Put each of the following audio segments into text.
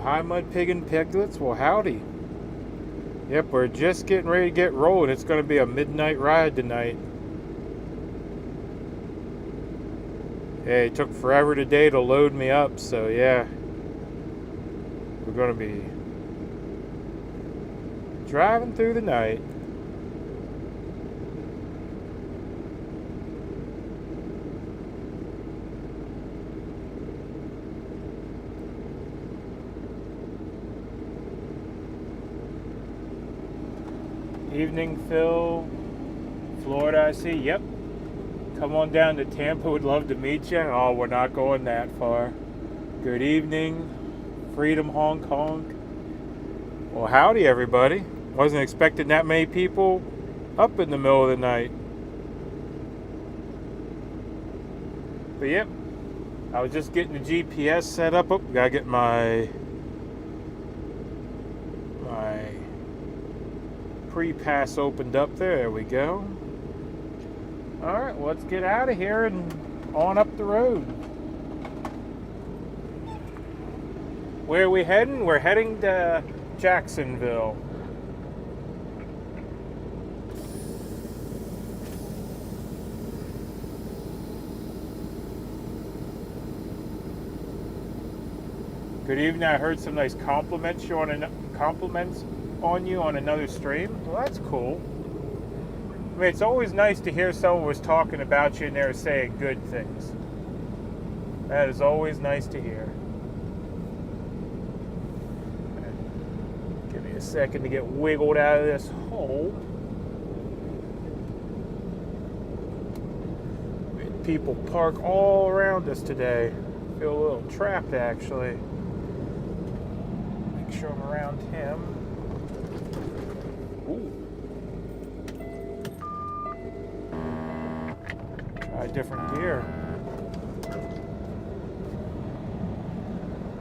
hi, Mud Pig and Piglets. Well, howdy. Yep, we're just getting ready to get rolling. It's going to be a midnight ride tonight. Hey, it took forever today to load me up, so yeah. We're going to be driving through the night. Evening, Phil. Florida, I see. Yep. Come on down to Tampa. Would love to meet you. Oh, we're not going that far. Good evening. Freedom, Hong Kong. Well, howdy, everybody. Wasn't expecting that many people up in the middle of the night. But yep. I was just getting the GPS set up. Oh, gotta get my pre-pass opened up there. There we go. Alright, let's get out of here and on up the road. Where are we heading? We're heading to Jacksonville. Good evening. I heard some nice compliments on you on another stream. Well, that's cool. I mean, it's always nice to hear someone was talking about you and they're saying good things. That is always nice to hear. Give me a second to get wiggled out of this hole. We had people park all around us today. Feel a little trapped, actually. Make sure I'm around him. Try a different gear.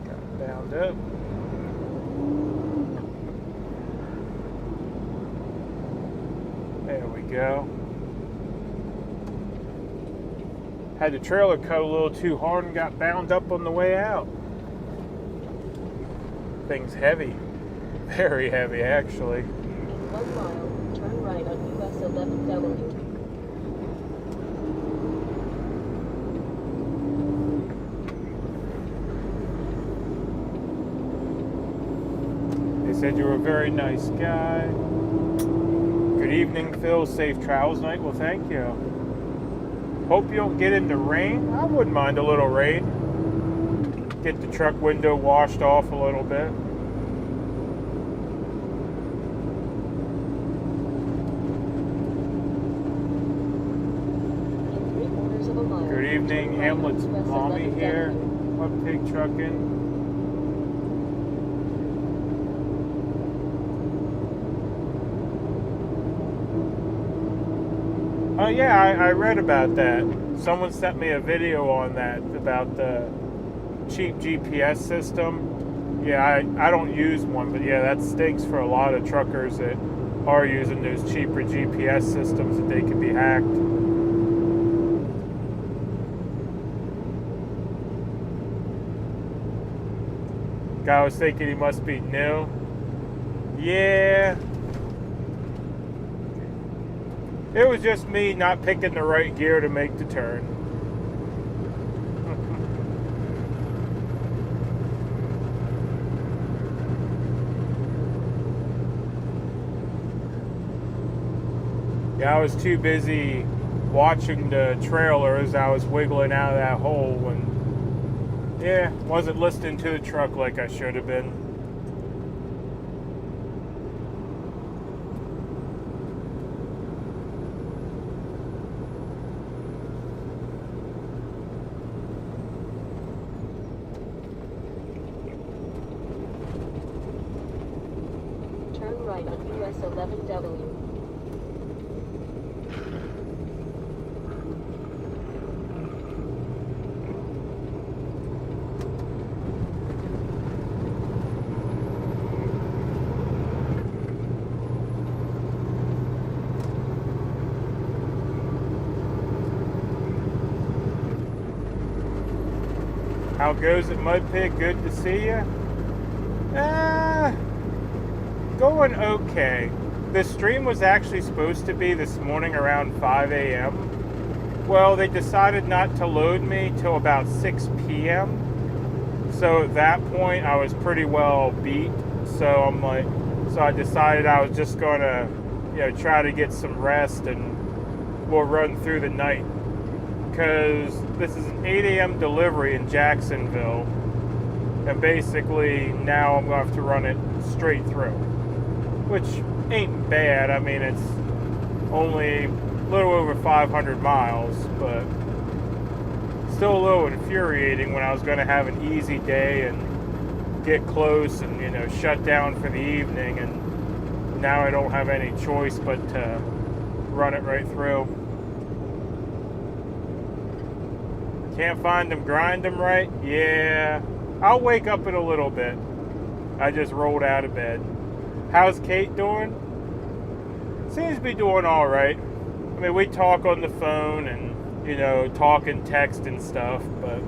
Got it bound up. There we go. Had the trailer cut a little too hard and got bound up on the way out. Thing's heavy. Very heavy, actually. 1 mile, turn right on US 11W. They said you were a very nice guy. Good evening, Phil. Safe travels tonight. Well, thank you. Hope you don't get into rain. I wouldn't mind a little rain. Get the truck window washed off a little bit. Good evening, Hamlet's mommy here. MudPigTrucking. Oh yeah, I read about that. Someone sent me a video on that about the cheap GPS system. Yeah, I don't use one, but yeah, that stinks for a lot of truckers that are using those cheaper GPS systems that they can be hacked. Guy was thinking he must be new. Yeah. It was just me not picking the right gear to make the turn. Yeah, I was too busy watching the trailer as I was wiggling out of that hole and yeah, wasn't listening to the truck like I should have been. Turn right on US 11W. How goes it, MudPig? Good to see you. Going okay. The stream was actually supposed to be this morning around 5 a.m. Well, they decided not to load me till about 6 p.m. So at that point, I was pretty well beat. So I decided I was just gonna, try to get some rest, and we'll run through the night. Because this is an 8 a.m. delivery in Jacksonville, and basically now I'm gonna have to run it straight through, which ain't bad. I mean, it's only a little over 500 miles, but still a little infuriating when I was going to have an easy day and get close and, shut down for the evening, and now I don't have any choice but to run it right through. Can't find them, grind them right? Yeah, I'll wake up in a little bit. I just rolled out of bed. How's Kate doing? Seems to be doing all right. I mean, we talk on the phone and, talk and text and stuff, but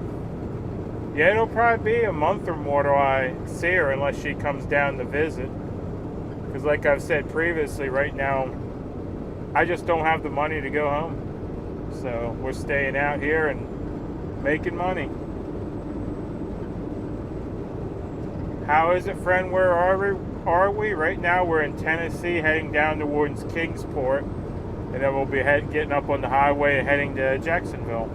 yeah, it'll probably be a month or more till I see her, unless she comes down to visit. Because like I've said previously, right now, I just don't have the money to go home. So we're staying out here and making money. How is it, friend? Where are we? Right now we're in Tennessee, heading down towards Kingsport, and then we'll be getting up on the highway and heading to Jacksonville.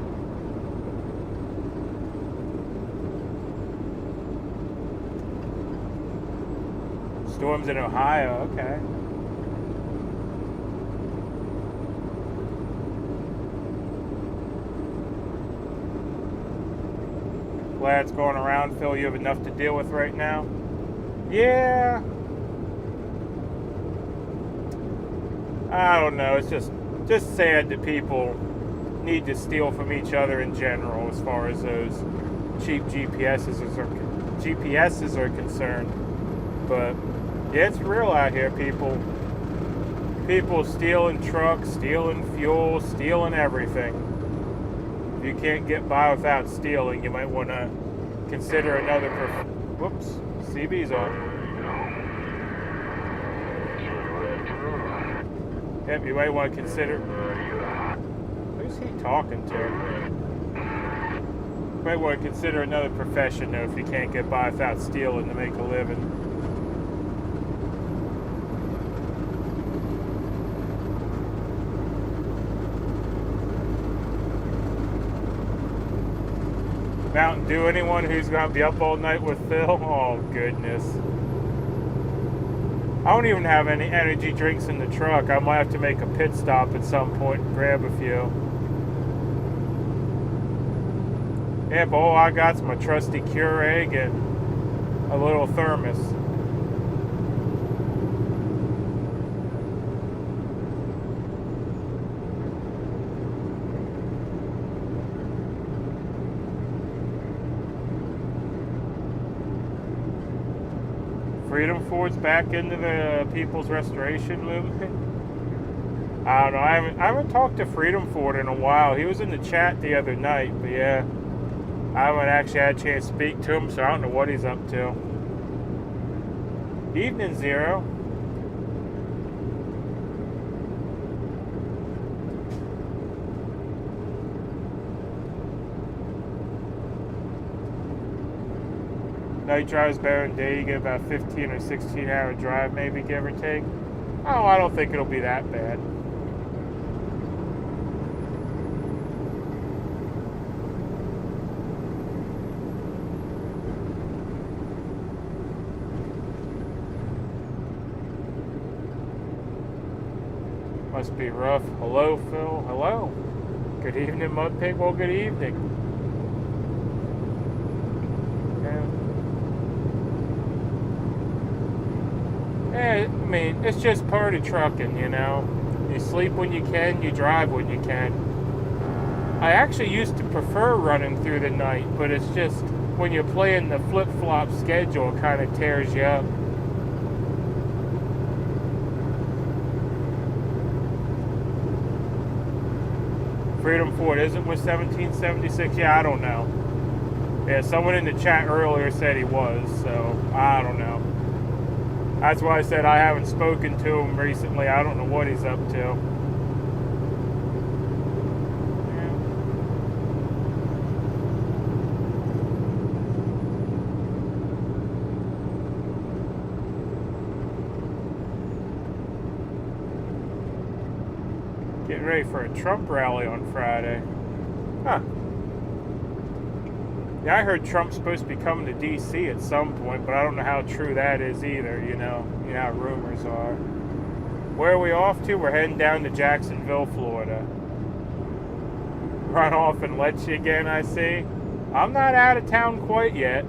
Storms in Ohio, okay. Glad it's going around. Phil, you have enough to deal with right now? Yeah. I don't know. It's just sad that people need to steal from each other in general, as far as those cheap GPSs are concerned. But yeah, it's real out here. People stealing trucks, stealing fuel, stealing everything. If you can't get by without stealing, you might want to consider another. Whoops, CB's on. Yep, you might want to consider. Who's he talking to? You might want to consider another profession, though, if you can't get by without stealing to make a living. Mountain Dew, anyone who's going to be up all night with Phil? Oh, goodness. I don't even have any energy drinks in the truck. I might have to make a pit stop at some point and grab a few. Yeah, but all I got's my trusty Keurig and a little thermos. Freedom Ford's back into the People's Restoration movement. I don't know. I haven't talked to Freedom Ford in a while. He was in the chat the other night, but yeah, I haven't actually had a chance to speak to him, so I don't know what he's up to. Evening, Zero. Night drive's better than day. You get about 15 or 16 hour drive, maybe, give or take. Oh, I don't think it'll be that bad. Must be rough. Hello, Phil. Hello. Good evening, MudPig. Well, good evening. I mean, it's just part of trucking, You sleep when you can, you drive when you can. I actually used to prefer running through the night, but it's just when you're playing the flip-flop schedule, it kind of tears you up. Freedom Ford isn't with 1776? Yeah, I don't know. Yeah, someone in the chat earlier said he was, so I don't know. That's why I said I haven't spoken to him recently. I don't know what he's up to. Getting ready for a Trump rally on Friday. Huh. Yeah, I heard Trump's supposed to be coming to D.C. at some point, but I don't know how true that is either, you know how rumors are. Where are we off to? We're heading down to Jacksonville, Florida. Run off and let you again, I see. I'm not out of town quite yet.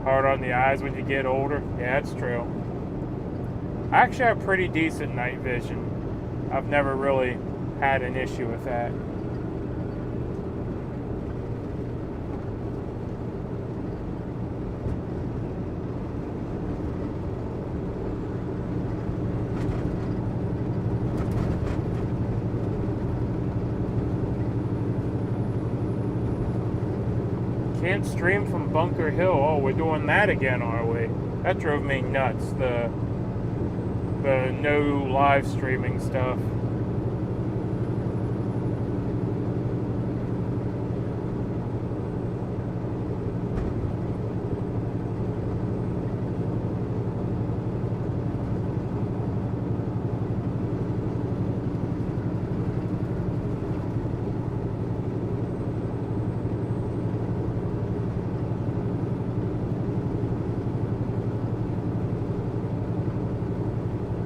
Hard on the eyes when you get older. Yeah, that's true. I actually have pretty decent night vision. I've never really had an issue with that. Can't stream from Bunker Hill. Oh, we're doing that again, are we? That drove me nuts, the no live streaming stuff.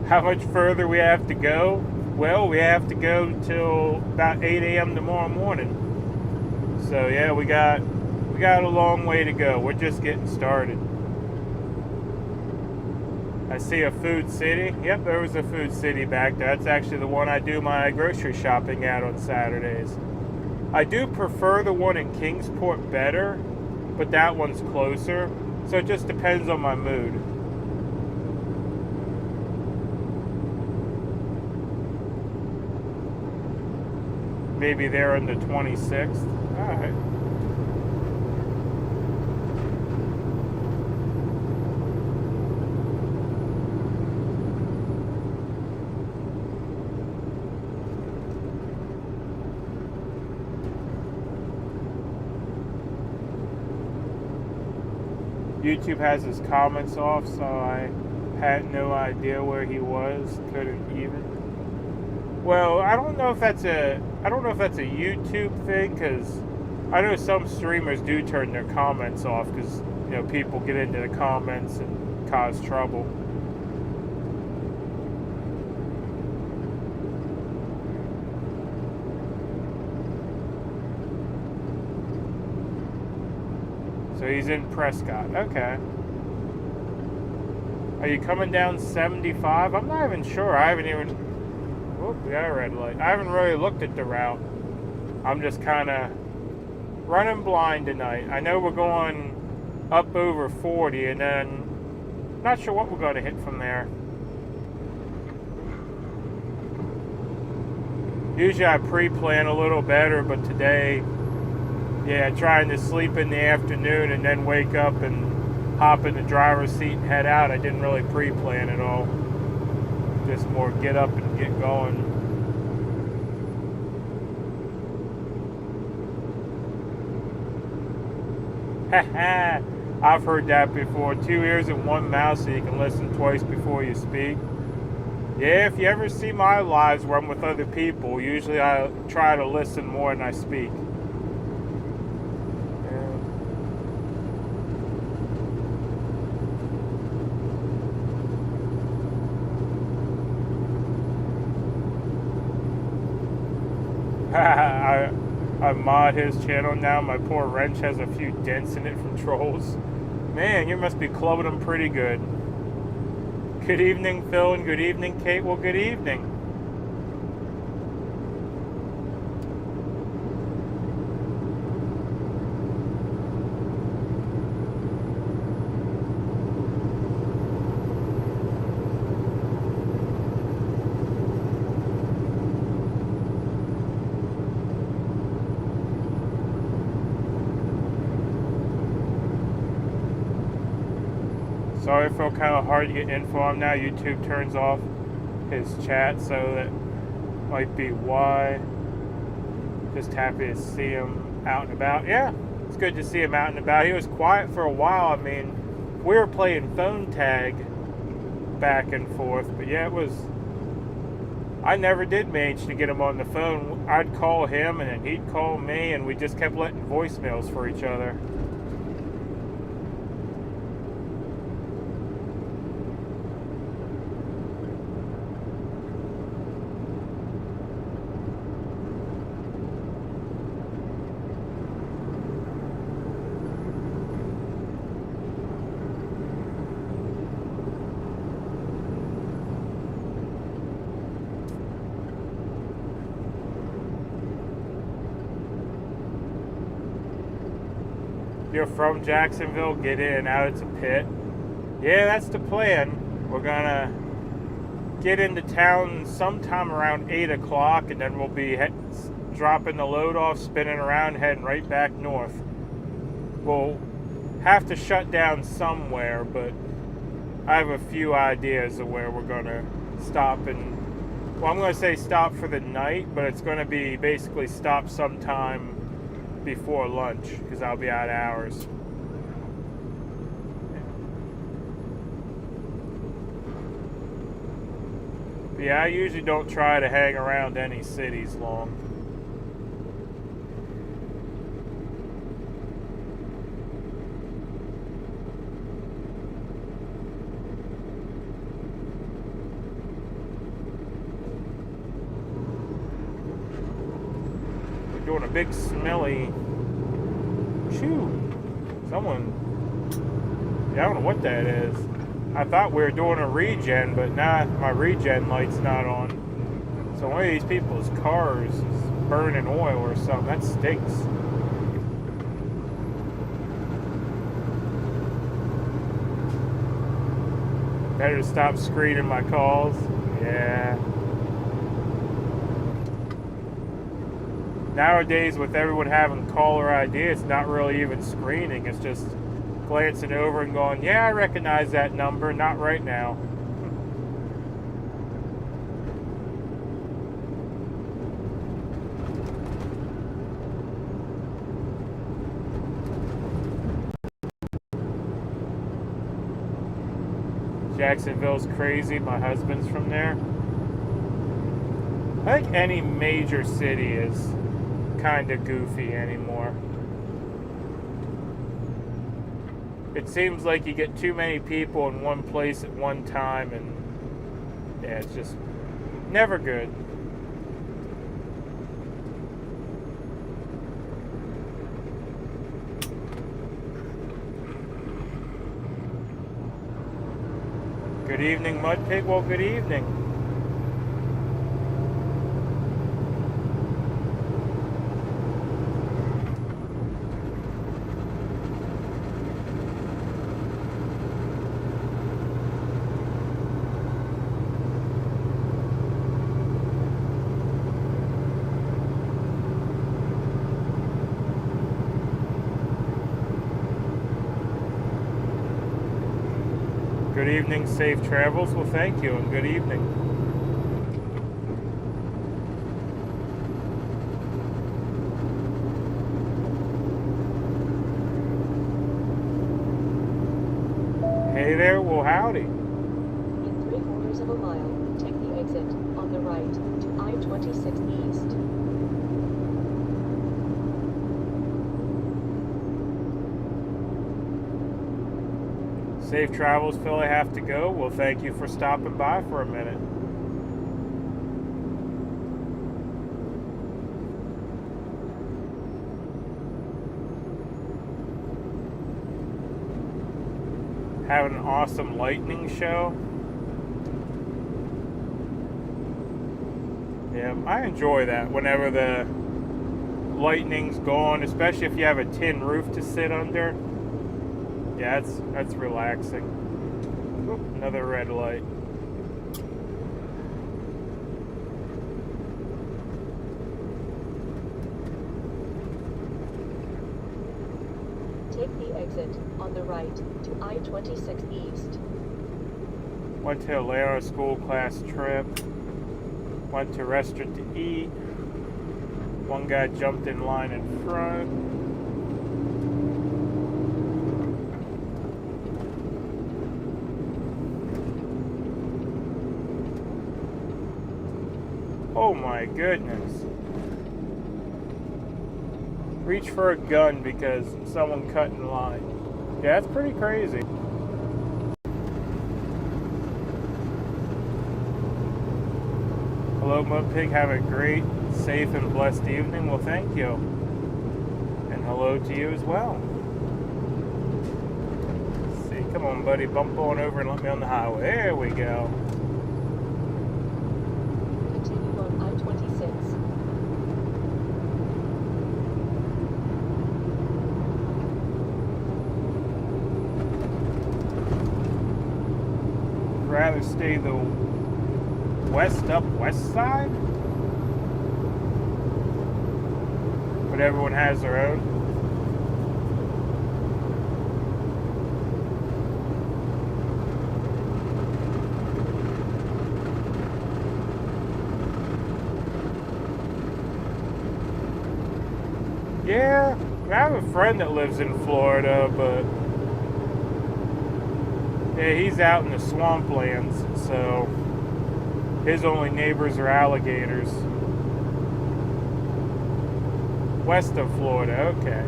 How much further we have to go? Well, we have to go till about 8 a.m. tomorrow morning. So yeah, we got a long way to go. We're just getting started. I see a Food City. Yep, there was a Food City back there. That's actually the one I do my grocery shopping at on Saturdays. I do prefer the one in Kingsport better, but that one's closer. So it just depends on my mood. Maybe there on the 26th. Alright. YouTube has his comments off, so I had no idea where he was. Couldn't even. Well, I don't know if that's a YouTube thing, because I know some streamers do turn their comments off because people get into the comments and cause trouble. So he's in Prescott. Okay. Are you coming down 75? I'm not even sure. I haven't even. Oh, we got a red light. I haven't really looked at the route. I'm just kind of running blind tonight. I know we're going up over 40, and then not sure what we're going to hit from there. Usually I pre-plan a little better, but today, yeah, trying to sleep in the afternoon and then wake up and hop in the driver's seat and head out. I didn't really pre-plan at all. Just more get up and get going. I've heard that before. 2 ears and 1 mouth so you can listen twice before you speak. Yeah, if you ever see my lives where I'm with other people, usually I try to listen more than I speak. I mod his channel now. My poor wrench has a few dents in it from trolls. Man, you must be clubbing them pretty good. Good evening, Phil, and good evening, Kate. Well, good evening. Sorry, I feel kind of hard to get info on now. YouTube turns off his chat, so that might be why. Just happy to see him out and about. Yeah, it's good to see him out and about. He was quiet for a while. I mean, we were playing phone tag back and forth, but yeah, it was... I never did manage to get him on the phone. I'd call him, and then he'd call me, and we just kept letting voicemails for each other. You're from Jacksonville, get in and out. It's a pit. Yeah, that's the plan. We're gonna get into town sometime around 8 o'clock, and then we'll be dropping the load off, spinning around, heading right back north. We'll have to shut down somewhere, but I have a few ideas of where we're gonna stop. And well, I'm gonna say stop for the night, but it's gonna be basically stop sometime before lunch, because I'll be out of hours. But yeah, I usually don't try to hang around any cities long. Doing a big smelly chew. Someone, yeah, I don't know what that is. I thought we were doing a regen, but nah, my regen light's not on. So one of these people's cars is burning oil or something. That stinks. Better stop screening my calls. Yeah. Nowadays, with everyone having caller ID, it's not really even screening. It's just glancing over and going, yeah, I recognize that number. Not right now. Jacksonville's crazy. My husband's from there. I think any major city is kind of goofy anymore. It seems like you get too many people in one place at one time, and yeah, it's just never good. Good evening, Mudpig. Well, good evening. Good evening, safe travels. Well, thank you, and good evening. Hey there, well, howdy. In 3/4 of a mile, take the exit on the right to I-26 East. Safe travels, Phil. I have to go. Well, thank you for stopping by for a minute. Having an awesome lightning show. Yeah, I enjoy that whenever the lightning's gone, especially if you have a tin roof to sit under. Yeah, that's relaxing. Oop, another red light. Take the exit exit on the right to I-26 East. Went to a Lara school class trip. Went to a restaurant to eat. One guy jumped in line in front. Oh my goodness. Reach for a gun because someone cut in line. Yeah, that's pretty crazy. Hello, MudPig. Have a great, safe, and blessed evening. Well, thank you. And hello to you as well. Let's see, come on, buddy. Bump on over and let me on the highway. There we go. Continue on I-26. Rather stay the west side, but everyone has their own. Yeah, I have a friend that lives in Florida, but yeah, he's out in the swamplands, so his only neighbors are alligators. West of Florida, okay.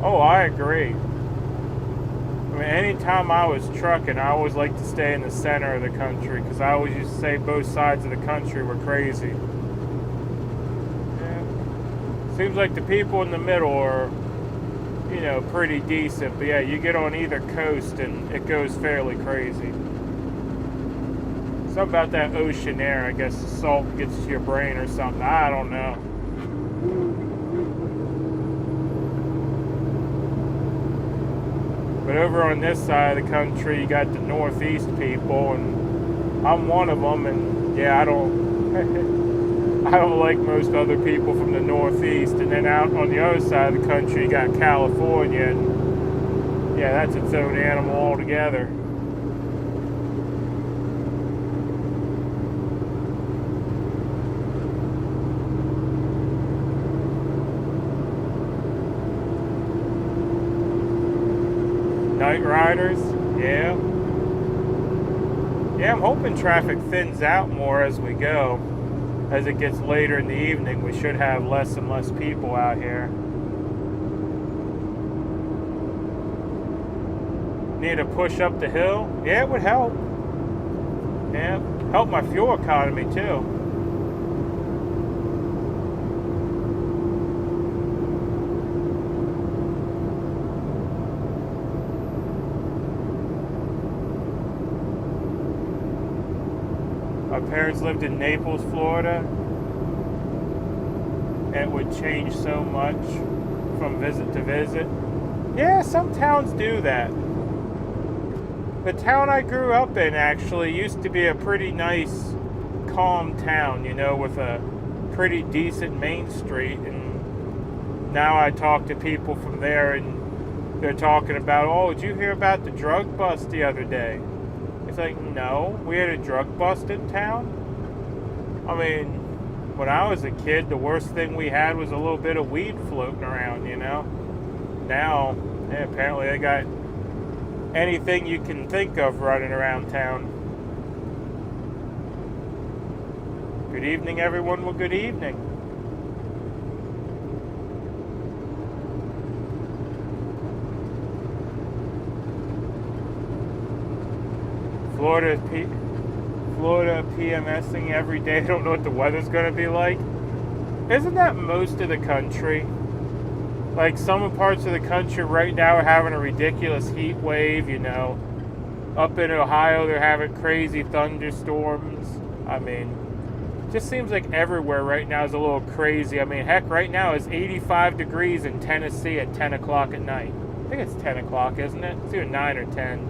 Oh, I agree. I mean, anytime I was trucking, I always liked to stay in the center of the country because I always used to say both sides of the country were crazy. Yeah. Seems like the people in the middle are, you know, pretty decent. But yeah, you get on either coast and it goes fairly crazy. Something about that ocean air, I guess the salt gets to your brain or something. I don't know. But over on this side of the country, you got the northeast people, and I'm one of them. And yeah, I don't like most other people from the northeast. And then out on the other side of the country, you got California, and yeah, that's its own animal altogether. Night riders, yeah. Yeah, I'm hoping traffic thins out more as we go. As it gets later in the evening, we should have less and less people out here. Need to push up the hill? Yeah, it would help. Yeah, help my fuel economy too. My parents lived in Naples, Florida, and it would change so much from visit to visit. Yeah, some towns do that. The town I grew up in actually used to be a pretty nice, calm town, you know, with a pretty decent main street. And now I talk to people from there and they're talking about, oh, did you hear about the drug bust the other day? It's like, no, we had a drug bust in town. I mean, when I was a kid, the worst thing we had was a little bit of weed floating around, you know. Now, yeah, apparently they got anything you can think of running around town. Good evening, everyone. Well, good evening. Florida PMSing every day. I don't know what the weather's going to be like. Isn't that most of the country? Like some parts of the country right now are having a ridiculous heat wave, you know. Up in Ohio, they're having crazy thunderstorms. I mean, it just seems like everywhere right now is a little crazy. I mean, heck, right now it's 85 degrees in Tennessee at 10 o'clock at night. I think it's 10 o'clock, isn't it? It's either 9 or 10.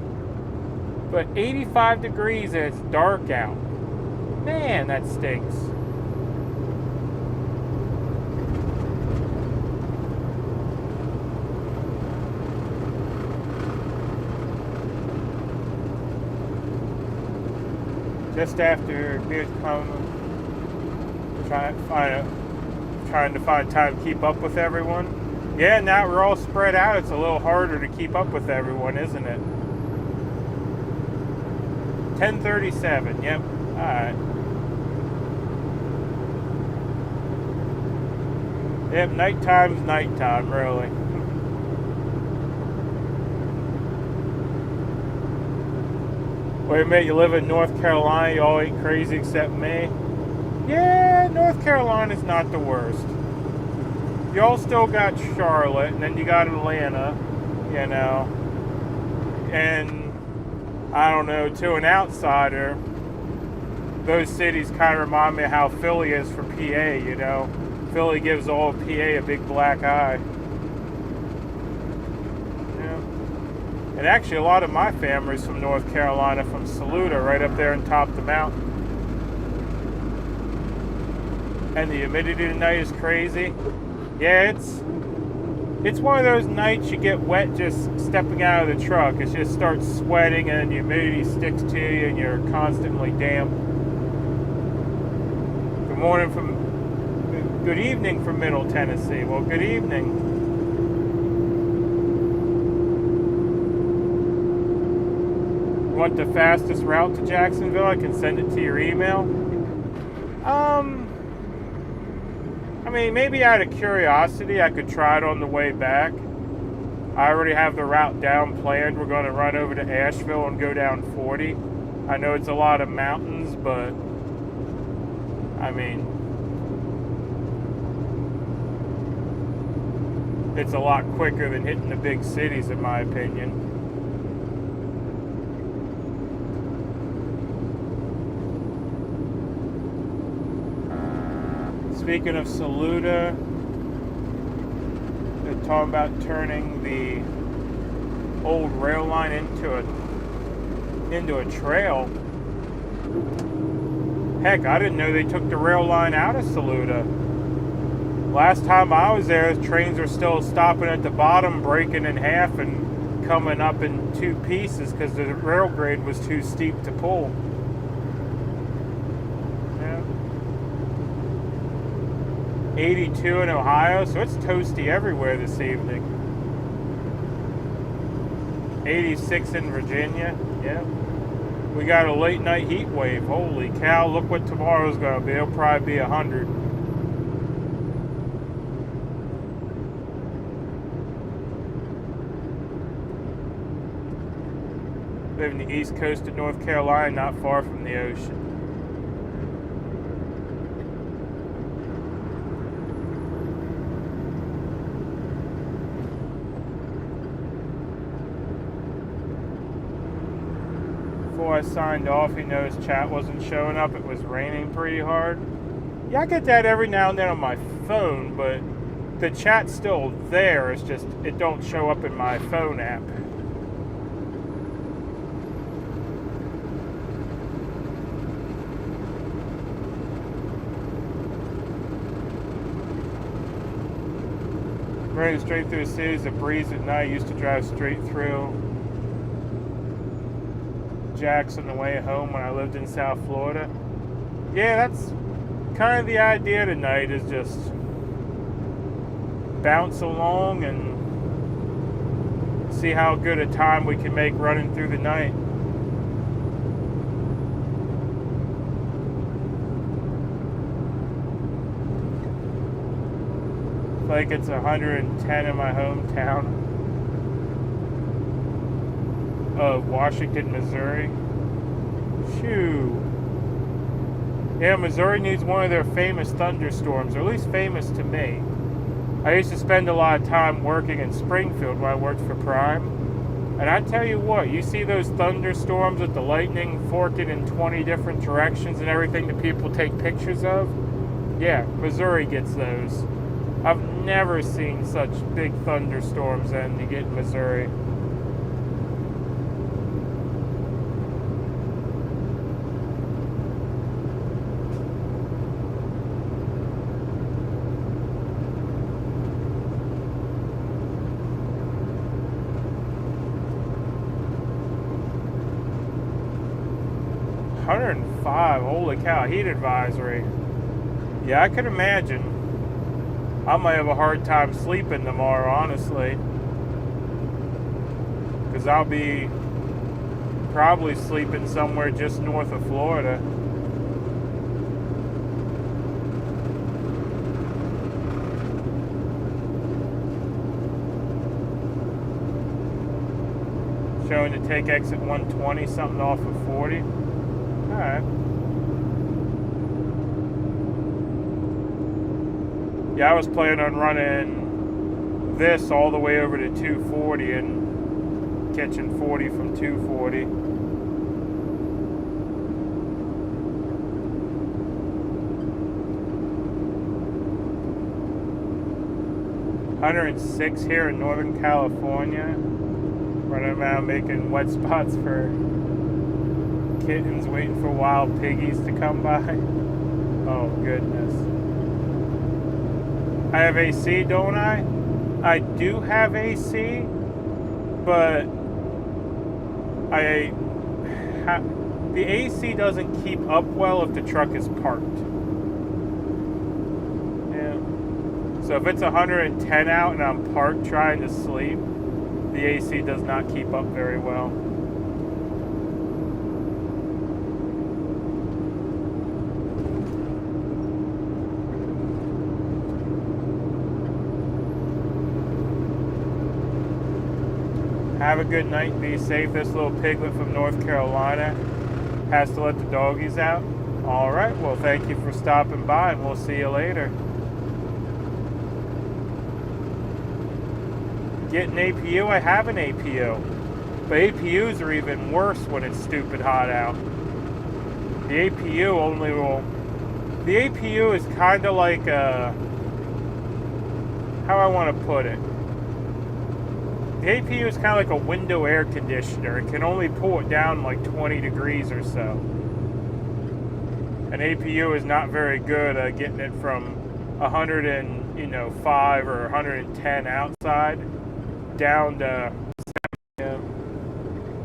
But 85 degrees and it's dark out. Man, that stinks. just after trying to find time to keep up with everyone. Yeah, now we're all spread out. It's a little harder to keep up with everyone, isn't it? 10:37. Yep. All right. Yep. Nighttime's nighttime, really. Wait a minute. You live in North Carolina. You all ain't crazy except me. Yeah, North Carolina's not the worst. Y'all still got Charlotte, and then you got Atlanta, you know. And I don't know, to an outsider, those cities kind of remind me of how Philly is for PA, you know. Philly gives all of PA a big black eye. Yeah. And actually, a lot of my family's from North Carolina, from Saluda, right up there on top of the mountain. And the humidity tonight is crazy. Yeah, it's one of those nights you get wet just stepping out of the truck. It just starts sweating and the humidity sticks to you and you're constantly damp. Good evening from Middle Tennessee. Well, good evening. Want the fastest route to Jacksonville? I can send it to your email. I mean, maybe out of curiosity, I could try it on the way back. I already have the route down planned. We're going to run over to Asheville and go down 40. I know it's a lot of mountains, but I mean, it's a lot quicker than hitting the big cities, in my opinion. Speaking of Saluda, they're talking about turning the old rail line into a trail. Heck, I didn't know they took the rail line out of Saluda. Last time I was there, trains were still stopping at the bottom, breaking in half and coming up in two pieces because the rail grade was too steep to pull. 82 in Ohio, so it's toasty everywhere this evening. 86 in Virginia, yeah. We got a late night heat wave. Holy cow, look what tomorrow's going to be. It'll probably be 100. Live in the east coast of North Carolina, not far from the ocean. Before I signed off, he noticed chat wasn't showing up. It was raining pretty hard. Yeah, I get that every now and then on my phone, but the chat's still there. It's just it don't show up in my phone app. Running straight through the city is a breeze at night. I used to drive straight through Jackson on the way home when I lived in South Florida. Yeah, that's kind of the idea tonight, is just bounce along and see how good a time we can make running through the night. Like it's 110 in my hometown of Washington, Missouri. Shoo. Yeah, Missouri needs one of their famous thunderstorms, or at least famous to me. I used to spend a lot of time working in Springfield when I worked for Prime. And I tell you what, you see those thunderstorms with the lightning forking in 20 different directions and everything that people take pictures of? Yeah, Missouri gets those. I've never seen such big thunderstorms than you get in Missouri. 105, holy cow, heat advisory. Yeah, I could imagine. I might have a hard time sleeping tomorrow, honestly. Because I'll be probably sleeping somewhere just north of Florida. Showing to take exit 120, something off of 40. Alright. Yeah, I was planning on running this all the way over to 240 and catching 40 from 240. $106 here in Northern California. Running around making wet spots for kittens, waiting for wild piggies to come by. Oh, goodness. I have AC, don't I? I do have AC, but the AC doesn't keep up well if the truck is parked. Yeah. So if it's 110 out and I'm parked trying to sleep, the AC does not keep up very well. Have a good night. Be safe. This little piglet from North Carolina has to let the doggies out. All right. Well, thank you for stopping by, and we'll see you later. Get an APU? I have an APU. But APUs are even worse when it's stupid hot out. The APU only will... The APU is kind of like a... How I want to put it. The APU is kind of like a window air conditioner. It can only pull it down like 20 degrees or so. An APU is not very good at getting it from 105 or 110 outside down to 70.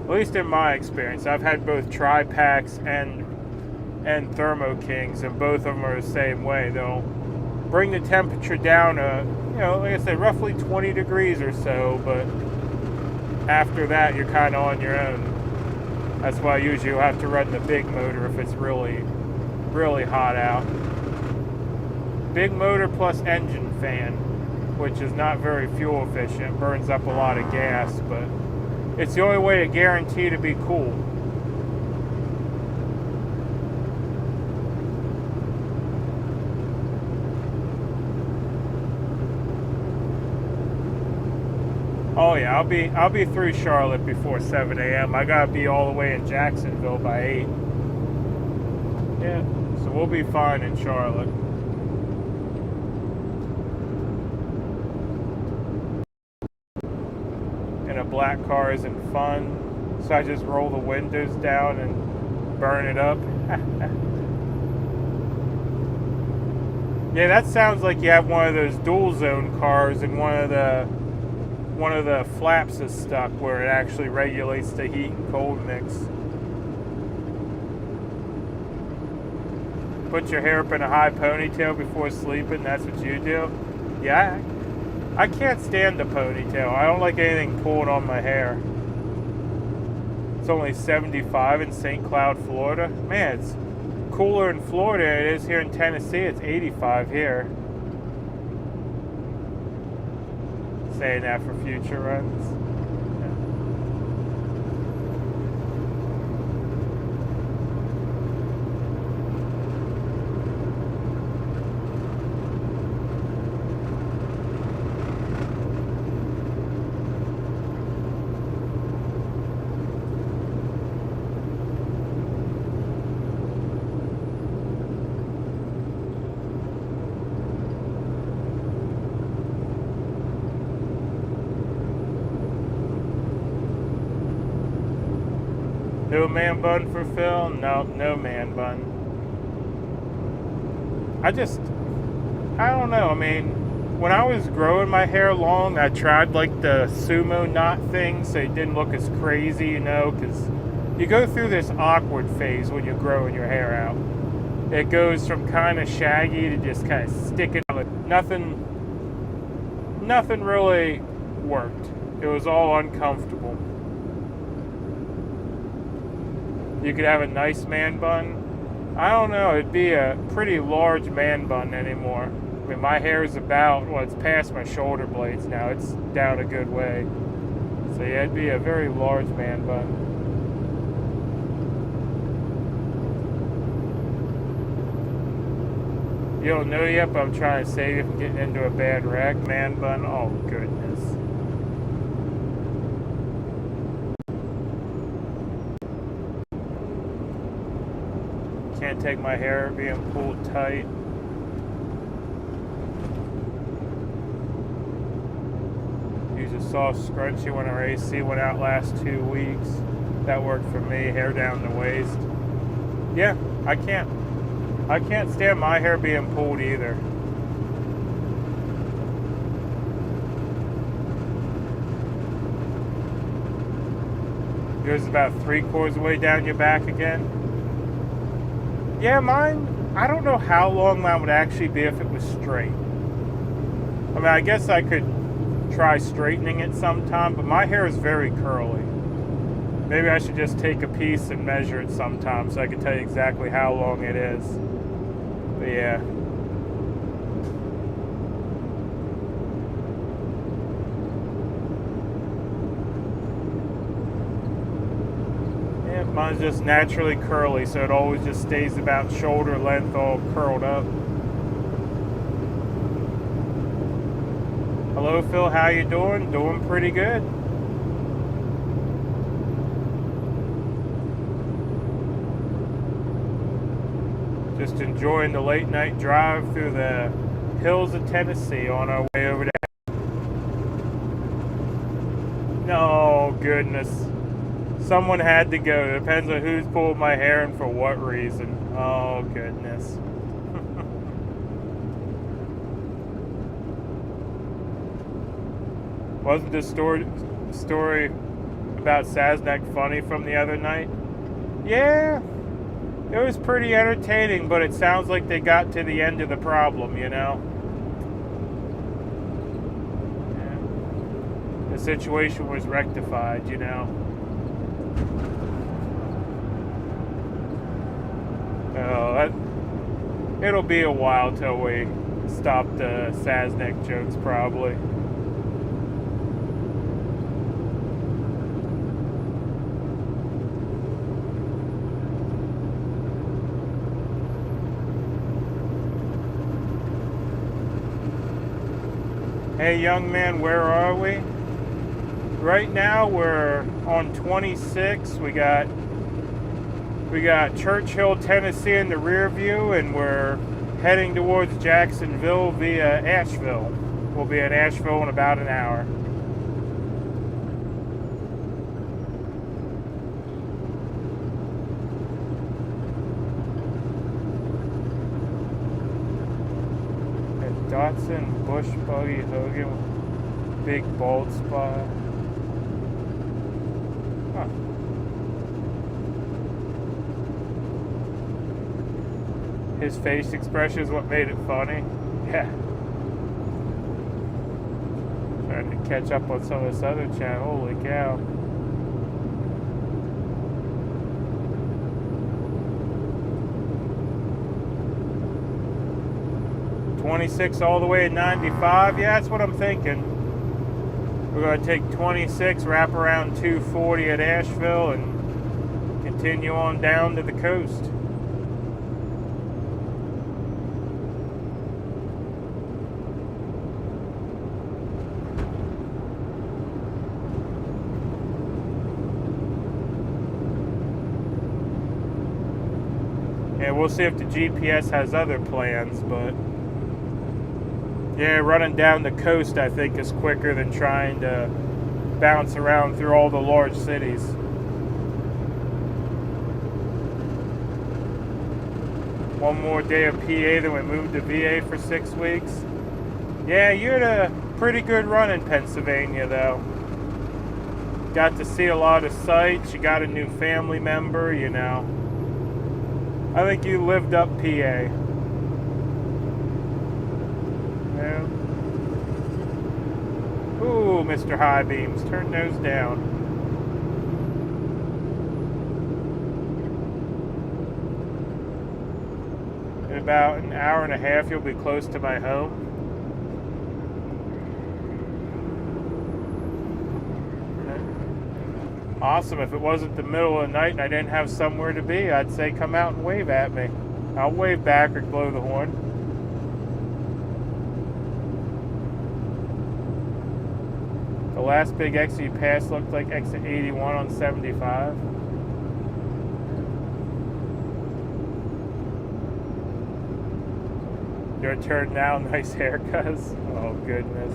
At least in my experience, I've had both Tri-Packs and Thermo Kings, and both of them are the same way. They'll bring the temperature down to, like I said, roughly 20 degrees or so, but after that, you're kind of on your own. That's why usually you'll have to run the big motor if it's really, really hot out. Big motor plus engine fan, which is not very fuel efficient, burns up a lot of gas, but it's the only way to guarantee to be cool. Oh yeah, I'll be through Charlotte before 7 a.m. I gotta be all the way in Jacksonville by 8. Yeah, so we'll be fine in Charlotte. And a black car isn't fun, so I just roll the windows down and burn it up. Yeah, that sounds like you have one of those dual zone cars and one of the flaps is stuck where it actually regulates the heat and cold mix. Put your hair up in a high ponytail before sleeping, that's what you do? Yeah, I can't stand the ponytail. I don't like anything pulling on my hair. It's only 75 in St. Cloud, Florida. Man, it's cooler in Florida than it is here in Tennessee. It's 85 here. Saying that for future runs. No man bun for Phil? No, no man bun. I don't know. I mean, when I was growing my hair long, I tried like the sumo knot thing so it didn't look as crazy, because You go through this awkward phase when you're growing your hair out. It goes from kind of shaggy to just kind of sticking out. Nothing really worked. It was all uncomfortable. You could have a nice man bun. I don't know, it'd be a pretty large man bun anymore. I mean, my hair is about, well, it's past my shoulder blades now. It's down a good way. So yeah, it'd be a very large man bun. You don't know yet, but I'm trying to save you from getting into a bad wreck. Man bun, oh goodness. Can't take my hair being pulled tight. Use a soft scrunchie when our AC went out last 2 weeks. That worked for me, hair down the waist. Yeah, I can't stand my hair being pulled either. Yours is about 3/4 of the way down your back again. Yeah, mine, I don't know how long mine would actually be if it was straight. I mean, I guess I could try straightening it sometime, but my hair is very curly. Maybe I should just take a piece and measure it sometime so I can tell you exactly how long it is. But yeah. Yeah, mine's just naturally curly, so it always just stays about shoulder length, all curled up. Hello, Phil. How you doing? Doing pretty good. Just enjoying the late night drive through the hills of Tennessee on our way over there. No, goodness. Someone had to go. It depends on who's pulled my hair and for what reason. Oh, goodness. Wasn't the story about Saznak funny from the other night? Yeah. It was pretty entertaining, but it sounds like they got to the end of the problem, you know? Yeah. The situation was rectified, you know? Oh, it'll be a while till we stop the Saznak jokes, probably. Hey, young man, where are we? Right now we're on 26. We got Churchill, Tennessee in the rear view, and we're heading towards Jacksonville via Asheville. We'll be in Asheville in about an hour. Datsun, Bush Buggy, Hogan, big bald spot. Huh. His face expression is what made it funny. Yeah. Trying to catch up on some of this other channel. Holy cow. '26 all the way at 95. Yeah, that's what I'm thinking. We're going to take 26, wrap around 240 at Asheville, and continue on down to the coast. Yeah, we'll see if the GPS has other plans, but yeah, running down the coast I think is quicker than trying to bounce around through all the large cities. One more day of PA, then we move to VA for 6 weeks. Yeah, you had a pretty good run in Pennsylvania though. got to see a lot of sights. You got a new family member, you know. I think you lived up PA. Yeah. Ooh, Mr. High Beams, turn those down. In about an hour and a half, you'll be close to my home. Awesome. If it wasn't the middle of the night and I didn't have somewhere to be, I'd say come out and wave at me. I'll wave back or blow the horn. The last big exit you passed looked like exit 81 on 75. Your turn now. Nice haircuts. Oh, goodness.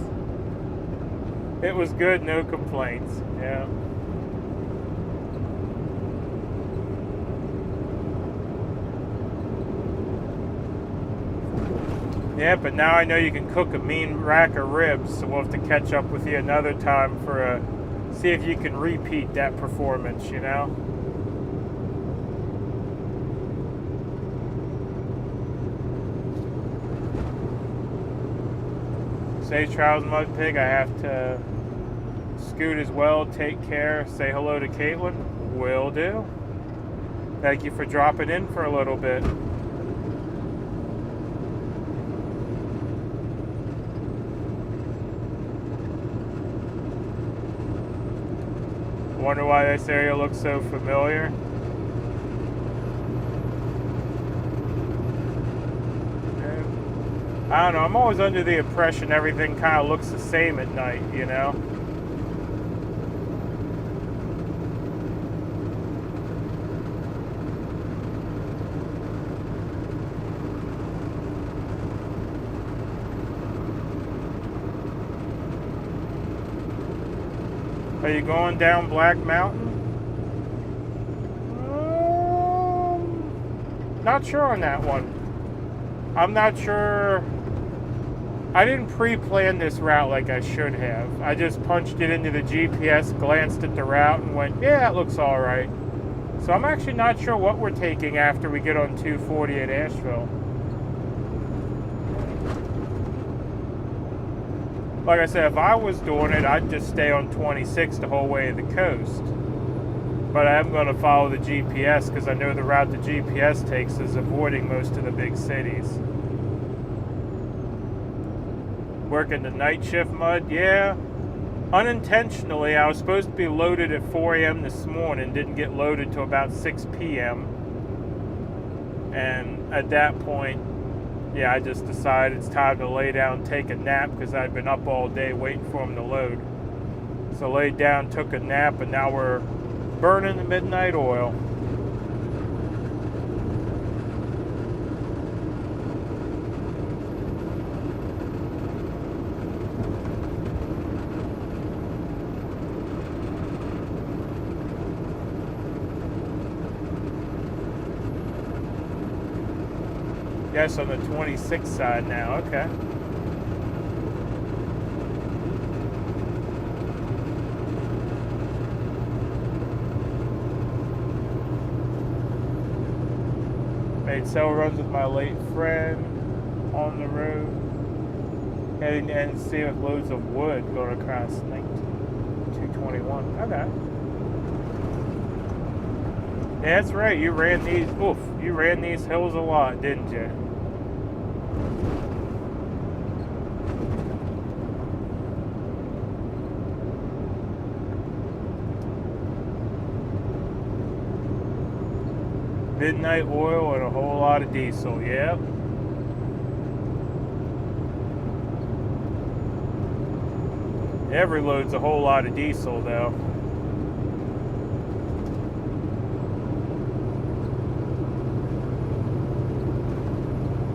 It was good. No complaints. Yeah. Yeah, but now I know you can cook a mean rack of ribs, so we'll have to catch up with you another time for see if you can repeat that performance, you know? Safe travels, Mud Pig. I have to scoot as well. Take care. Say hello to Caitlin. Will do. Thank you for dropping in for a little bit. Wonder why this area looks so familiar. I don't know, I'm always under the impression everything kind of looks the same at night, you know? Are you going down Black Mountain? Not sure on that one. I'm not sure. I didn't pre-plan this route like I should have. I just punched it into the GPS, glanced at the route, and went, yeah, it looks all right. So I'm actually not sure what we're taking after we get on 240 at Asheville. Like I said, if I was doing it, I'd just stay on 26 the whole way to the coast. But I am going to follow the GPS because I know the route the GPS takes is avoiding most of the big cities. Working the night shift, Mud? Yeah. Unintentionally, I was supposed to be loaded at 4 a.m. this morning. Didn't get loaded till about 6 p.m. And at that point, yeah, I just decided it's time to lay down and take a nap because I'd been up all day waiting for them to load. So laid down, took a nap, and now we're burning the midnight oil. Yes, on the 26 side now, okay. Made several runs with my late friend on the road. Heading to NC with loads of wood going across 221. Okay. Yeah, that's right. You ran these hills a lot, didn't you? Midnight oil and a whole lot of diesel, yep. Every load's a whole lot of diesel, though.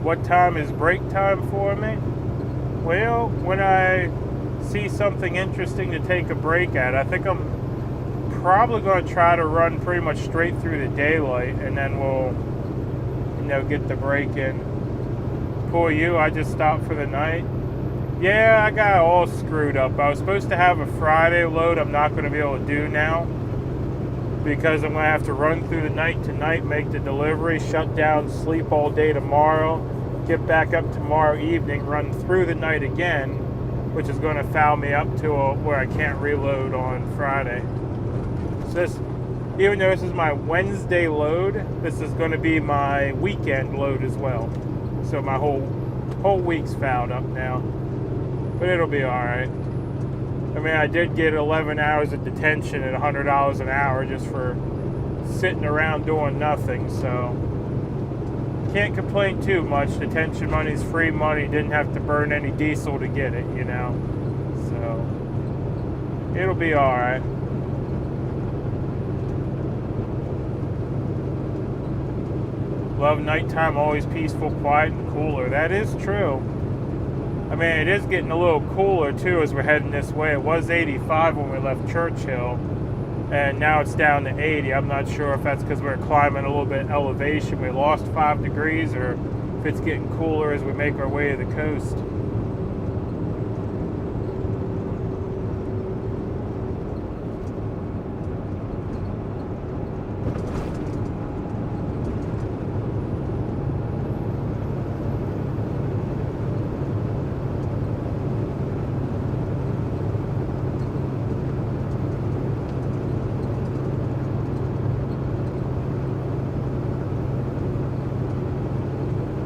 What time is break time for me? Well, when I see something interesting to take a break at, I think I'm probably going to try to run pretty much straight through the daylight, and then we'll, get the break in. Poor you, I just stopped for the night. Yeah, I got all screwed up. I was supposed to have a Friday load I'm not going to be able to do now because I'm going to have to run through the night tonight, make the delivery, shut down, sleep all day tomorrow, get back up tomorrow evening, run through the night again, which is going to foul me up to where I can't reload on Friday. So this, even though this is my Wednesday load, this is going to be my weekend load as well. So my whole week's fouled up now. But it'll be alright. I mean, I did get 11 hours of detention at $100 an hour just for sitting around doing nothing, so can't complain too much. Detention money's free money. Didn't have to burn any diesel to get it, you know. So it'll be alright. Love nighttime, always peaceful, quiet, and cooler. That is true. I mean, it is getting a little cooler, too, as we're heading this way. It was 85 when we left Churchill, and now it's down to 80. I'm not sure if that's because we're climbing a little bit elevation. We lost 5 degrees, or if it's getting cooler as we make our way to the coast.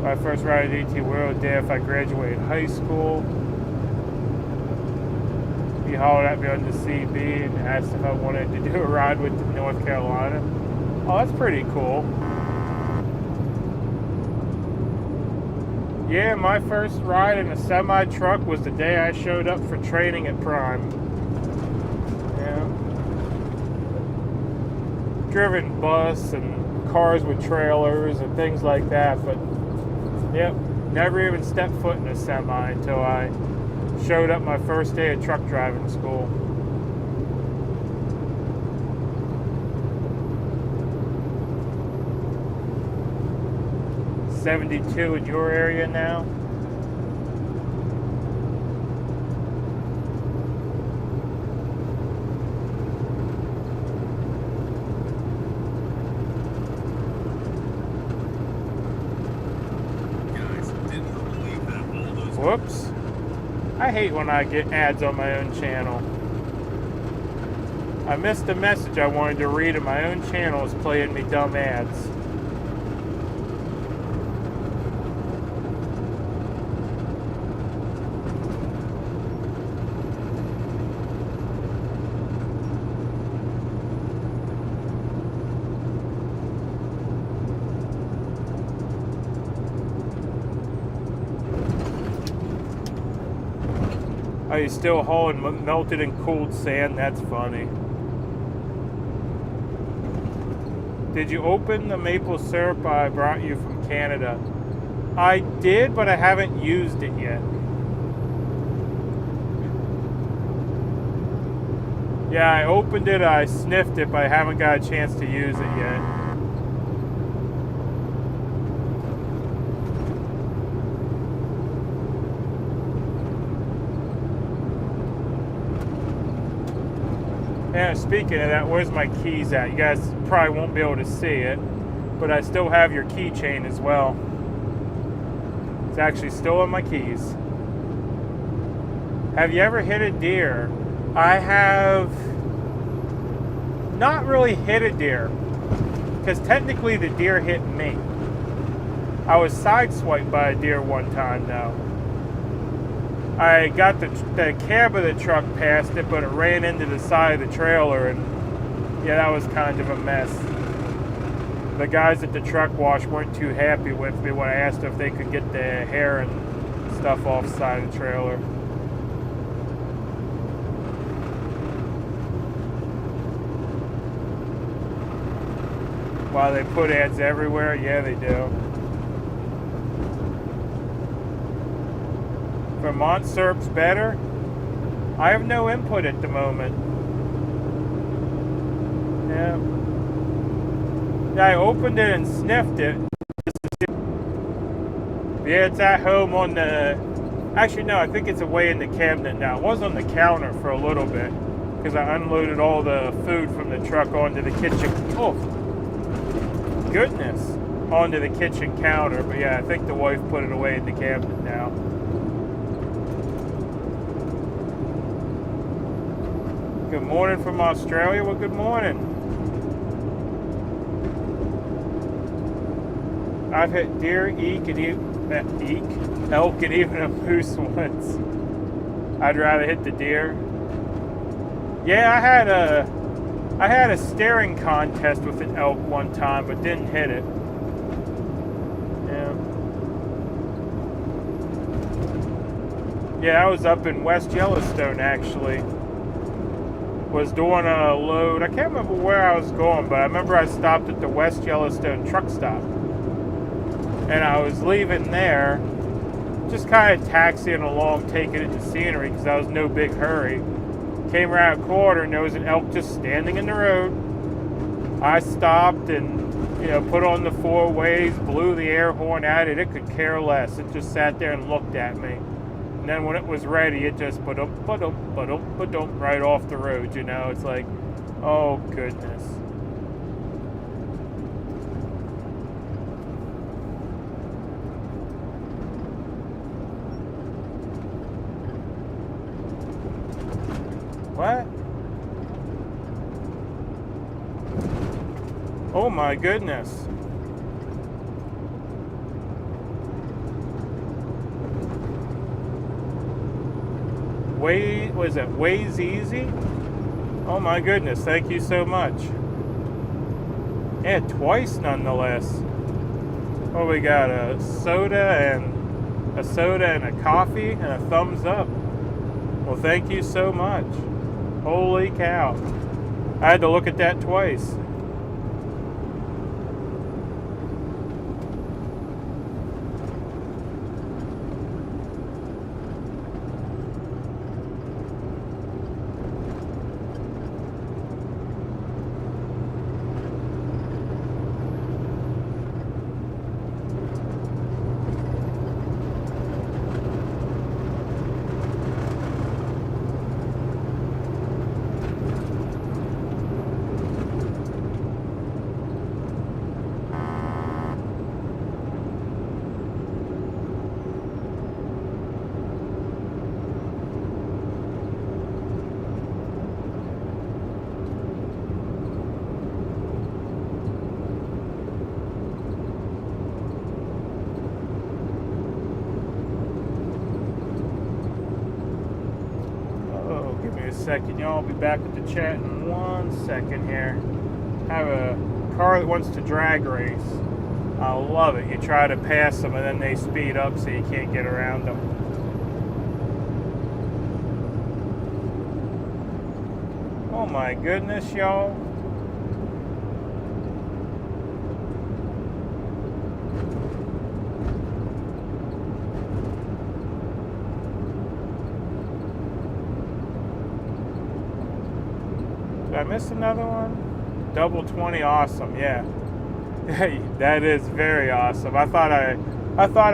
My first ride at AT World day if I graduated high school. He hollered at me on the CB and asked if I wanted to do a ride with North Carolina. Oh, that's pretty cool. Yeah, my first ride in a semi-truck was the day I showed up for training at Prime. Yeah. Driven bus and cars with trailers and things like that, but yep, never even stepped foot in a semi until I showed up my first day of truck driving school. $72 in your area now? Whoops. I hate when I get ads on my own channel. I missed a message I wanted to read and my own channel is playing me dumb ads. Oh, you're still hauling melted and cooled sand? That's funny. Did you open the maple syrup I brought you from Canada? I did, but I haven't used it yet. Yeah, I opened it, I sniffed it, but I haven't got a chance to use it yet. Yeah, speaking of that, where's my keys at? You guys probably won't be able to see it, but I still have your keychain as well. It's actually still on my keys. Have you ever hit a deer? I have not really hit a deer, because technically the deer hit me. I was sideswiped by a deer one time though. I got the cab of the truck past it, but it ran into the side of the trailer, and yeah, that was kind of a mess. The guys at the truck wash weren't too happy with me when I asked if they could get the hair and stuff off the side of the trailer. While they put ads everywhere, yeah, they do. Vermont syrup's better? I have no input at the moment. Yeah, I opened it and sniffed it. Yeah, it's at home on the Actually, no, I think it's away in the cabinet now. It was on the counter for a little bit because I unloaded all the food from the truck onto the kitchen. Oh, goodness. Onto the kitchen counter. But yeah, I think the wife put it away in the cabinet now. Good morning from Australia. Well, good morning. I've hit deer, elk, and even a moose once. I'd rather hit the deer. Yeah, I had a staring contest with an elk one time, but didn't hit it. Yeah, I was up in West Yellowstone actually. Was doing a load. I can't remember where I was going, but I remember I stopped at the West Yellowstone truck stop. And I was leaving there, just kind of taxiing along, taking in the scenery because I was no big hurry. Came around a corner and there was an elk just standing in the road. I stopped and, put on the 4 ways, blew the air horn at it. It could care less. It just sat there and looked at me. And then when it was ready, it just right off the road, It's like, oh, goodness. What? Oh, my goodness. Was it Waze Easy? Oh my goodness, thank you so much. Yeah, twice nonetheless. Well, we got a soda and a coffee and a thumbs up. Well, thank you so much. Holy cow. I had to look at that twice. Second, y'all. I'll be back with the chat in 1 second here. I have a car that wants to drag race. I love it. You try to pass them and then they speed up so you can't get around them. Oh my goodness, y'all. Did I miss another one? Double 20, awesome, yeah. That is very awesome. I thought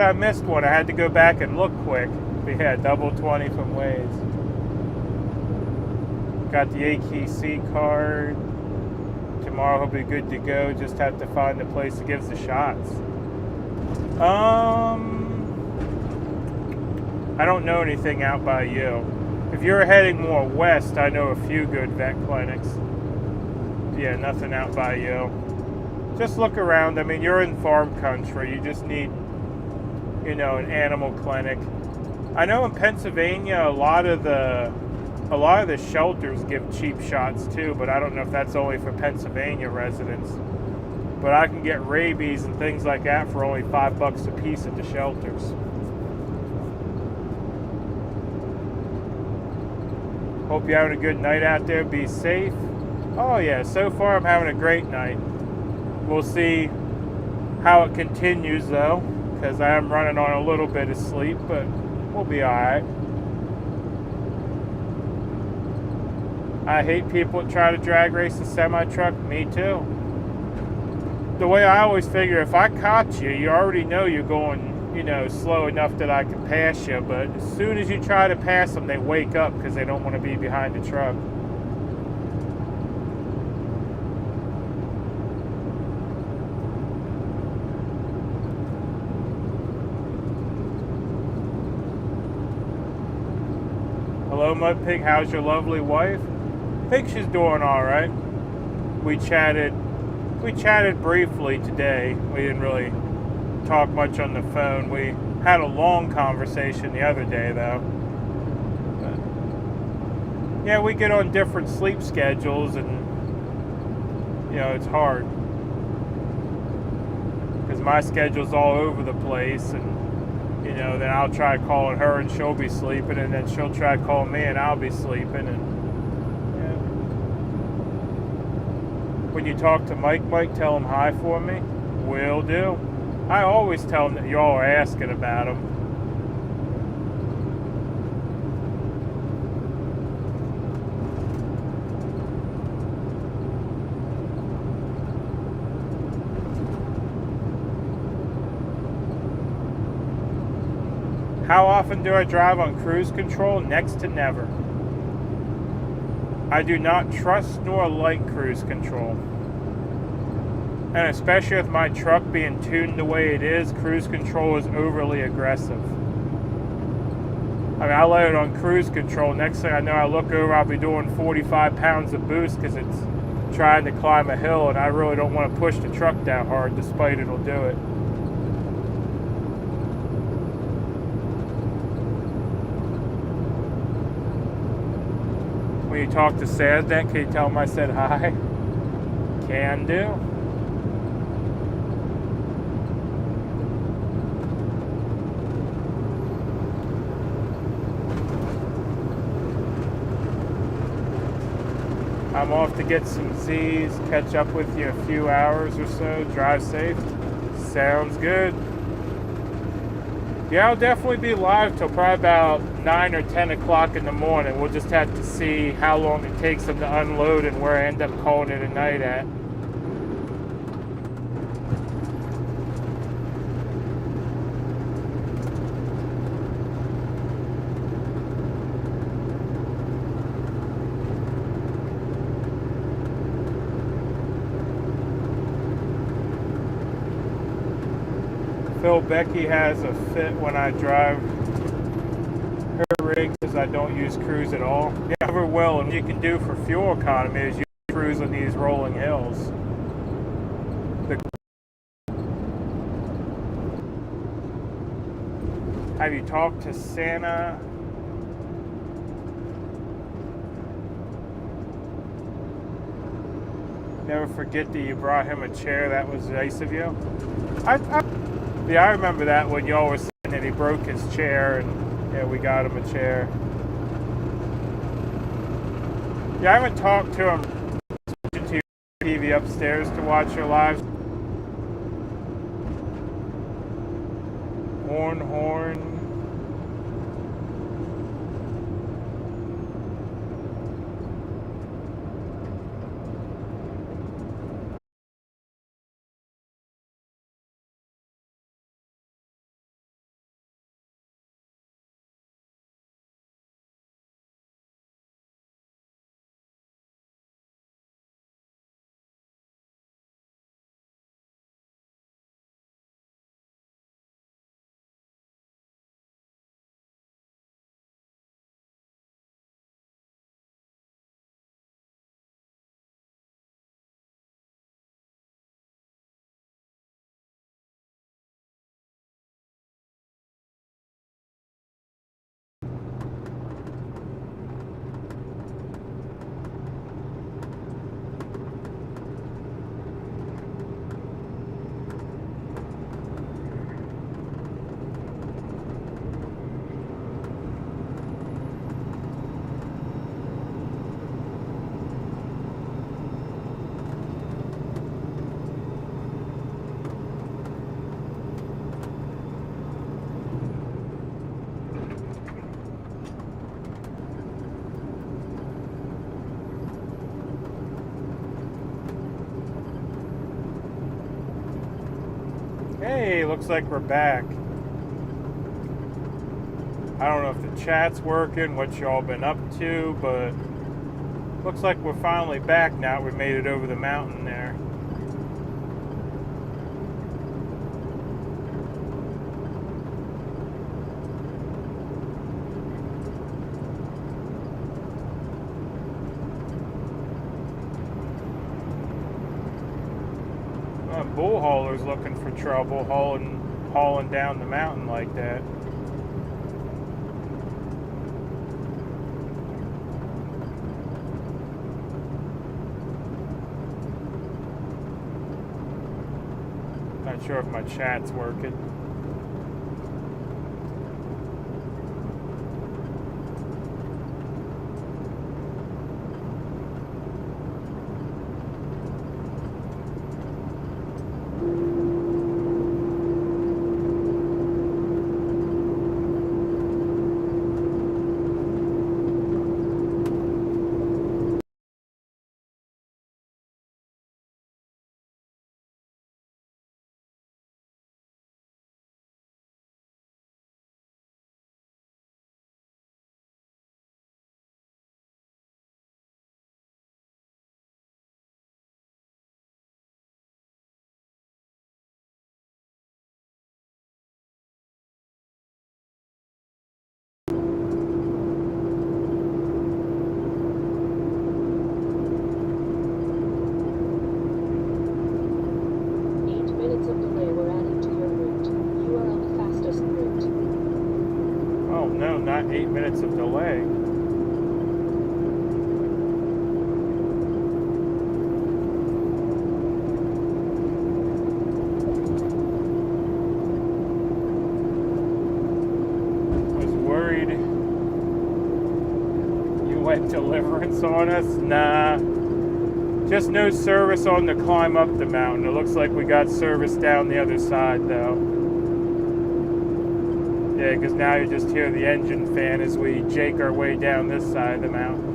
I missed one. I had to go back and look quick. But yeah, double 20 from Waze. Got the AKC card. Tomorrow he'll be good to go. Just have to find the place that gives the shots. I don't know anything out by you. If you're heading more west, I know a few good vet clinics. Yeah, nothing out by you. Just look around. I mean, you're in farm country. You just need, an animal clinic. I know in Pennsylvania, a lot of the shelters give cheap shots too, but I don't know if that's only for Pennsylvania residents. But I can get rabies and things like that for only $5 a piece at the shelters. Hope you're having a good night out there. Be safe. Oh yeah, so far I'm having a great night. We'll see how it continues though, because I am running on a little bit of sleep, but we'll be alright. I hate people that try to drag race a semi-truck. Me too. The way I always figure, if I caught you, you already know you're going, you know, slow enough that I can pass you. But as soon as you try to pass them, they wake up because they don't want to be behind the truck. Hello, Mudpig. How's your lovely wife? I think she's doing all right. We chatted briefly today. We didn't really talk much on the phone. We had a long conversation the other day, though. Yeah, we get on different sleep schedules, and you know, it's hard because my schedule's all over the place, and you know, then I'll try calling her and she'll be sleeping, and then she'll try calling me and I'll be sleeping. And yeah. When you talk to Mike, tell him hi for me. Will do. I always tell him that y'all are asking about him. How often do I drive on cruise control? Next to never. I do not trust nor like cruise control. And especially with my truck being tuned the way it is, cruise control is overly aggressive. I mean, I let it on cruise control. Next thing I know, I look over, I'll be doing 45 pounds of boost because it's trying to climb a hill, and I really don't want to push the truck that hard, despite it'll do it. When you talk to Sazdan, can you tell him I said hi? Can do. I'm off to get some Z's, catch up with you a few hours or so. Drive safe. Sounds good. Yeah, I'll definitely be live till probably about 9 or 10 o'clock in the morning. We'll just have to see how long it takes them to unload and where I end up calling it a night at. Phil Becky has a fit when I drive her rig because I don't use cruise at all. Yeah, very well, and what you can do for fuel economy is you cruise on these rolling hills. Have you talked to Santa? Never forget that you brought him a chair. That was nice of you. Yeah, I remember that when y'all were saying that he broke his chair, and yeah, we got him a chair. Yeah, I haven't talked to him. To your TV upstairs to watch your lives. Horn. Hey, looks like we're back. I don't know if the chat's working, what y'all been up to, but looks like we're finally back now. We made it over the mountain there. Bull haulers looking for trouble, hauling down the mountain like that. Not sure if my chat's working. Not 8 minutes of delay. Was worried you went deliverance on us? Nah. Just no service on the climb up the mountain. It looks like we got service down the other side though. Yeah, because now you just hear the engine fan as we jake our way down this side of the mountain.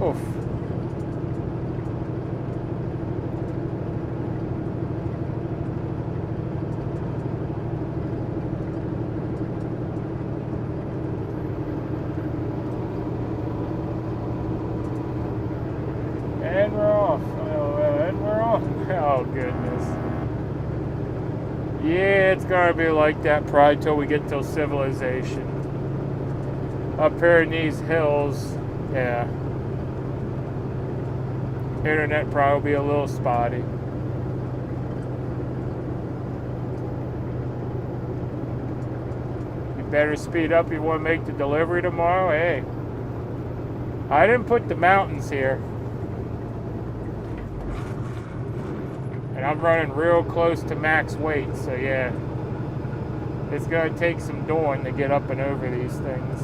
Oof. And we're off. And we're on. Oh, goodness. Yeah, it's going to be like that probably till we get till civilization. Up here in these hills, yeah. Internet probably be a little spotty. You better speed up if you want to make the delivery tomorrow. Hey, I didn't put the mountains here. And I'm running real close to max weight, so yeah. It's going to take some doing to get up and over these things.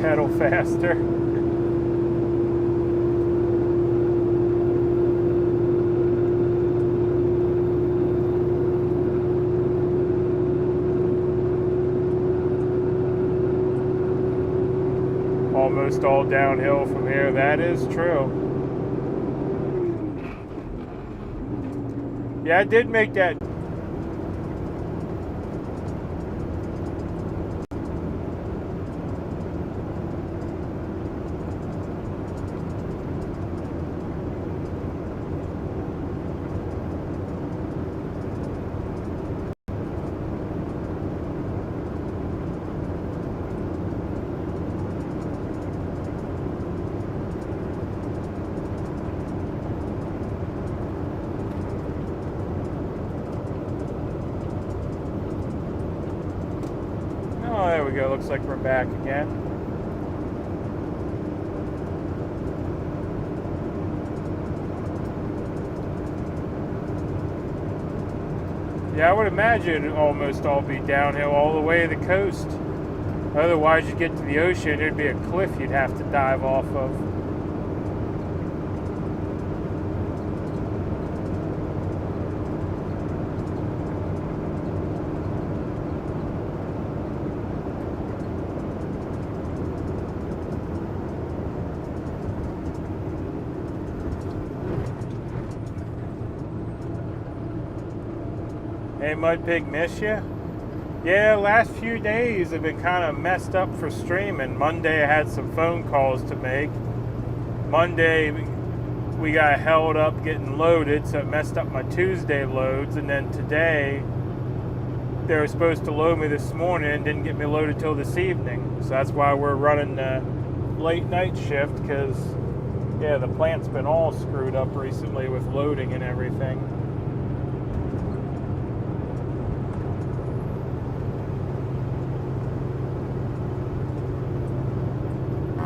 Pedal faster. Almost all downhill from here. That is true. Yeah, I did make that. there we go. Looks like we're back again. Yeah, I would imagine it'd almost all be downhill all the way to the coast. Otherwise, you get to the ocean, there'd be a cliff you'd have to dive off of. Hey, Mudpig, miss ya? Yeah, last few days have been kind of messed up for streaming. Monday I had some phone calls to make. Monday we got held up getting loaded, so it messed up my Tuesday loads. And then today they were supposed to load me this morning and didn't get me loaded till this evening. So that's why we're running the late night shift, because yeah, the plant's been all screwed up recently with loading and everything.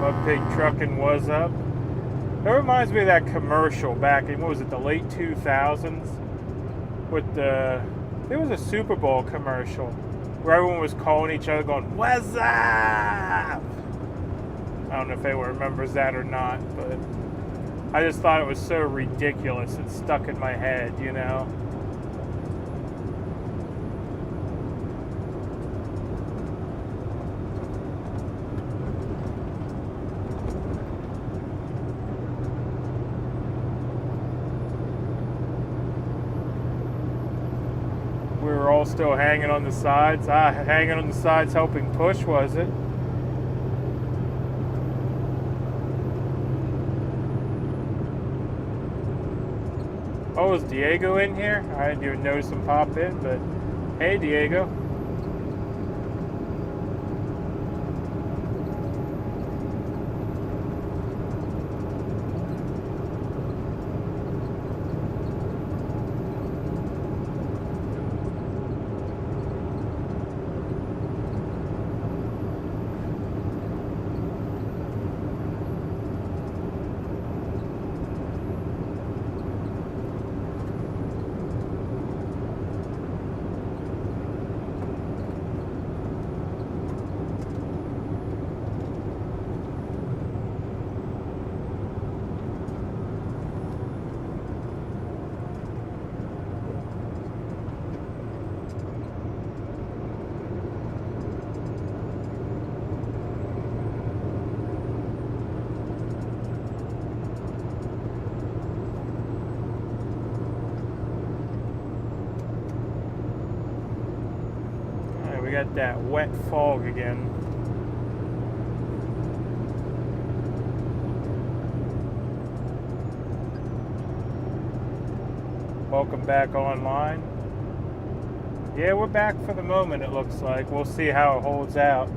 MudPigTrucking was up. That reminds me of that commercial back in, what was it, the late 2000s? With the, there was a Super Bowl commercial where everyone was calling each other going, "What's up?" I don't know if anyone remembers that or not, but I just thought it was so ridiculous. It stuck in my head, you know? We were all still hanging on the sides. Hanging on the sides helping push, was it? Oh, is Diego in here? I didn't even notice him pop in, but hey, Diego. We got that wet fog again. Welcome back online. Yeah, we're back for the moment, it looks like. We'll see how it holds out.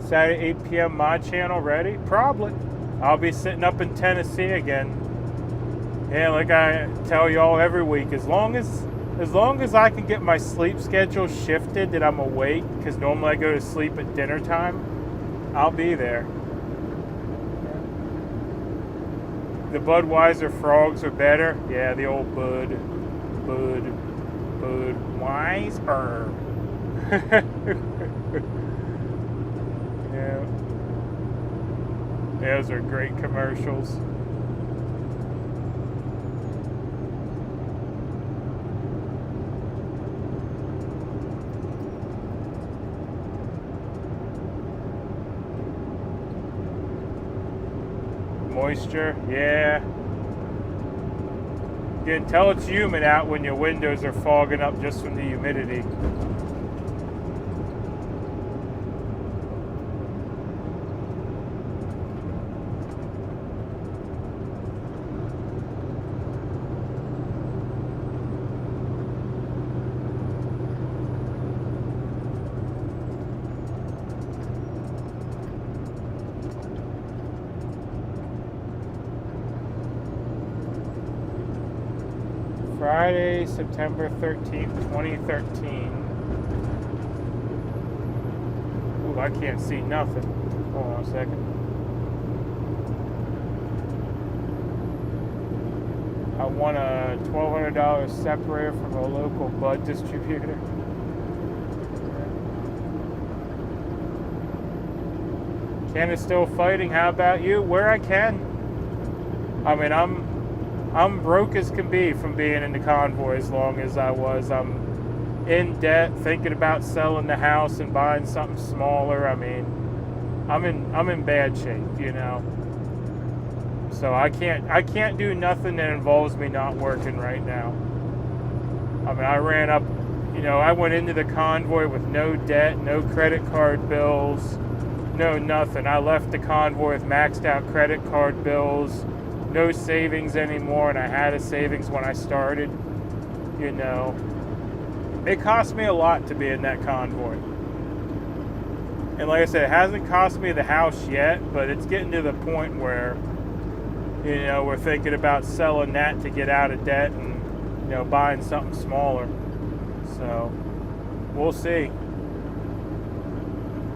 Saturday, 8 p.m. my channel ready? Probably. I'll be sitting up in Tennessee again. Yeah, like I tell y'all every week, as long as I can get my sleep schedule shifted that I'm awake, because normally I go to sleep at dinner time, I'll be there. The Budweiser frogs are better. Yeah, the old Budweiser. Yeah. Those are great commercials. Moisture, yeah. You can tell it's humid out when your windows are fogging up just from the humidity. Friday, September 13th, 2013. Ooh, I can't see nothing. Hold on a second. I won a $1,200 separator from a local bud distributor. Ken is still fighting. How about you? Where I can. I mean, I'm broke as can be from being in the convoy as long as I was. I'm in debt, thinking about selling the house and buying something smaller. I mean, I'm in bad shape, you know. So I can't do nothing that involves me not working right now. I mean, I ran up, you know, I went into the convoy with no debt, no credit card bills, no nothing. I left the convoy with maxed out credit card bills, no savings anymore, and I had a savings when I started, you know. It cost me a lot to be in that convoy. And like I said, it hasn't cost me the house yet, but it's getting to the point where, you know, we're thinking about selling that to get out of debt and, you know, buying something smaller. So, we'll see.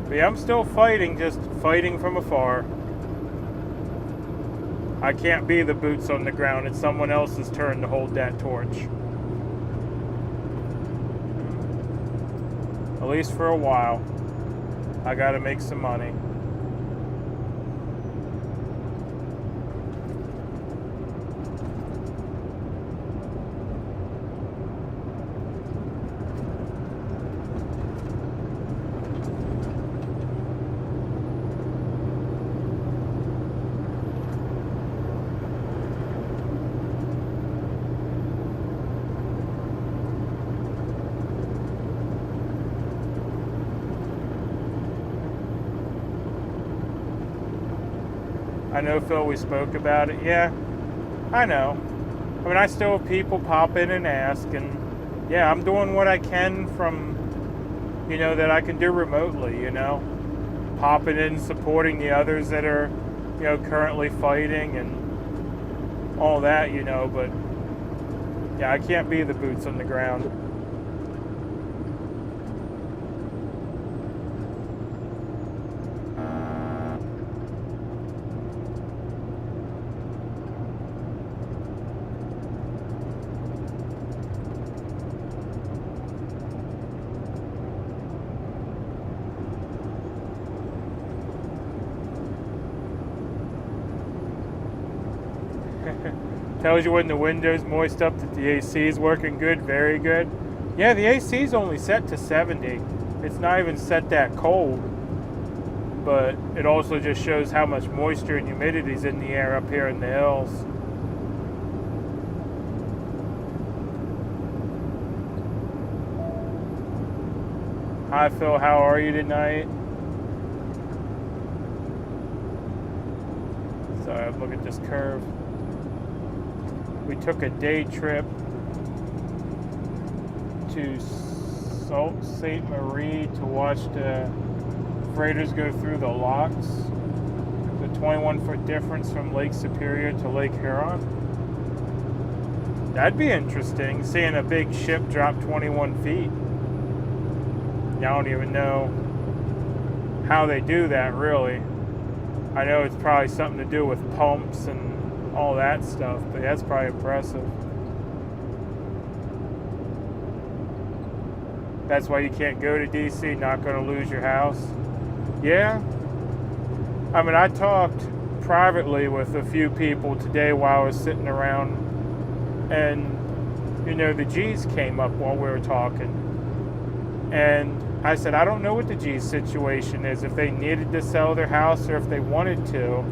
But yeah, I'm still fighting, just fighting from afar. I can't be the boots on the ground. It's someone else's turn to hold that torch. At least for a while. I gotta make some money. I know, Phil, we spoke about it. Yeah, I know. I mean, I still have people pop in and ask, and yeah, I'm doing what I can from, you know, that I can do remotely, you know. Popping in, supporting the others that are, you know, currently fighting and all that, you know, but yeah, I can't be the boots on the ground. Tells you when the window's moist up that the AC is working good, very good. Yeah, the AC is only set to 70. It's not even set that cold. But it also just shows how much moisture and humidity is in the air up here in the hills. Hi Phil, how are you tonight? Sorry, look at this curve. We took a day trip to Sault Ste. Marie to watch the freighters go through the locks. The 21-foot difference from Lake Superior to Lake Huron. That'd be interesting, seeing a big ship drop 21 feet. I don't even know how they do that, really. I know it's probably something to do with pumps and all that stuff, but that's probably impressive. That's why you can't go to DC, not going to lose your house. Yeah. I mean, I talked privately with a few people today while I was sitting around, and, you know, the G's came up while we were talking. And I said, I don't know what the G's situation is, if they needed to sell their house or if they wanted to.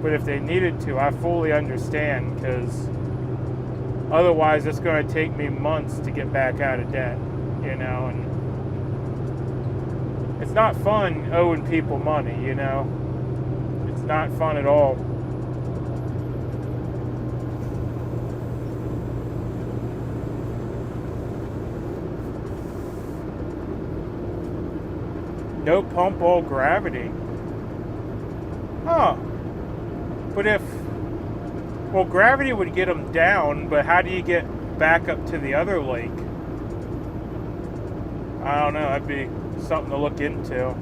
But if they needed to, I fully understand, because otherwise it's going to take me months to get back out of debt, you know, and it's not fun owing people money, you know. It's not fun at all. No pump, all gravity. Huh. But if, well, gravity would get them down, but how do you get back up to the other lake? I don't know. That'd be something to look into.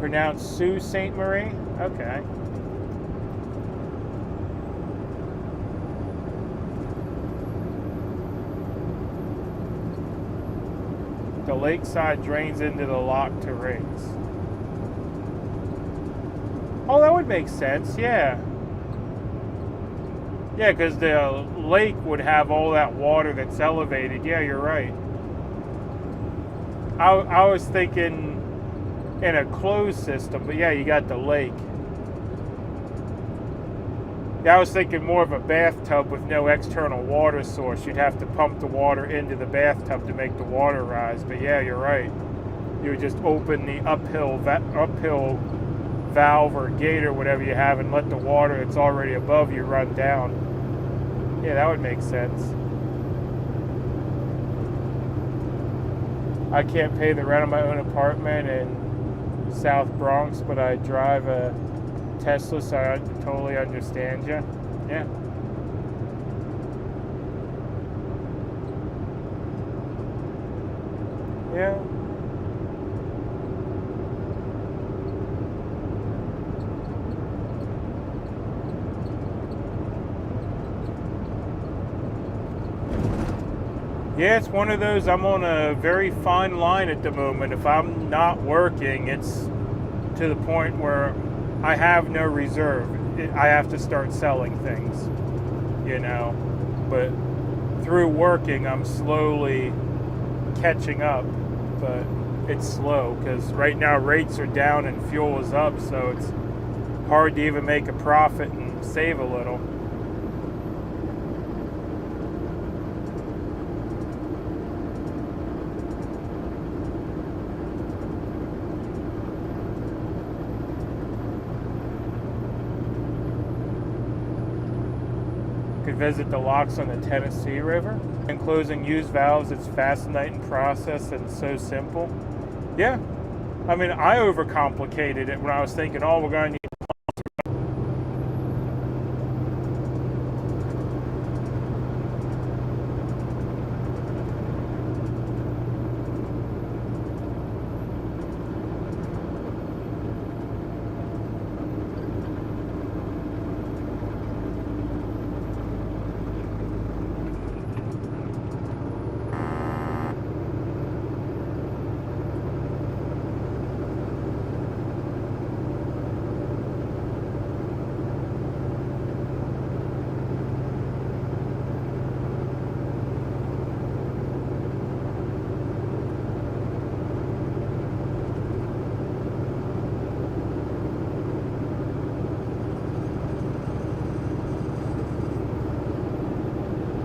Pronounced Sault Ste. Marie? Okay. The lakeside drains into the lock to race. Oh, that would make sense, yeah. Yeah, because the lake would have all that water that's elevated. Yeah, you're right. I was thinking in a closed system, but yeah, you got the lake. Yeah, I was thinking more of a bathtub with no external water source. You'd have to pump the water into the bathtub to make the water rise. But yeah, you're right. You would just open the uphill valve or gate or whatever you have and let the water that's already above you run down. Yeah, that would make sense. I can't pay the rent of my own apartment in South Bronx, but I drive a Tesla, so I totally understand you. Yeah. Yeah. Yeah, it's one of those, I'm on a very fine line at the moment. If I'm not working, it's to the point where I have no reserve. I have to start selling things, you know. But through working, I'm slowly catching up. But it's slow because right now rates are down and fuel is up, so it's hard to even make a profit and save a little. Visit the locks on the Tennessee River. Enclosing used valves, it's a fascinating process and so simple. Yeah, I mean, I overcomplicated it when I was thinking, oh, we're going to need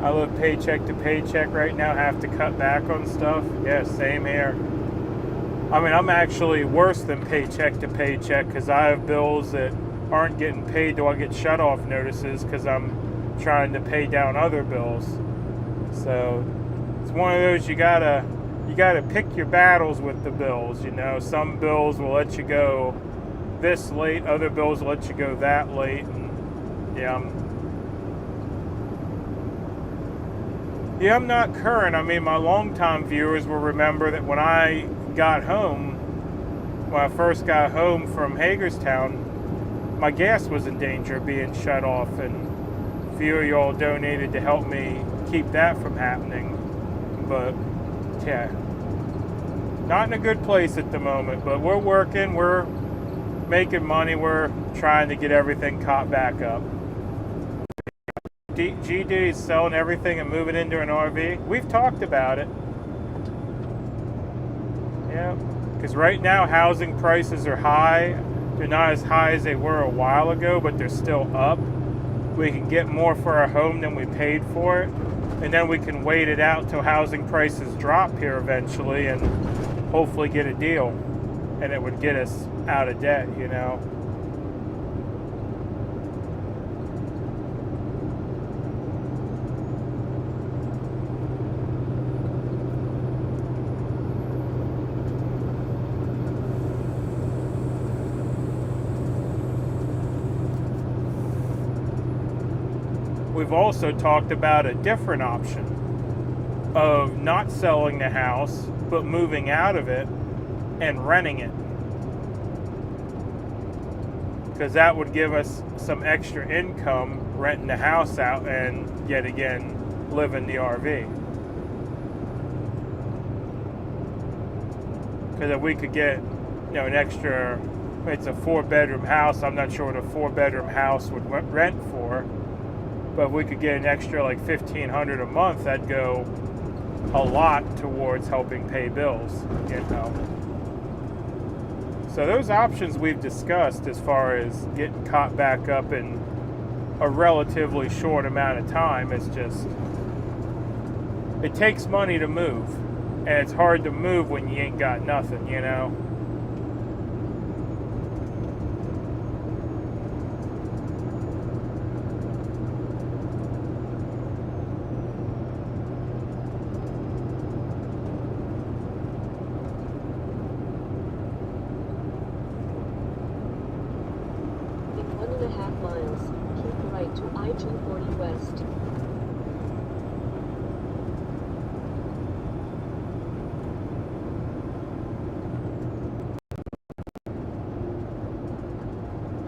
I live paycheck to paycheck right now, have to cut back on stuff. Yeah, same here. I mean, I'm actually worse than paycheck to paycheck because I have bills that aren't getting paid till I get shut-off notices because I'm trying to pay down other bills. So it's one of those you gotta pick your battles with the bills, you know. Some bills will let you go this late, other bills will let you go that late, and I'm not current. I mean, my longtime viewers will remember that when I first got home from Hagerstown, my gas was in danger of being shut off, and a few of y'all donated to help me keep that from happening. But, yeah, not in a good place at the moment, but we're working, we're making money, we're trying to get everything caught back up. GD is selling everything and moving into an RV. We've talked about it. Yeah, because right now housing prices are high. They're not as high as they were a while ago, but they're still up. We can get more for our home than we paid for it, and then we can wait it out till housing prices drop here eventually and hopefully get a deal, and it would get us out of debt, you know. We've also talked about a different option of not selling the house, but moving out of it and renting it. because that would give us some extra income renting the house out and yet again live in the RV. Because if we could get, an extra, it's a 4-bedroom house. I'm not sure what a 4-bedroom house would rent for, but if we could get an extra like $1,500 a month, that'd go a lot towards helping pay bills, So those options we've discussed as far as getting caught back up in a relatively short amount of time, it's just, it takes money to move, and it's hard to move when you ain't got nothing, In 1.5 miles, keep right to I-240 West.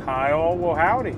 Hi all, well howdy.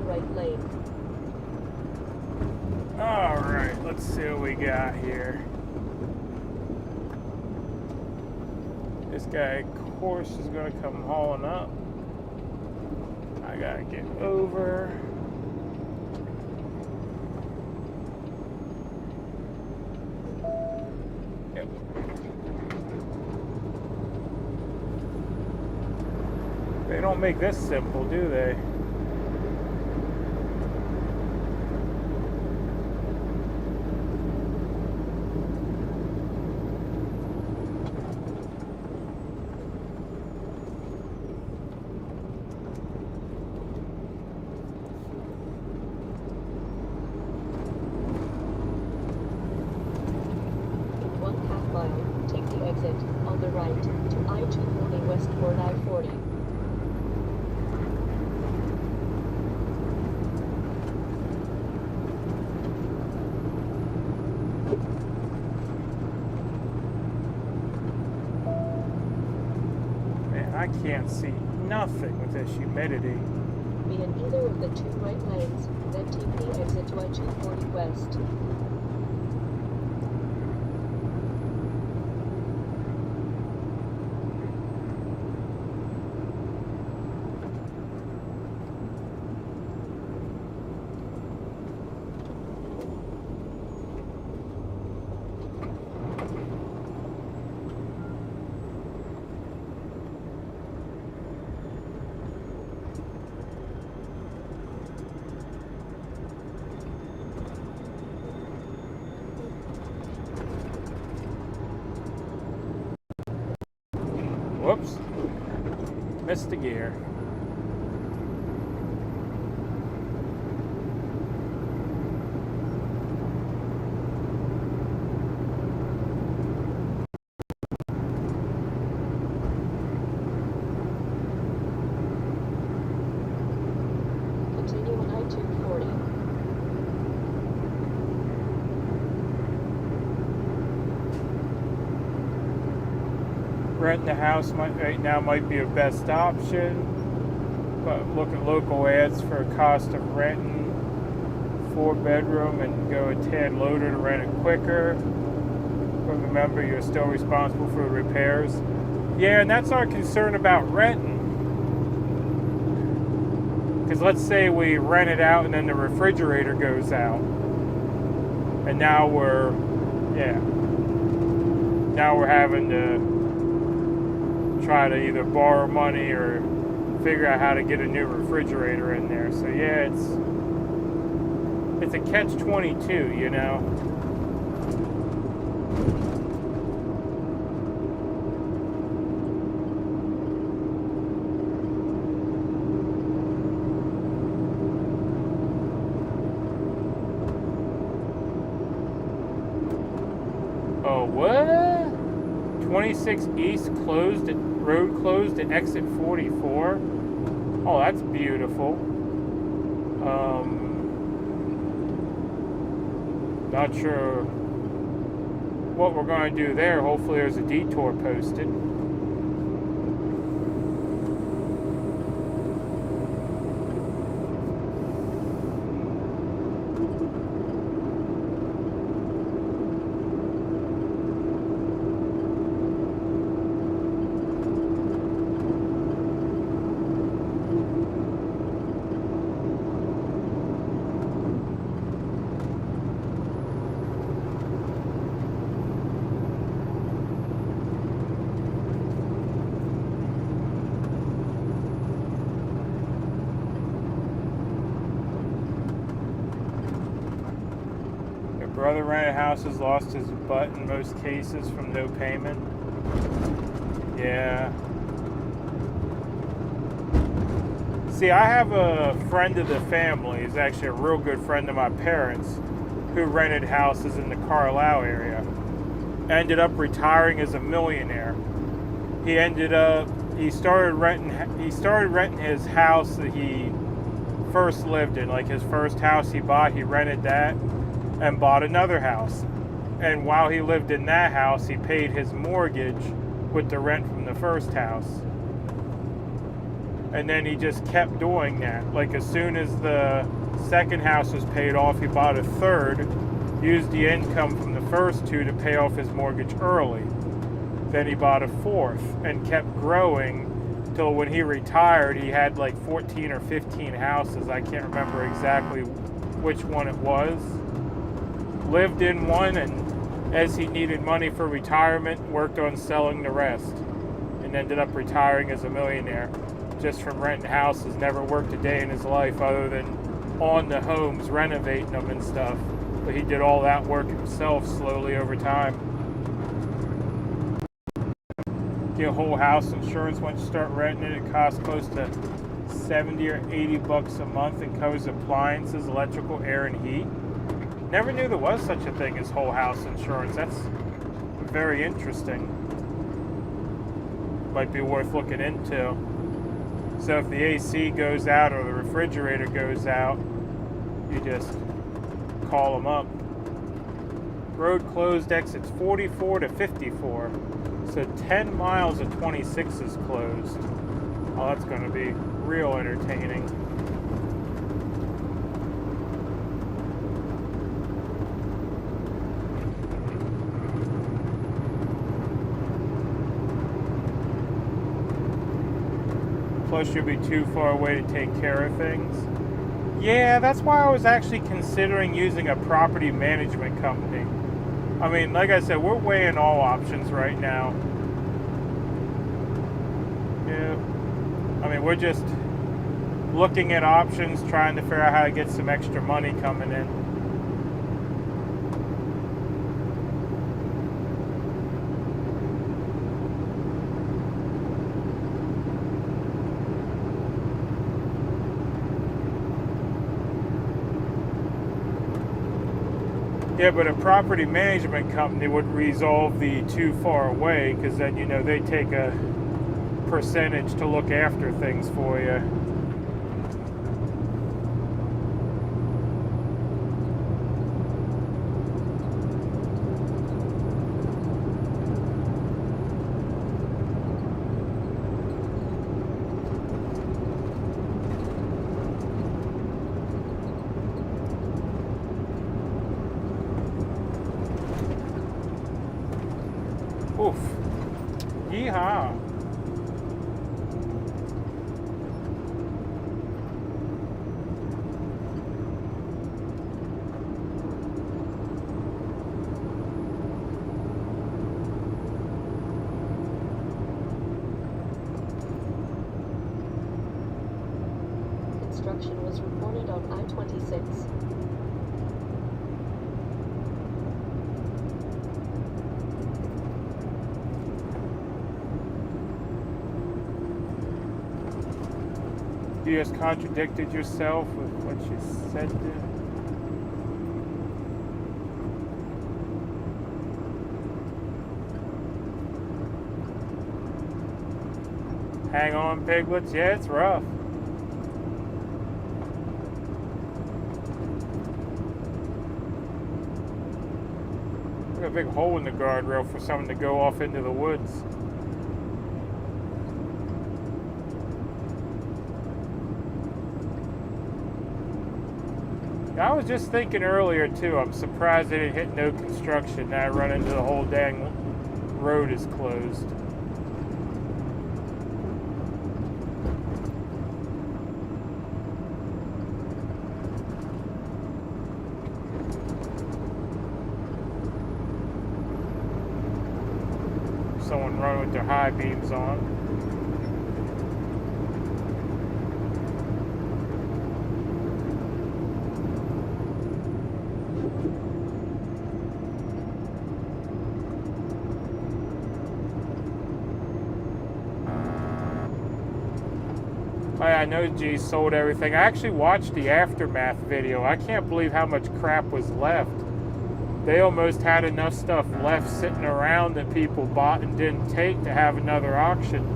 Right lane. Alright, let's see what we got here. This guy, of course, is going to come hauling up. I gotta get over. Yep. They don't make this simple, do they? Take the exit on the right to I-240 West toward I-40. Man, I can't see nothing with this humidity. Be in either of the 2 right lanes, then take the exit to I-240 West. Whoops. Missed a gear. Continue on I-240. Renting a house right now might be a best option, but look at local ads for cost of renting 4-bedroom and go a tad loader to rent it quicker. But remember, you're still responsible for repairs. Yeah, and that's our concern about renting. Because let's say we rent it out and then the refrigerator goes out. And now we're having to try to either borrow money or figure out how to get a new refrigerator in there. So yeah, it's a catch-22, you know. Oh, what? 26 East closed, road closed at exit 44. Oh, that's beautiful. Not sure what we're going to do there. Hopefully there's a detour posted. Brother rented houses, lost his butt in most cases from no payment. Yeah. See, I have a friend of the family, he's actually a real good friend of my parents, who rented houses in the Carlisle area. Ended up retiring as a millionaire. He started renting his house that he first lived in, like his first house he bought, he rented that and bought another house. And while he lived in that house, he paid his mortgage with the rent from the first house. And then he just kept doing that. Like as soon as the second house was paid off, he bought a third, used the income from the first two to pay off his mortgage early. Then he bought a fourth and kept growing till when he retired, he had like 14 or 15 houses. I can't remember exactly which one it was. Lived in one, and as he needed money for retirement, worked on selling the rest, and ended up retiring as a millionaire just from renting houses. Never worked a day in his life other than on the homes, renovating them and stuff. But he did all that work himself slowly over time. Get whole house insurance once you start renting it. It costs close to 70 or 80 bucks a month and covers appliances, electrical, air, and heat. Never knew there was such a thing as whole house insurance. That's very interesting. Might be worth looking into. So if the AC goes out or the refrigerator goes out, you just call them up. Road closed exits 44 to 54. So 10 miles of 26 is closed. Oh, that's going to be real entertaining. Plus you'll be too far away to take care of things. Yeah, that's why I was actually considering using a property management company. I mean, like I said, we're weighing all options right now. Yeah. I mean, we're just looking at options, trying to figure out how to get some extra money coming in. Yeah, but a property management company would resolve the too far away, because then, you know, they take a percentage to look after things for you. Oof. Yeehaw. construction was reported on I-26. You just contradicted yourself with what you said there. Hang on, piglets. Yeah, it's rough. Look at a big hole in the guardrail for someone to go off into the woods. I was just thinking earlier too, I'm surprised they didn't hit no construction. Now I run into the whole dang road is closed. Someone running with their high beams on. I know G sold everything. I actually watched the aftermath video. I can't believe how much crap was left. They almost had enough stuff left sitting around that people bought and didn't take to have another auction.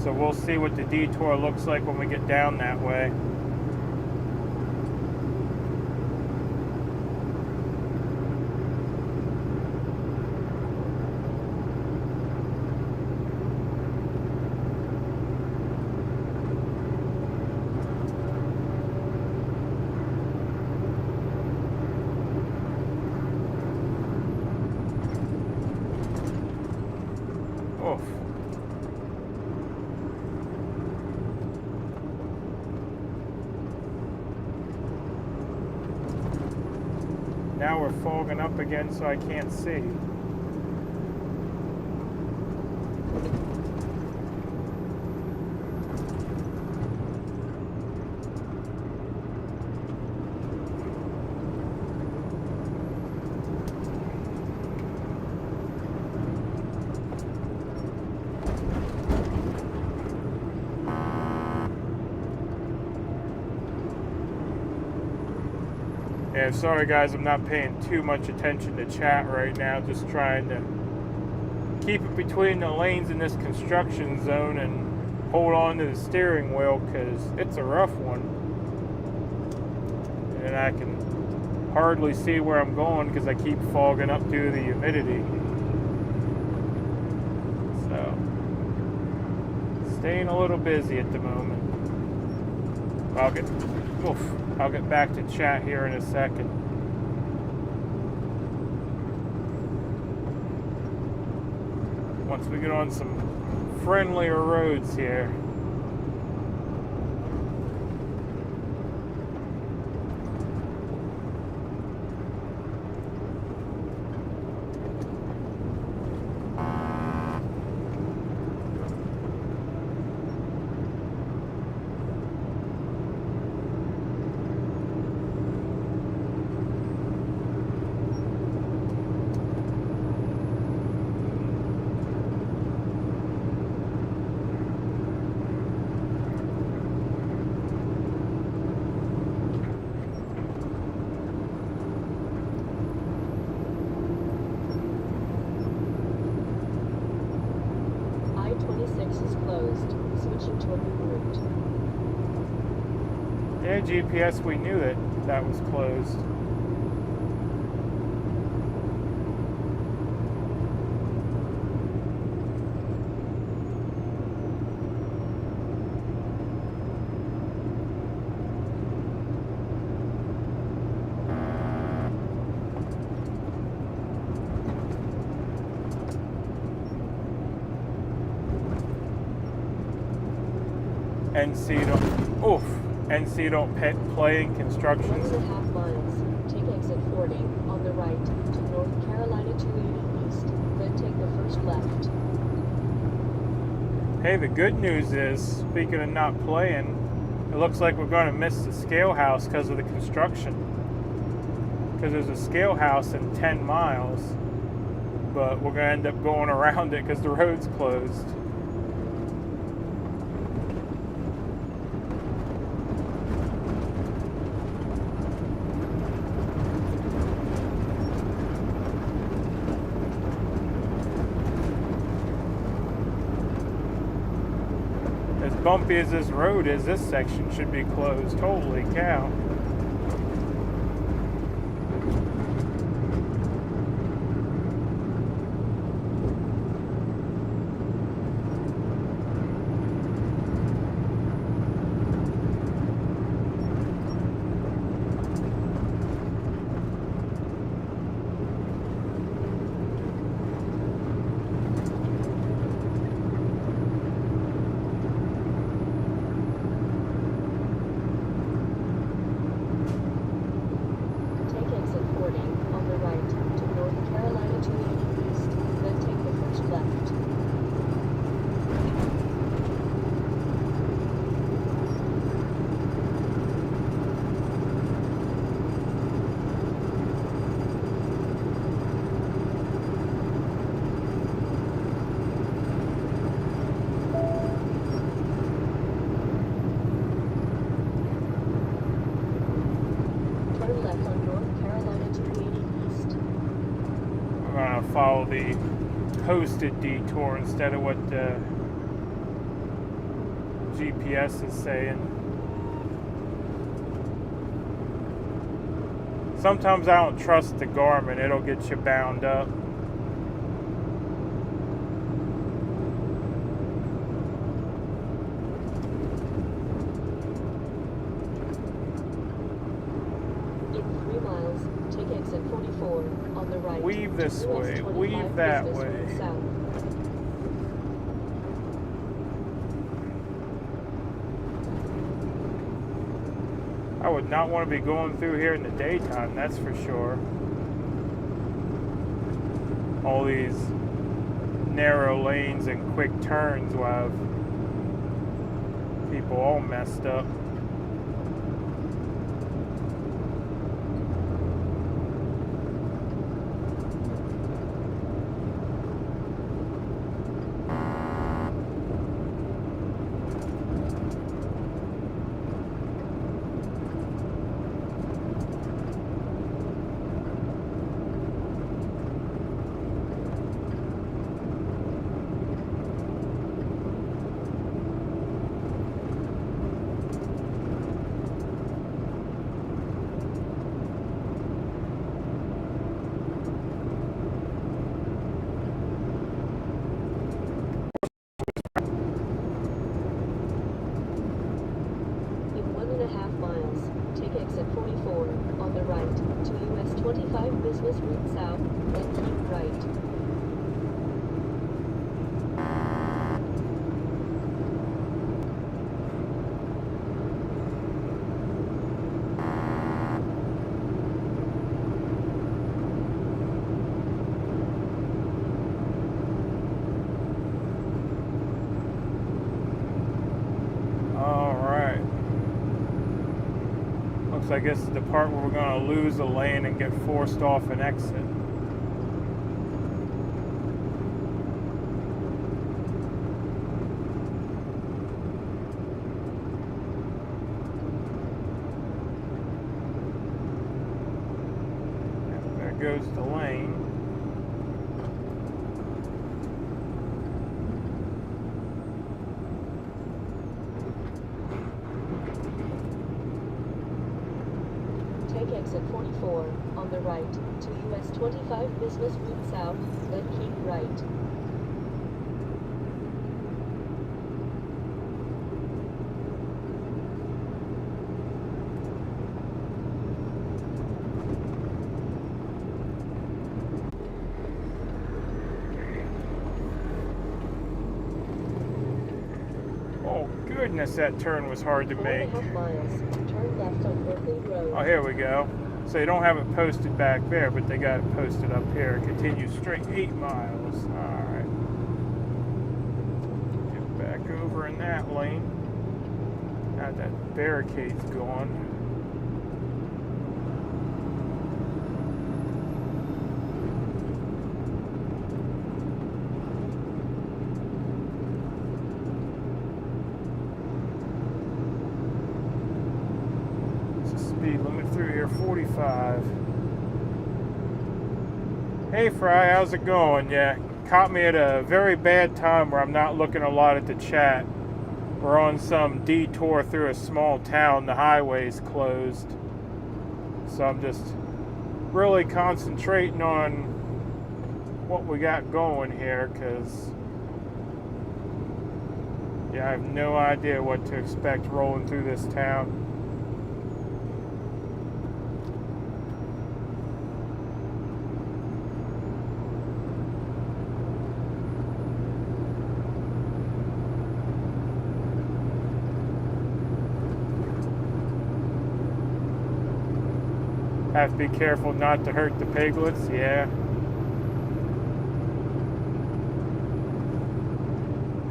So we'll see what the detour looks like when we get down that way. Now we're fogging up again so I can't see. Yeah, sorry guys, I'm not paying too much attention to chat right now, just trying to keep it between the lanes in this construction zone and hold on to the steering wheel because it's a rough one. And I can hardly see where I'm going because I keep fogging up due to the humidity. So, staying a little busy at the moment. I'll get back to chat here in a second. Once we get on some friendlier roads here. I-26 is closed. Switching to a new route. Yeah, GPS, we knew that was closed. NC don't play in construction. 1.5 miles. Take exit 40 on the right to North Carolina 280 East. Then take the first left. Hey, the good news is, speaking of not playing, it looks like we're going to miss the scale house because of the construction. Because there's a scale house in 10 miles, but we're going to end up going around it because the road's closed. As bumpy as this road is, this section should be closed. Holy cow. Follow the posted detour instead of what the GPS is saying. Sometimes I don't trust the Garmin, it'll get you bound up. Weave this way, weave that way. I would not want to be going through here in the daytime, that's for sure. All these narrow lanes and quick turns will have people all messed up. exit 44 on the right to US 25 Business Route South, then keep right. I guess it's the part where we're going to lose a lane and get forced off an exit. And there goes the lane. Exit 44 on the right to US 25 Business Route South, then keep right. Oh, goodness, that turn was hard to make. 4.5 miles. Turn left on Berkeley Road. Oh, here we go. So they don't have it posted back there, but they got it posted up here. Continue straight 8 miles. All right. Get back over in that lane. Now that barricade's gone. Speed limit through here, 45. Hey Fry, how's it going? Yeah, caught me at a very bad time where I'm not looking a lot at the chat. We're on some detour through a small town. The highway's closed. So I'm just really concentrating on what we got going here, because yeah, I have no idea what to expect rolling through this town. Have to be careful not to hurt the piglets, yeah.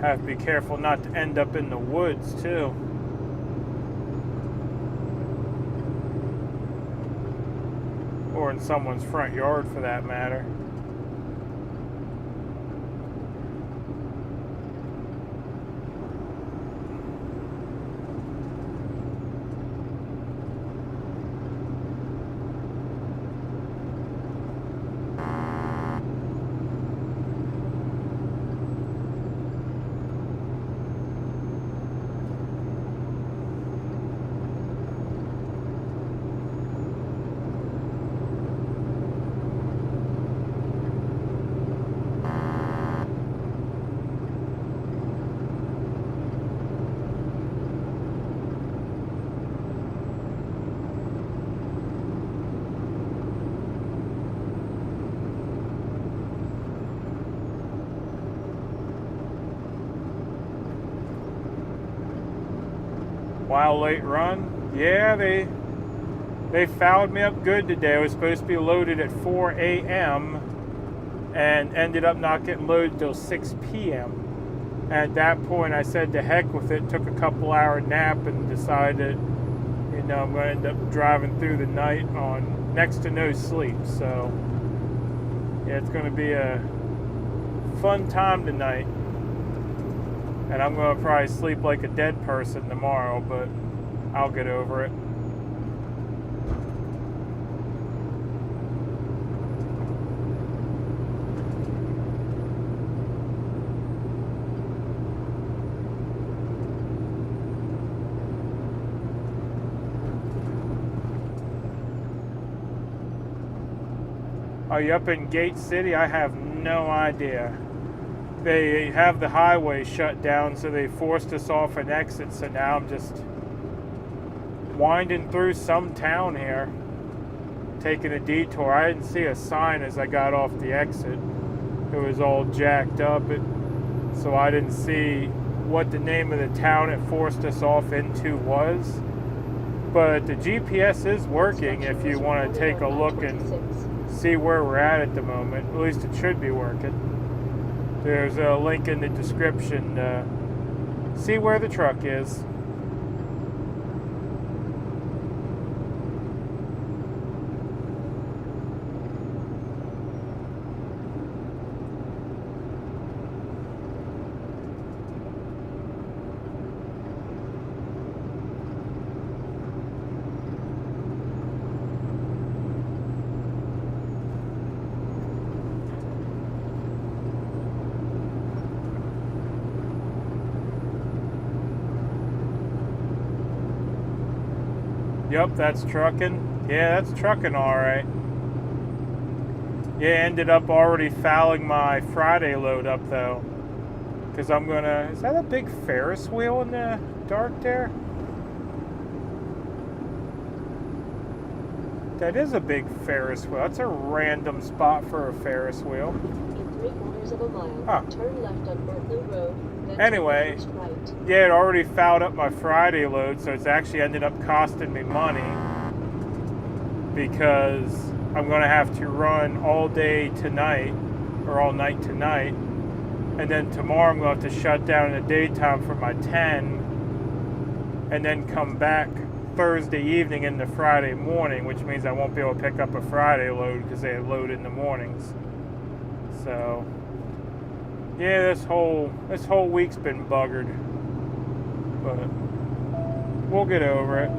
Have to be careful not to end up in the woods, too. Or in someone's front yard, for that matter. While late run, yeah, they fouled me up good today. I was supposed to be loaded at 4 a.m. and ended up not getting loaded till 6 p.m. At that point, I said to heck with it. Took a couple-hour nap and decided, you know, I'm going to end up driving through the night on next to no sleep. So yeah, it's going to be a fun time tonight. And I'm going to probably sleep like a dead person tomorrow, but I'll get over it. Are you up in Gate City? I have no idea. They have the highway shut down, so they forced us off an exit, so now I'm just winding through some town here, taking a detour. I didn't see a sign as I got off the exit. It was all jacked up, so I didn't see what the name of the town it forced us off into was. But the GPS is working if you want to take a look and see where we're at the moment. At least it should be working. There's a link in the description to see where the truck is. Yep, that's trucking. Yeah, that's trucking all right. Yeah, ended up already fouling my Friday load up though. Because I'm gonna, is that a big Ferris wheel in the dark there? That is a big Ferris wheel. That's a random spot for a Ferris wheel. In 3/4 of a mile. Huh. Turn left on Berkeley Road, then Anyway, take the first right. yeah, it already fouled up my Friday load, so it's actually ended up costing me money because I'm going to have to run all day tonight, or all night tonight, and then tomorrow I'm going to have to shut down in the daytime for my 10, and then come back Thursday evening into Friday morning, which means I won't be able to pick up a Friday load because they load in the mornings. So yeah, this whole week's been buggered, but we'll get over it.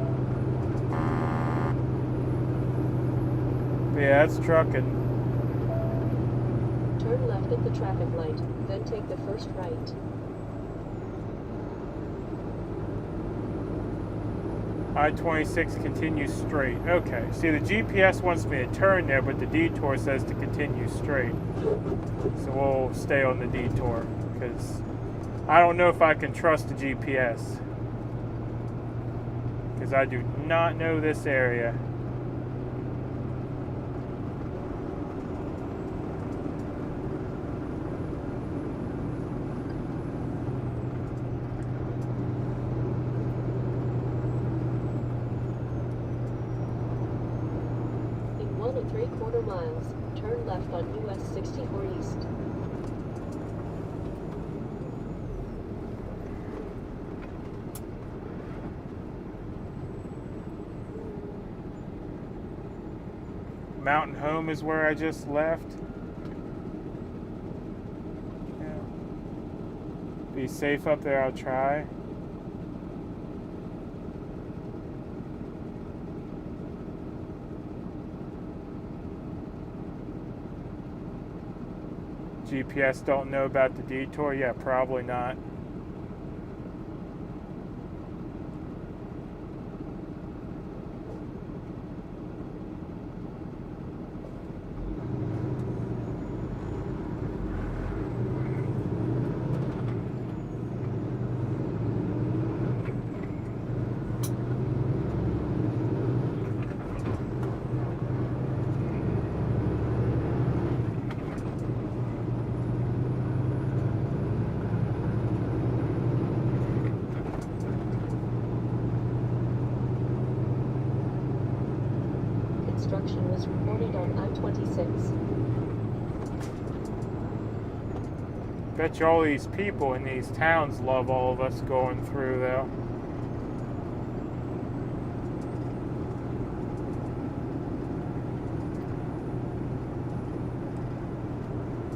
But yeah, that's trucking. Turn left at the traffic light, then take the first right. I-26 continues straight. Okay, see, the GPS wants me to turn there, but the detour says to continue straight. So we'll stay on the detour, because I don't know if I can trust the GPS. Because I do not know this area. In 1 3/4 miles, turn left on US 64 East. Mountain Home is where I just left. Yeah. Be safe up there, I'll try. GPS don't know about the detour? Yeah, probably not. Construction was reported on I-26. Bet you all these people in these towns love all of us going through, though.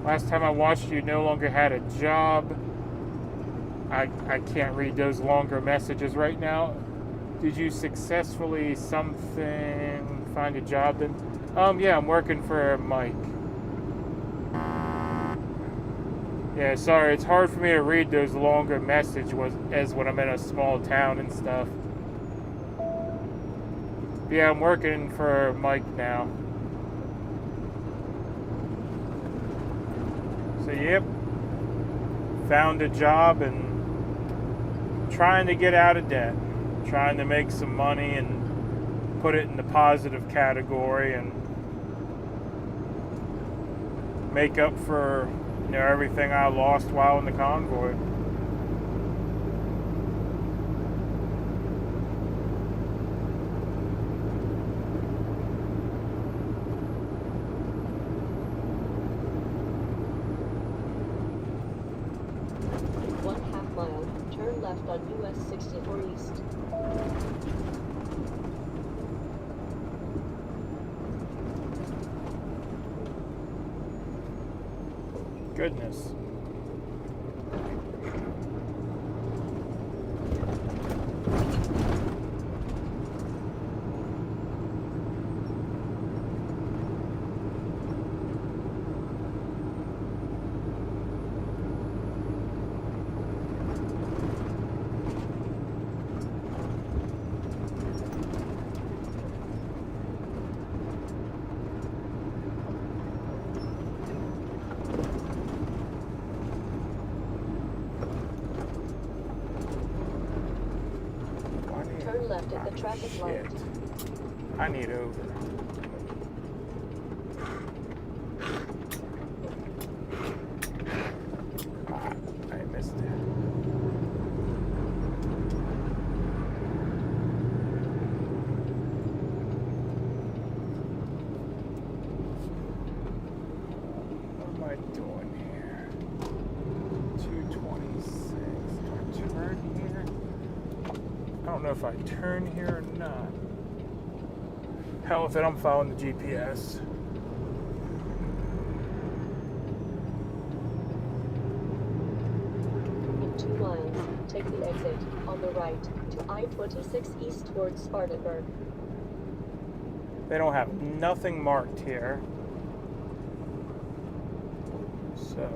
Last time I watched you no longer had a job. I can't read those longer messages right now. Did you successfully find a job then? Yeah, I'm working for Mike. Yeah, sorry, it's hard for me to read those longer messages as when I'm in a small town and stuff. But yeah, I'm working for Mike now. So yep, found a job and trying to get out of debt. Trying to make some money and put it in the positive category and make up for, everything I lost while in the convoy. In 1/2 mile, turn left on US 64 East. Goodness. Turn left at the traffic light. Shit. I need over. don't know if I turn here or not. Hell with it, I'm following the GPS. In 2 miles, take the exit on the right to I-26 east towards Spartanburg. They don't have nothing marked here. So...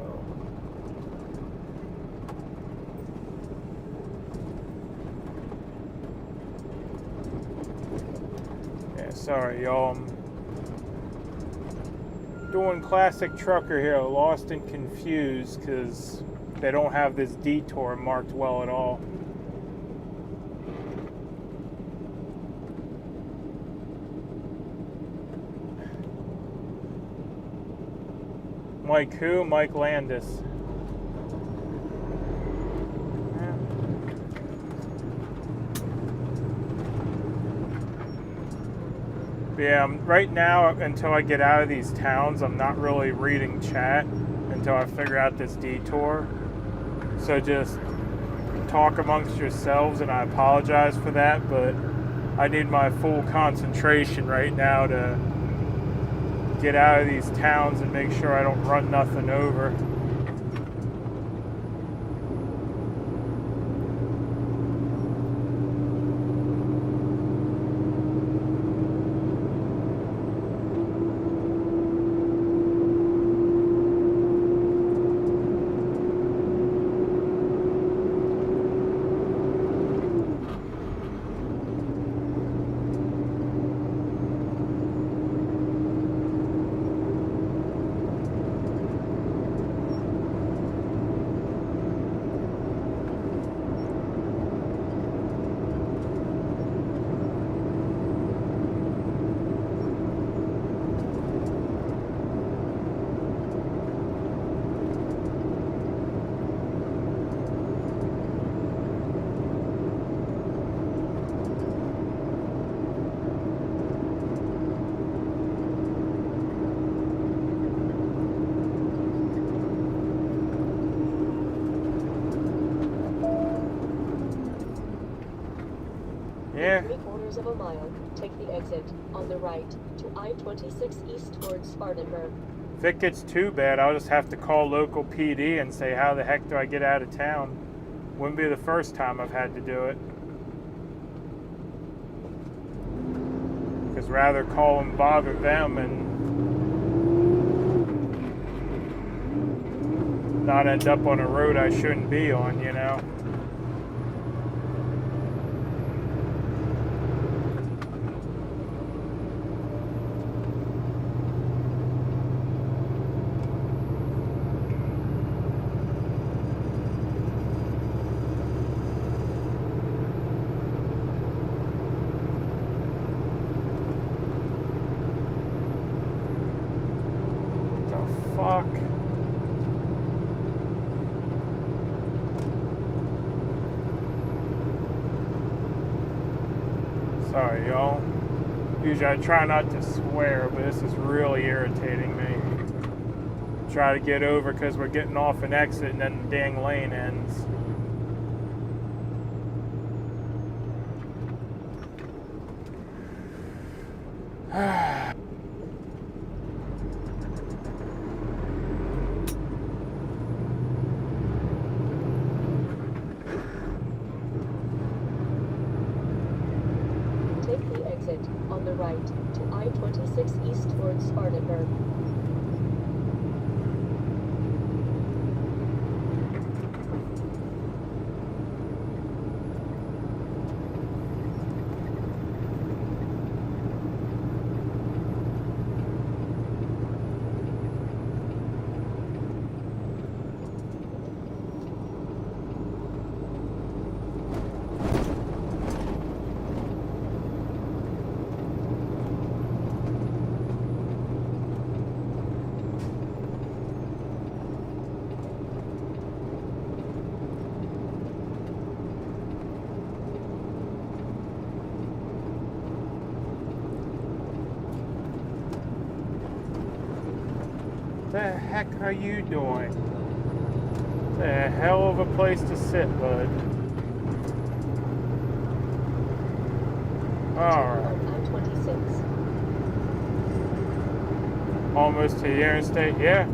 yeah, sorry y'all. I'm doing classic trucker here, lost and confused because they don't have this detour marked well at all. Mike who? Mike Landis. Yeah, right now, until I get out of these towns, I'm not really reading chat until I figure out this detour. So just talk amongst yourselves, and I apologize for that, but I need my full concentration right now to get out of these towns and make sure I don't run nothing over. Yeah. 3/4 of a mile, take the exit on the right to I-26 east towards Spartanburg. If it gets too bad, I'll just have to call local PD and say, how the heck do I get out of town? Wouldn't be the first time I've had to do it. Because rather call and bother them and not end up on a road I shouldn't be on, you know? Fuck. Sorry, y'all. Usually I try not to swear, but this is really irritating me. Try to get over because we're getting off an exit and then the dang lane ends. On the right to I-26 east towards Spartanburg. The heck are you doing? The hell of a place to sit, bud. Alright. on I-26. Almost to the interstate. Yeah.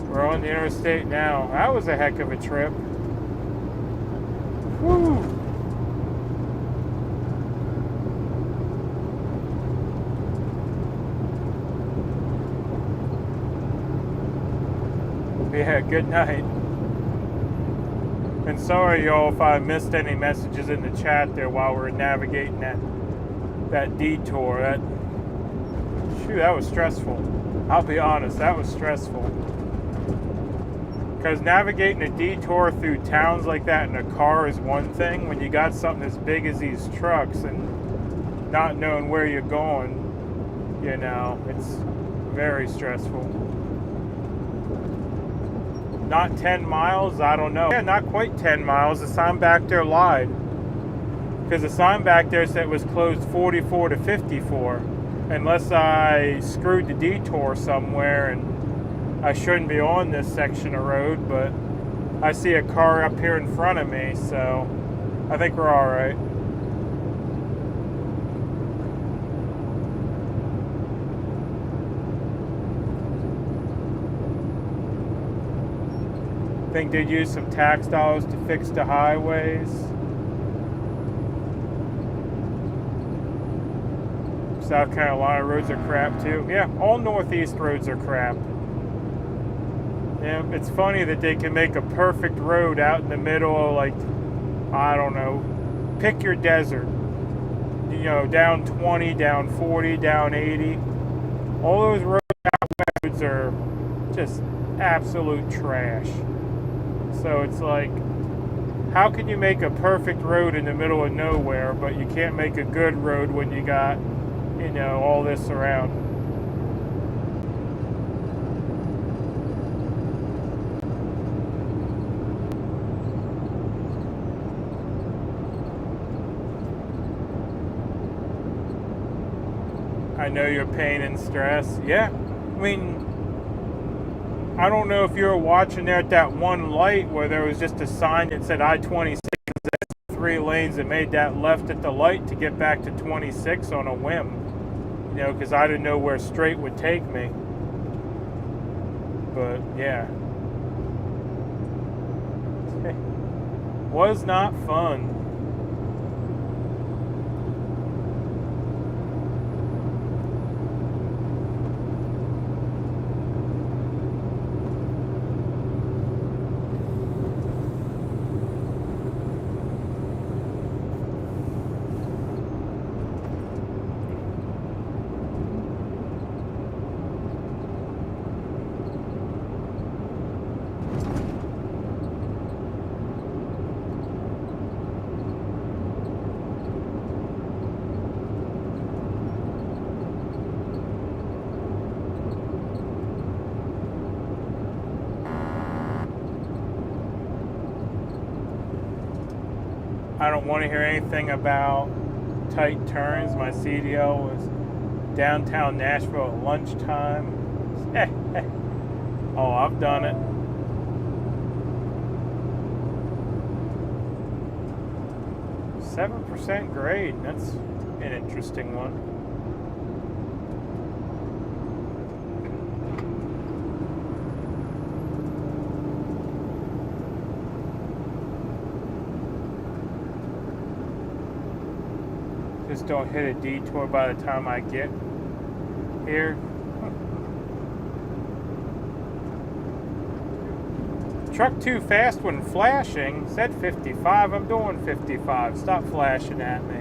We're on the interstate now. That was a heck of a trip. Woo! Yeah, good night. And sorry, y'all, if I missed any messages in the chat there while we were navigating that detour. That was stressful. I'll be honest, that was stressful. Because navigating a detour through towns like that in a car is one thing. When you got something as big as these trucks and not knowing where you're going, you know, it's very stressful. Not 10 miles, I don't know. Yeah, not quite 10 miles. The sign back there lied. Because the sign back there said it was closed 44 to 54. Unless I screwed the detour somewhere and I shouldn't be on this section of road, but I see a car up here in front of me, so I think we're all right. I think they'd use some tax dollars to fix the highways. South Carolina roads are crap too. Yeah, all Northeast roads are crap. Yeah, it's funny that they can make a perfect road out in the middle of, like, I don't know, pick your desert. You know, down 20, down 40, down 80. All those roads are just absolute trash. So it's like, how can you make a perfect road in the middle of nowhere, but you can't make a good road when you got, you know, all this around? I know your pain and stress. Yeah, I mean, I don't know if you were watching there at that one light where there was just a sign that said I-26, 3 lanes, and made that left at the light to get back to 26 on a whim. You know, because I didn't know where straight would take me. But, yeah. Was not fun. I don't want to hear anything about tight turns. My CDL was downtown Nashville at lunchtime. Oh, I've done it. %7 grade. That's an interesting one. Just don't hit a detour by the time I get here. Truck too fast when flashing. Said 55. I'm doing 55. Stop flashing at me.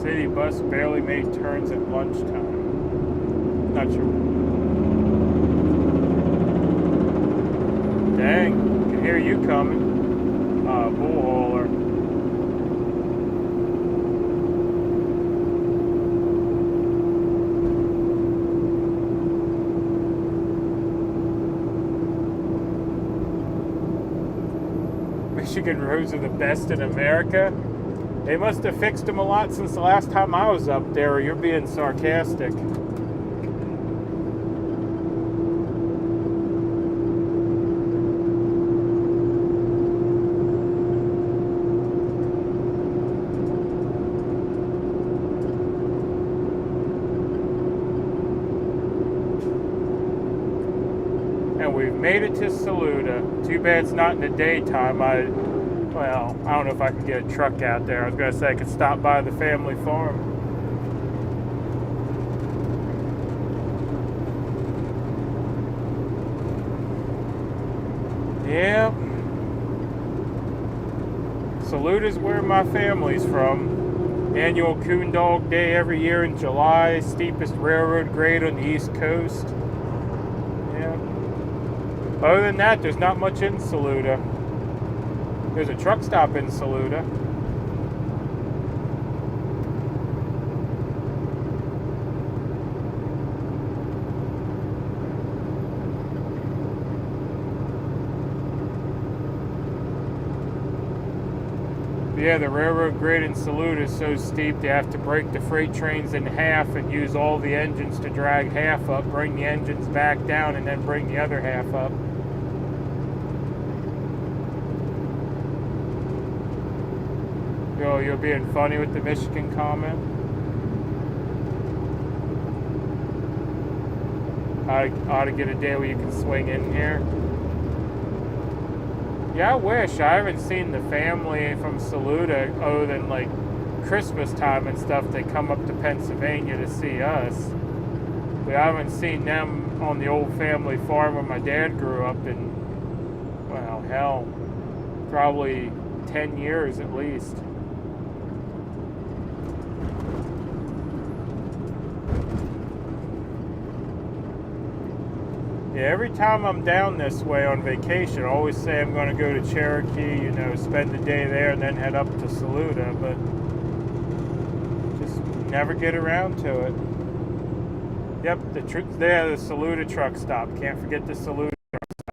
City bus barely made turns at lunchtime. Not sure. Dang, I can hear you coming. Bull hauler. Michigan roads are the best in America. They must have fixed them a lot since the last time I was up there, or you're being sarcastic. And we've made it to Saluda. Too bad it's not in the daytime. I don't know if I could get a truck out there. I was going to say I could stop by the family farm. Yeah. Saluda's where my family's from. Annual Coon Dog Day every year in July. Steepest railroad grade on the East Coast. Yeah. Other than that, there's not much in Saluda. There's a truck stop in Saluda. Yeah, the railroad grade in Saluda is so steep they have to break the freight trains in half and use all the engines to drag half up, bring the engines back down, and then bring the other half up. Yo, you're being funny with the Michigan comment. I ought to get a day where you can swing in here. Yeah, I wish. I haven't seen the family from Saluda other than like Christmas time and stuff. They come up to Pennsylvania to see us. But I haven't seen them on the old family farm where my dad grew up in, well, hell, probably 10 years at least. Yeah, every time I'm down this way on vacation, I always say I'm going to go to Cherokee, spend the day there and then head up to Saluda, but just never get around to it. Yep, the Saluda truck stop. Can't forget the Saluda truck stop.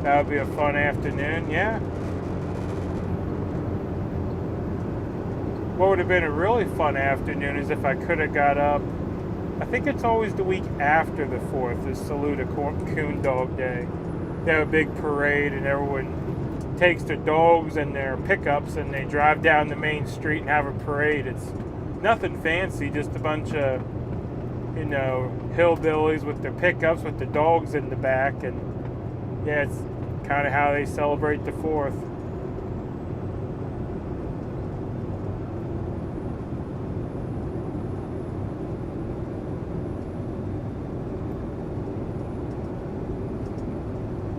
That would be a fun afternoon, yeah. What would have been a really fun afternoon is if I could have got up. I think it's always the week after the 4th is Saluda Coon Dog Day. They have a big parade and everyone takes their dogs and their pickups and they drive down the main street and have a parade. It's nothing fancy, just a bunch of, hillbillies with their pickups with the dogs in the back, and yeah, it's kind of how they celebrate the 4th.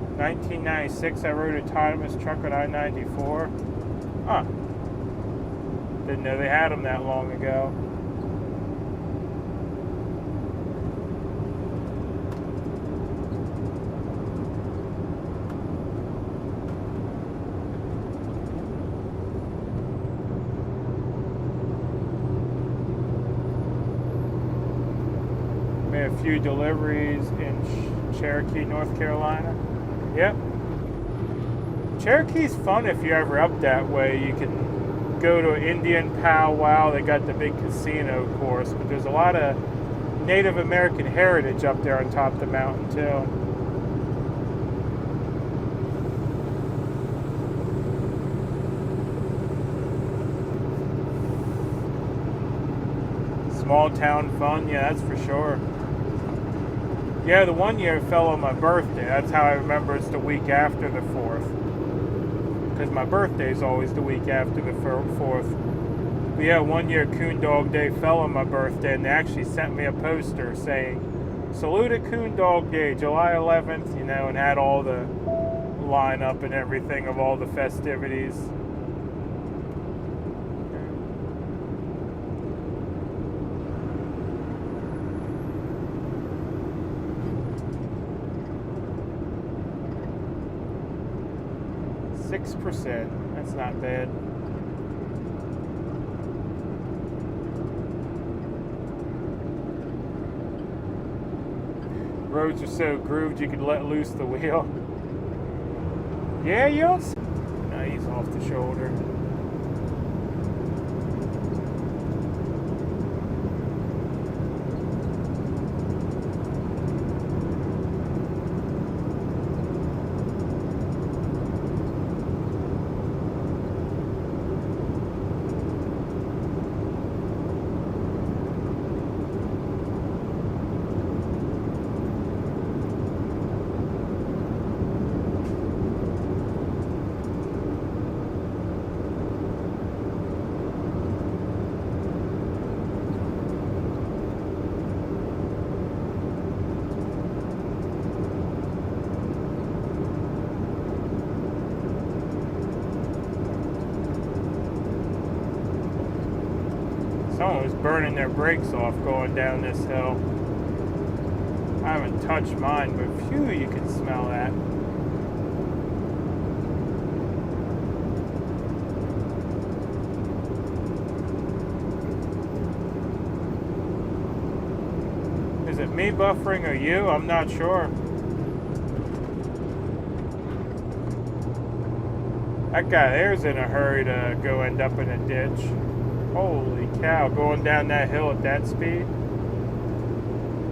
In 1996, I rode an autonomous truck on I-94. Huh. Didn't know they had them that long ago. A few deliveries in Cherokee, North Carolina. Yep. Cherokee's fun if you're ever up that way. You can go to an Indian powwow. They got the big casino, of course, but there's a lot of Native American heritage up there on top of the mountain, too. Small town fun, yeah, that's for sure. Yeah, the one year fell on my birthday. That's how I remember it's the week after the 4th. because my birthday's always the week after the 4th. But yeah, one year Coon Dog Day fell on my birthday, and they actually sent me a poster saying, "Salute at Coon Dog Day, July 11th," you know, and had all the lineup and everything of all the festivities. %. That's not bad. Roads are so grooved you could let loose the wheel. Yeah, you don't see. No, he's off the shoulder. Someone was burning their brakes off going down this hill. I haven't touched mine, but phew, you can smell that. Is it me buffering or you? I'm not sure. That guy there's in a hurry to go end up in a ditch. Holy cow, going down that hill at that speed?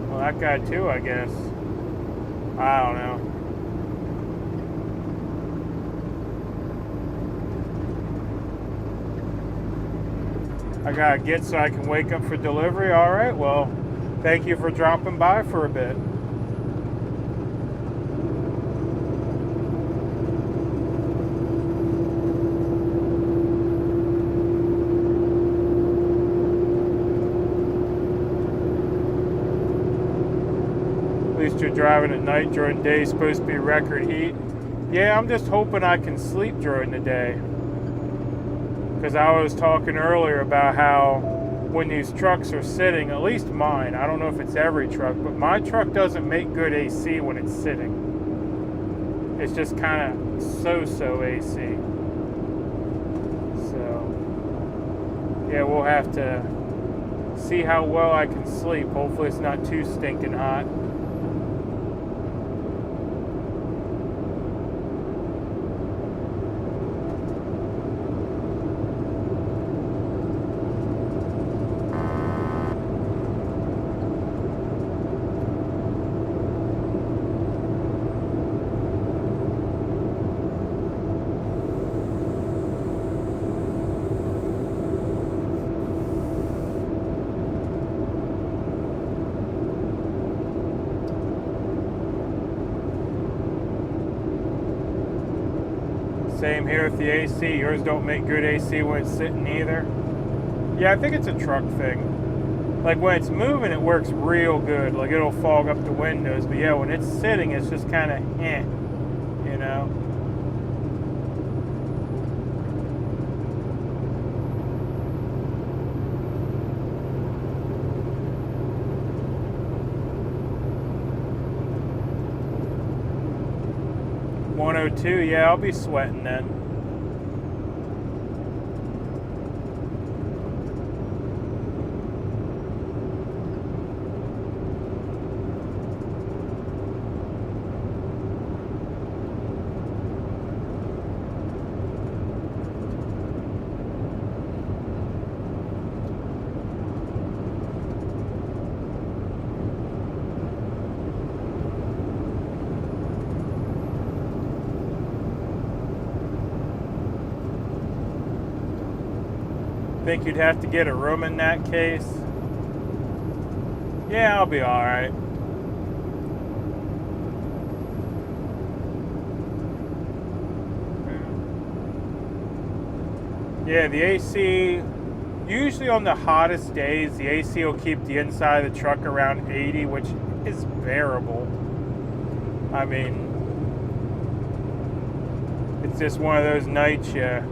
Well, that guy too, I guess. I don't know. I gotta get so I can wake up for delivery. All right, well, thank you for dropping by for a bit. You're driving at night. During the day is supposed to be record heat. Yeah, I'm just hoping I can sleep during the day, because I was talking earlier about how when these trucks are sitting, at least mine, I don't know if it's every truck, but my truck doesn't make good AC when it's sitting. It's just kind of so-so AC. So yeah, we'll have to see how well I can sleep. Hopefully it's not too stinking hot. Same here with the AC. Yours don't make good AC when it's sitting either. Yeah, I think it's a truck thing. Like when it's moving, it works real good. Like it'll fog up the windows. But yeah, when it's sitting, it's just kind of you know. .102, yeah, I'll be sweating then. Think you'd have to get a room in that case? Yeah, I'll be alright. Yeah, the AC, usually on the hottest days, the AC will keep the inside of the truck around 80, which is bearable. I mean, it's just one of those nights you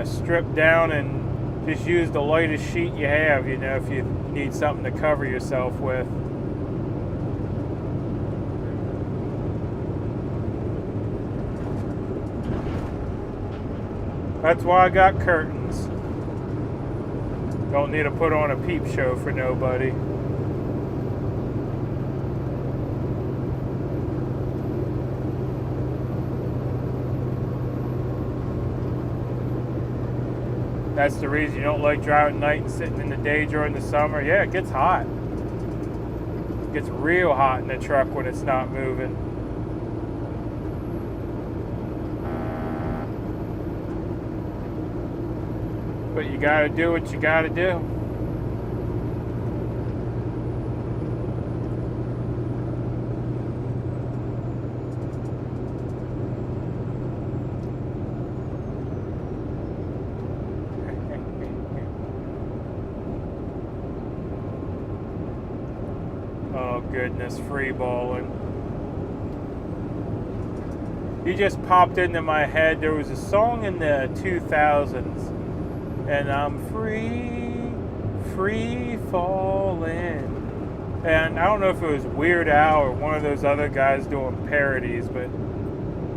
strip down and just use the lightest sheet you have, you know, if you need something to cover yourself with. That's why I got curtains. Don't need to put on a peep show for nobody. That's the reason you don't like driving at night and sitting in the day during the summer. Yeah, it gets hot. It gets real hot in the truck when it's not moving. But you gotta do what you gotta do. Oh goodness, free balling. You just popped into my head. There was a song in the 2000s. And I'm free falling. And I don't know if it was Weird Al or one of those other guys doing parodies, but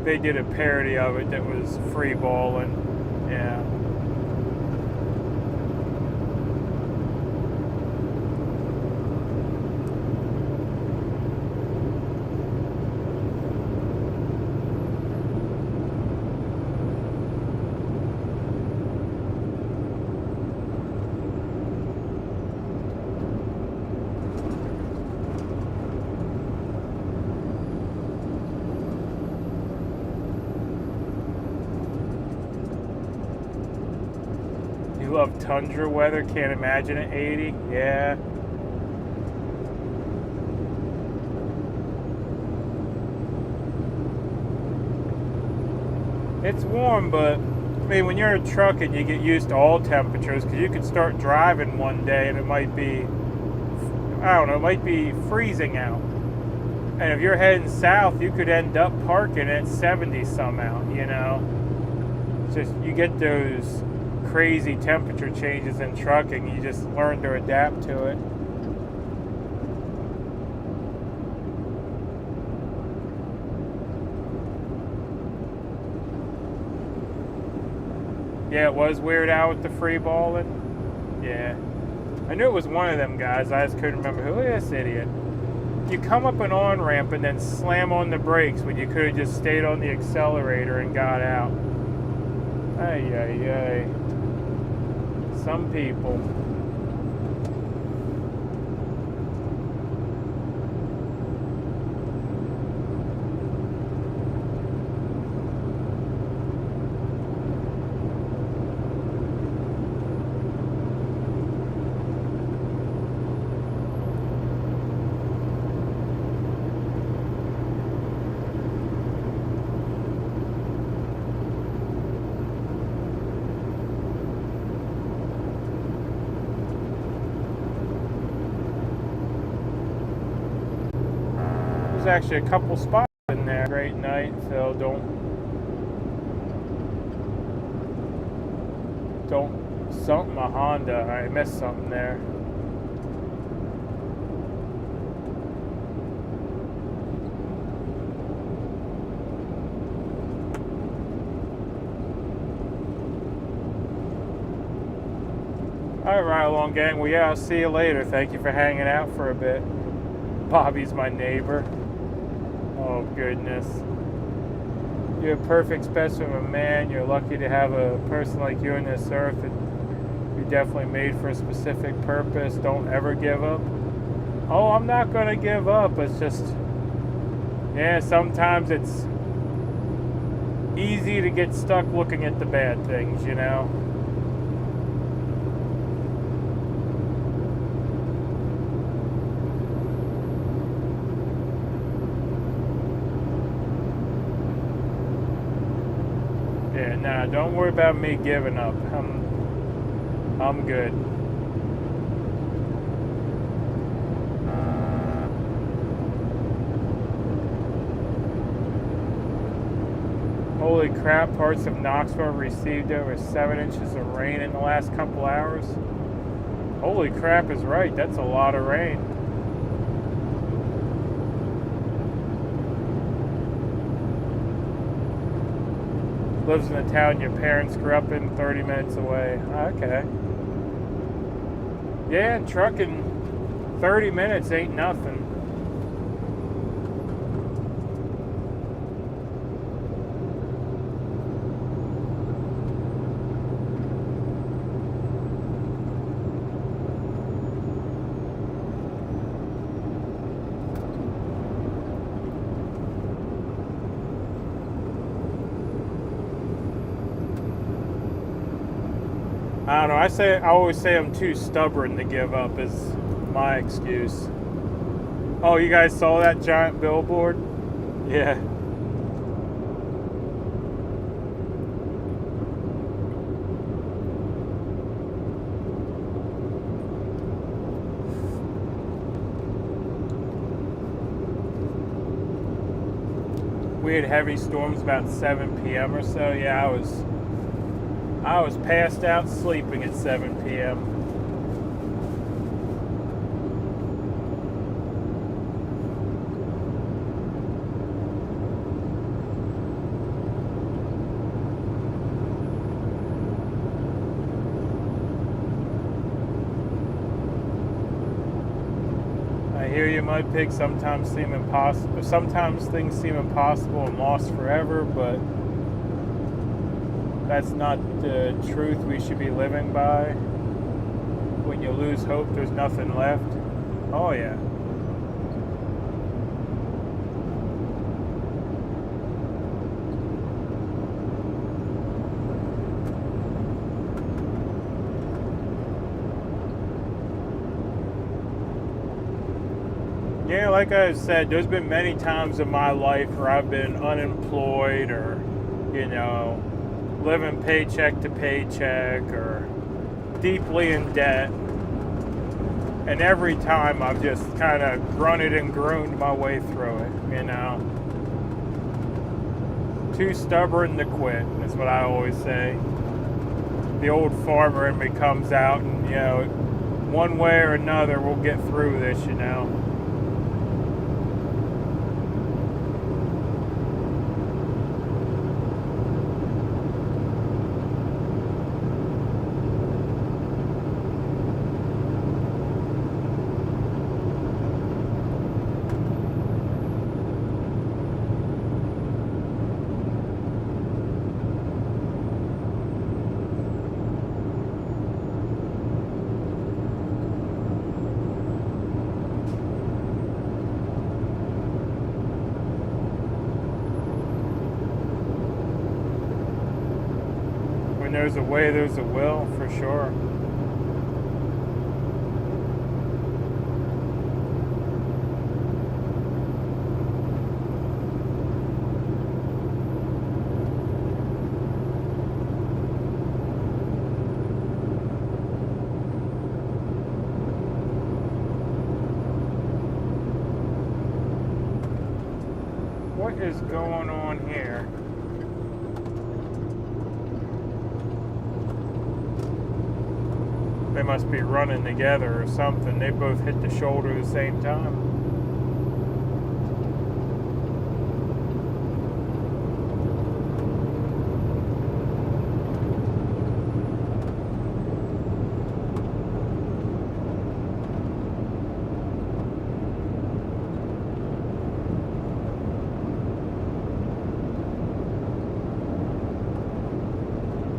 they did a parody of it that was free balling. Yeah. Love tundra weather, can't imagine at 80. Yeah. It's warm, but I mean, when you're trucking, you get used to all temperatures, because you could start driving one day and it might be, I don't know, it might be freezing out. And if you're heading south, you could end up parking at 70 some out, you know. It's just, you get those crazy temperature changes in trucking, you just learn to adapt to it. Yeah, it was Weird Al with the free balling. Yeah. I knew it was one of them guys, I just couldn't remember who. Look at this idiot. You come up an on-ramp and then slam on the brakes when you could have just stayed on the accelerator and got out. Ay, ay, ay. Some people. There's actually a couple spots in there. Great night, Phil. Don't something a Honda. I missed something there. Alright, ride along, gang. Well, yeah, I'll see you later. Thank you for hanging out for a bit. Bobby's my neighbor. Oh, goodness. You're a perfect specimen of a man. You're lucky to have a person like you on this earth. You're definitely made for a specific purpose. Don't ever give up. Oh, I'm not going to give up. It's just, yeah, sometimes it's easy to get stuck looking at the bad things, you know? Yeah, nah, don't worry about me giving up. I'm good. Holy crap, parts of Knoxville received over 7 inches of rain in the last couple hours. Holy crap is right, that's a lot of rain. Lives in the town your parents grew up in, 30 minutes away. Okay. Yeah, trucking 30 minutes ain't nothing. I don't know. I always say I'm too stubborn to give up is my excuse. Oh, you guys saw that giant billboard? Yeah. We had heavy storms about 7 p.m. or so. Yeah, I was passed out sleeping at 7 p.m. I hear you, MudPig. Sometimes things seem impossible and lost forever, but that's not the truth we should be living by. When you lose hope, there's nothing left. Oh yeah. Yeah, like I said, there's been many times in my life where I've been unemployed or, living paycheck to paycheck or deeply in debt. And every time I've just kind of grunted and groaned my way through it, Too stubborn to quit, that's what I always say. The old farmer in me comes out and, one way or another we'll get through this, When there's a way, there's a will, for sure. What is going on here? They must be running together or something. They both hit the shoulder at the same time.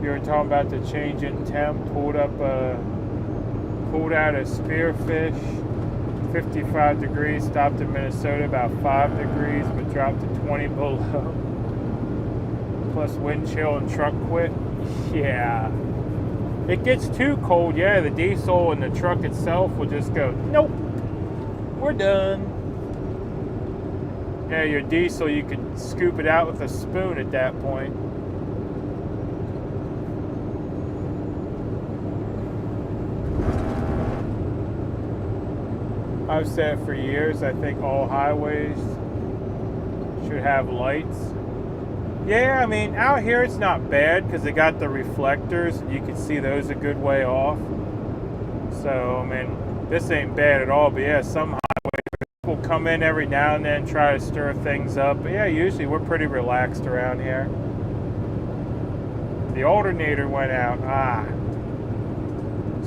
You were talking about the change in temp, pulled out a spearfish, 55 degrees, stopped in Minnesota about 5 degrees, but dropped to 20 below. Plus wind chill and truck quit. Yeah. It gets too cold, yeah, the diesel and the truck itself will just go, nope, we're done. Yeah, your diesel, you could scoop it out with a spoon at that point. I've said for years, I think all highways should have lights. Yeah, I mean, out here it's not bad because they got the reflectors and you can see those a good way off. So, I mean, this ain't bad at all. But yeah, some highways will come in every now and then, try to stir things up. But yeah, usually we're pretty relaxed around here. The alternator went out.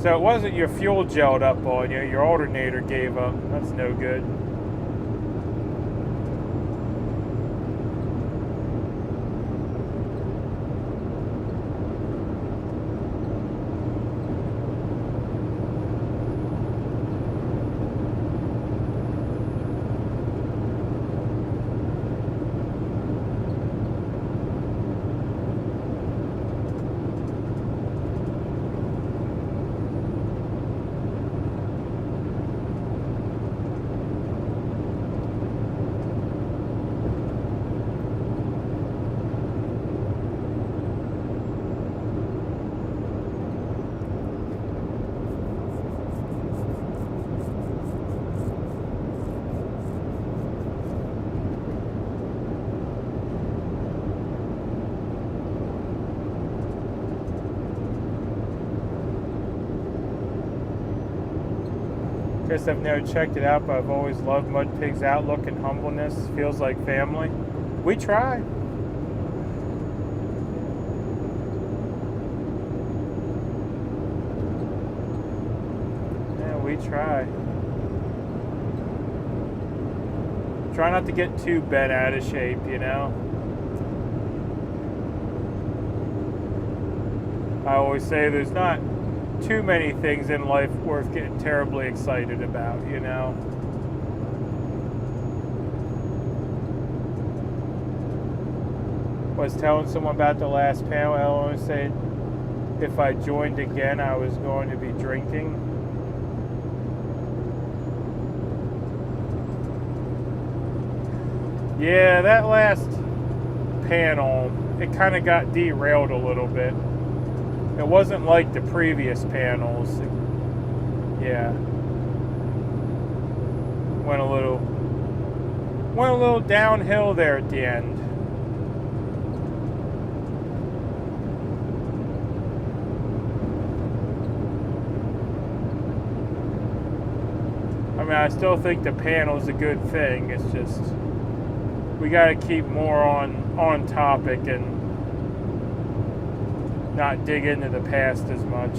So it wasn't your fuel gelled up on you, your alternator gave up. That's no good. Guess I've never checked it out, but I've always loved MudPig's outlook and humbleness. Feels like family. We try. Yeah, we try. Try not to get too bent out of shape, you know? I always say there's not too many things in life worth getting terribly excited about, you know? Was telling someone about the last panel, Eleanor said if I joined again, I was going to be drinking. Yeah, that last panel, it kind of got derailed a little bit. It wasn't like the previous panels. Yeah. Went a little downhill there at the end. I mean, I still think the panel's a good thing. It's just we got to keep more on topic and not dig into the past as much.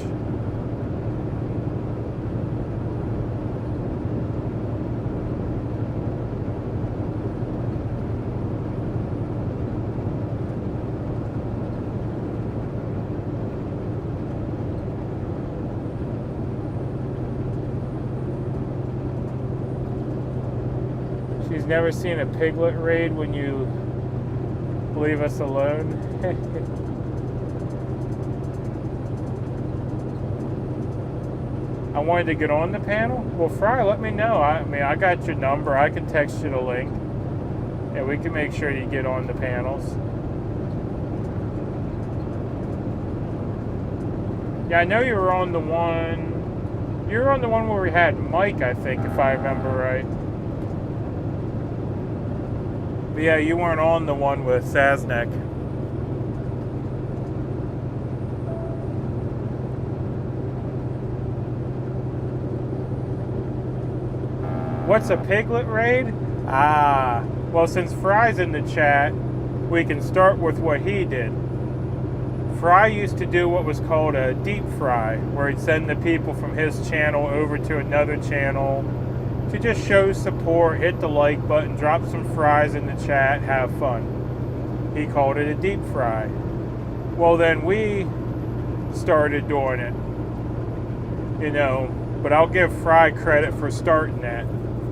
She's never seen a piglet raid when you leave us alone. I wanted to get on the panel. Well, Fry, let me know. I mean, I got your number. I can text you the link. Yeah, we can make sure you get on the panels. Yeah, I know you were on the one. You were on the one where we had Mike, I think, if I remember right. But yeah, you weren't on the one with Saznek. What's a piglet raid? Well, since Fry's in the chat, we can start with what he did. Fry used to do what was called a deep fry, where he'd send the people from his channel over to another channel to just show support, hit the like button, drop some fries in the chat, have fun. He called it a deep fry. Well, then we started doing it, you know, but I'll give Fry credit for starting that.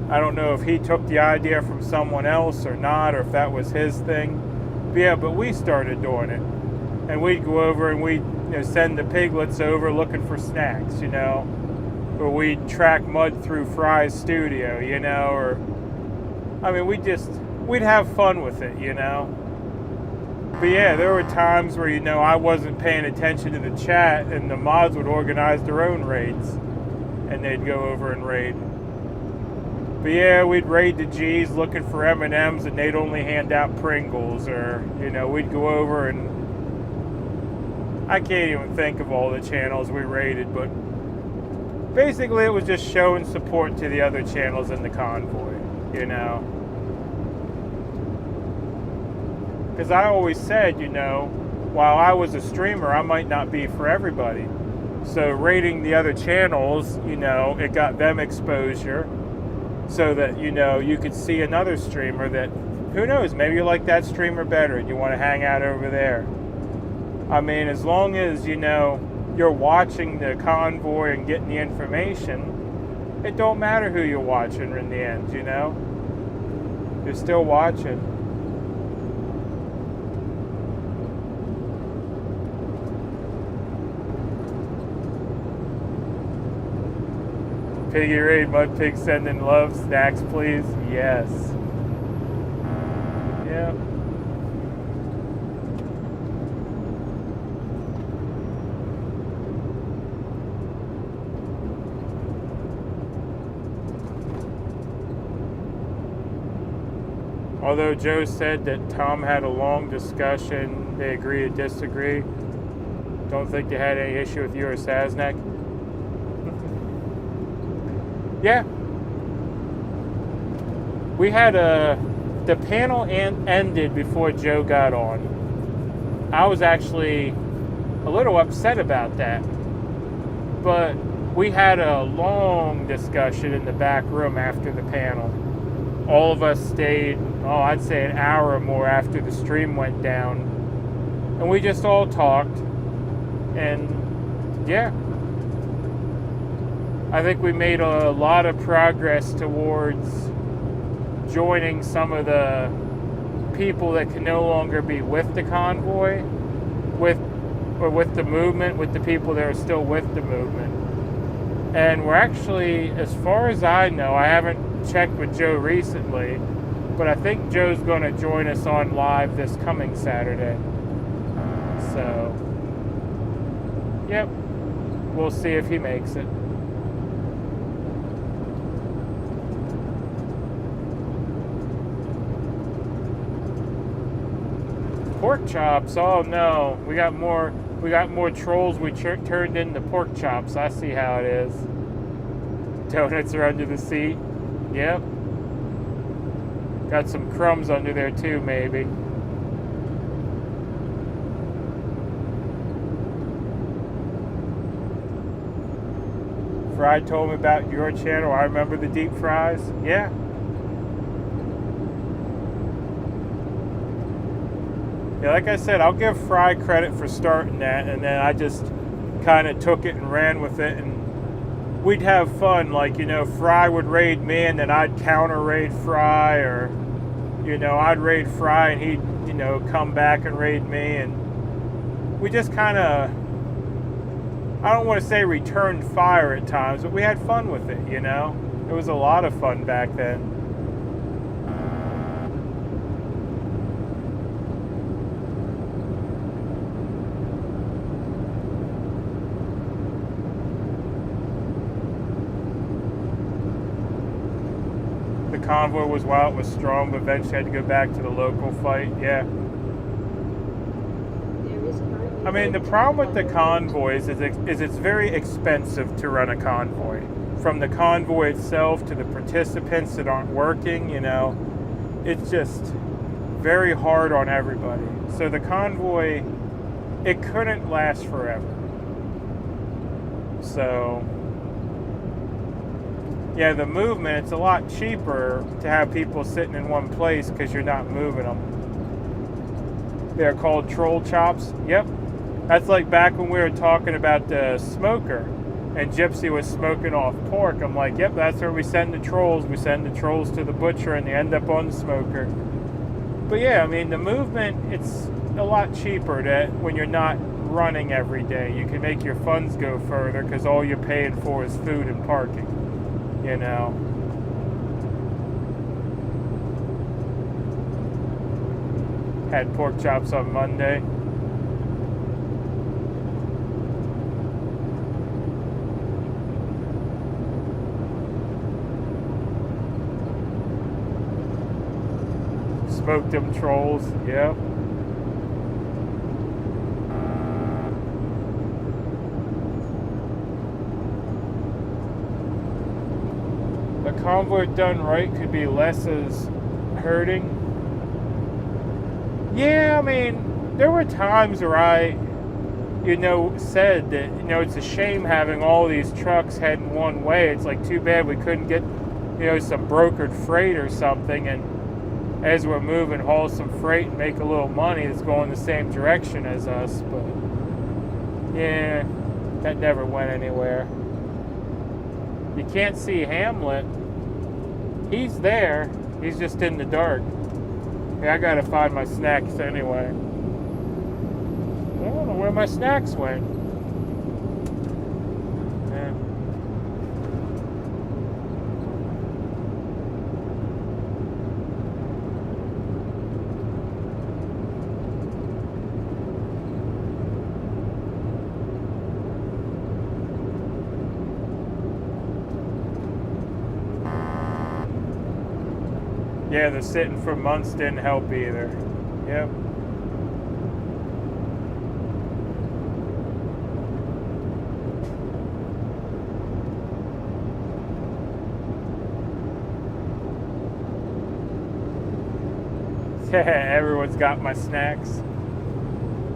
I don't know if he took the idea from someone else or not, or if that was his thing. But yeah, but we started doing it. And we'd go over and we'd send the piglets over looking for snacks, you know. Or we'd track mud through Fry's studio, you know, or... I mean, we'd have fun with it, you know. But yeah, there were times where, I wasn't paying attention to the chat and the mods would organize their own raids. And they'd go over and raid. But yeah, we'd raid the G's looking for M&Ms and they'd only hand out Pringles, or, you know, we'd go over and I can't even think of all the channels we raided, but basically it was just showing support to the other channels in the convoy, you know. Because I always said, you know, while I was a streamer, I might not be for everybody. So raiding the other channels, you know, it got them exposure so that, you know, you could see another streamer that, who knows, maybe you like that streamer better and you want to hang out over there. I mean, as long as, you know, you're watching the convoy and getting the information, it don't matter who you're watching in the end, you know? You're still watching. Piggy Raid, MudPig sending love, snacks please. Yes. Yep. Although Joe said that Tom had a long discussion, they agree to disagree. Don't think they had any issue with you or Saznek. Yeah. We had the panel ended before Joe got on. I was actually a little upset about that. But we had a long discussion in the back room after the panel. All of us stayed, I'd say an hour or more after the stream went down. And we just all talked. And yeah. I think we made a lot of progress towards joining some of the people that can no longer be with the convoy, with the movement, with the people that are still with the movement. And we're actually, as far as I know, I haven't checked with Joe recently, but I think Joe's going to join us on live this coming Saturday. So, yep, we'll see if he makes it. Pork chops, oh no, we got more trolls we turned into pork chops. I see how it is. Donuts are under the seat. Yep. Got some crumbs under there too, maybe. Fry told me about your channel. I remember the deep fries. Yeah. Yeah, like I said, I'll give Fry credit for starting that, and then I just kind of took it and ran with it, and we'd have fun. Like, you know, Fry would raid me, and then I'd counter raid Fry, or, you know, I'd raid Fry, and he'd, you know, come back and raid me, and we just kind of, I don't want to say returned fire at times, but we had fun with it, you know? It was a lot of fun back then. Convoy was while it was strong, but eventually had to go back to the local fight. Yeah. I mean, the problem with the convoys is it's very expensive to run a convoy. From the convoy itself to the participants that aren't working, you know, it's just very hard on everybody. So the convoy, it couldn't last forever. So yeah, the movement, it's a lot cheaper to have people sitting in one place because you're not moving them. They're called troll chops. Yep. That's like back when we were talking about the smoker and Gypsy was smoking off pork. I'm like, yep, that's where we send the trolls. We send the trolls to the butcher and they end up on the smoker. But yeah, I mean, the movement, it's a lot cheaper when you're not running every day. You can make your funds go further because all you're paying for is food and parking. You know. Had pork chops on Monday. Smoked them trolls. Yep. A convoy done right could be less as hurting. Yeah, I mean, there were times where I, said that, it's a shame having all these trucks heading one way. It's like too bad we couldn't get, some brokered freight or something, and as we're moving, haul some freight and make a little money that's going the same direction as us. But yeah, that never went anywhere. You can't see Hamlet. He's there. He's just in the dark. Yeah, I gotta find my snacks anyway. I don't know where my snacks went. Yeah. Yeah, the sitting for months didn't help either. Yep. Everyone's got my snacks.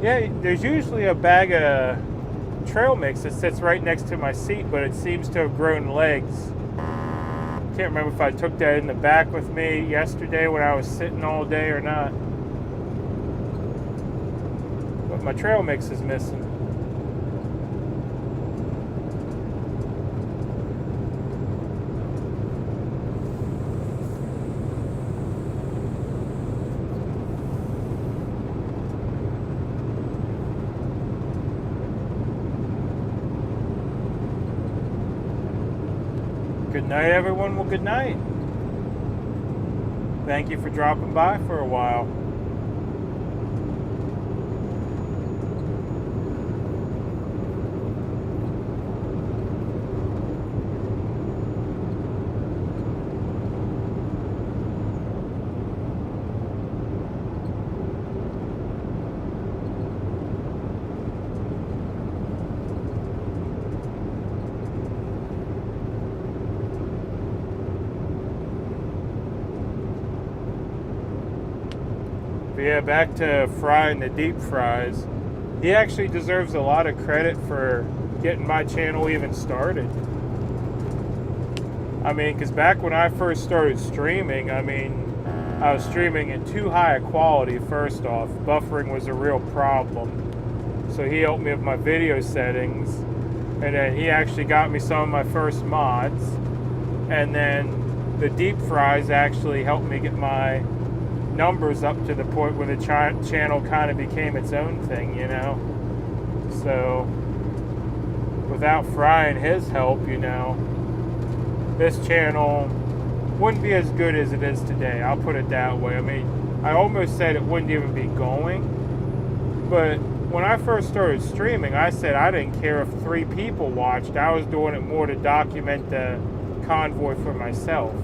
Yeah, there's usually a bag of trail mix that sits right next to my seat, but it seems to have grown legs. Can't remember if I took that in the back with me yesterday when I was sitting all day or not. But my trail mix is missing. Good night, everyone. Well, good night. Thank you for dropping by for a while. But yeah, back to frying the deep fries. He actually deserves a lot of credit for getting my channel even started. I mean, because back when I first started streaming, I was streaming in too high a quality, first off. Buffering was a real problem. So he helped me with my video settings. And then he actually got me some of my first mods. And then the deep fries actually helped me get my numbers up to the point where the channel kind of became its own thing, So without frying his help, this channel wouldn't be as good as it is today. I'll put it that way. I mean, I almost said it wouldn't even be going, but when I first started streaming, I said I didn't care if 3 people watched. I was doing it more to document the convoy for myself.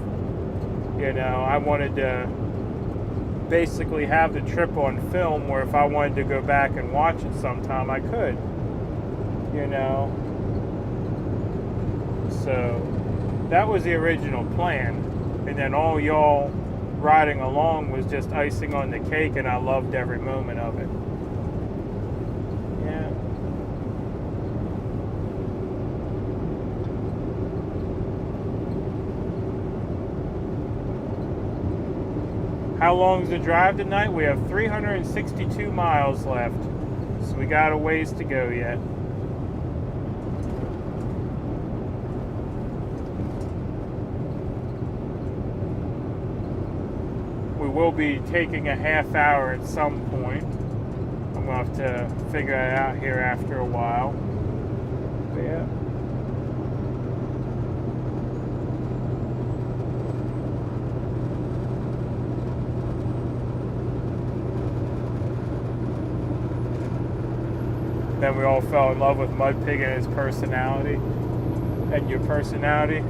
I wanted to basically have the trip on film where if I wanted to go back and watch it sometime, I could. So that was the original plan. And then all y'all riding along was just icing on the cake, and I loved every moment of it. Yeah. How long's the drive tonight? We have 362 miles left, so we got a ways to go yet. We will be taking a half hour at some point. I'm going to have to figure it out here after a while. But yeah. Then we all fell in love with MudPig and his personality. And your personality.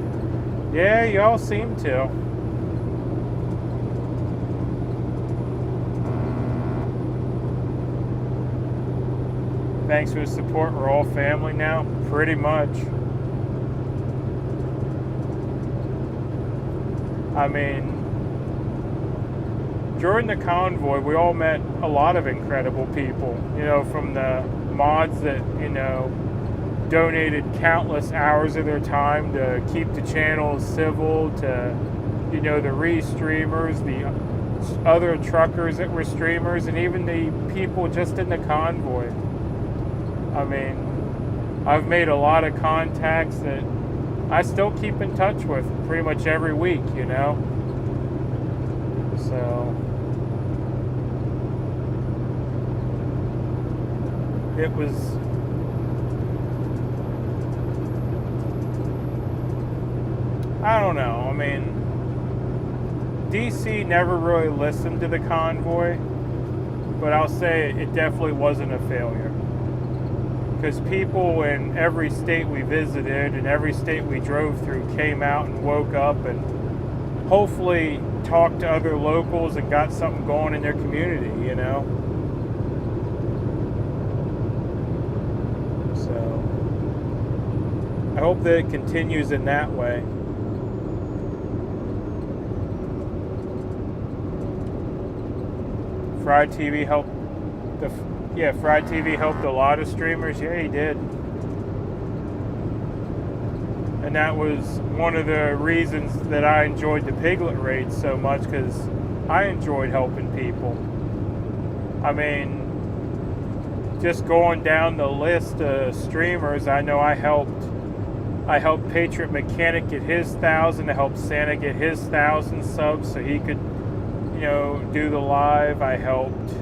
Yeah, y'all seem to. Thanks for the support. We're all family now. Pretty much. I mean, during the convoy, we all met a lot of incredible people. You know, from the mods that, you know, donated countless hours of their time to keep the channels civil, to, you know, the re-streamers, the other truckers that were streamers, and even the people just in the convoy. I mean, I've made a lot of contacts that I still keep in touch with pretty much every week, you know? So it was, I don't know, I mean, DC never really listened to the convoy, but I'll say it definitely wasn't a failure. Because people in every state we visited and every state we drove through came out and woke up and hopefully talked to other locals and got something going in their community, you know? So I hope that it continues in that way. Fried TV helped Fried TV helped a lot of streamers. Yeah, he did. And that was one of the reasons that I enjoyed the Piglet raids so much, because I enjoyed helping people. I mean, just going down the list of streamers, I know I helped Patriot Mechanic get his 1,000. I helped Santa get his 1,000 subs so he could, you know, do the live. I helped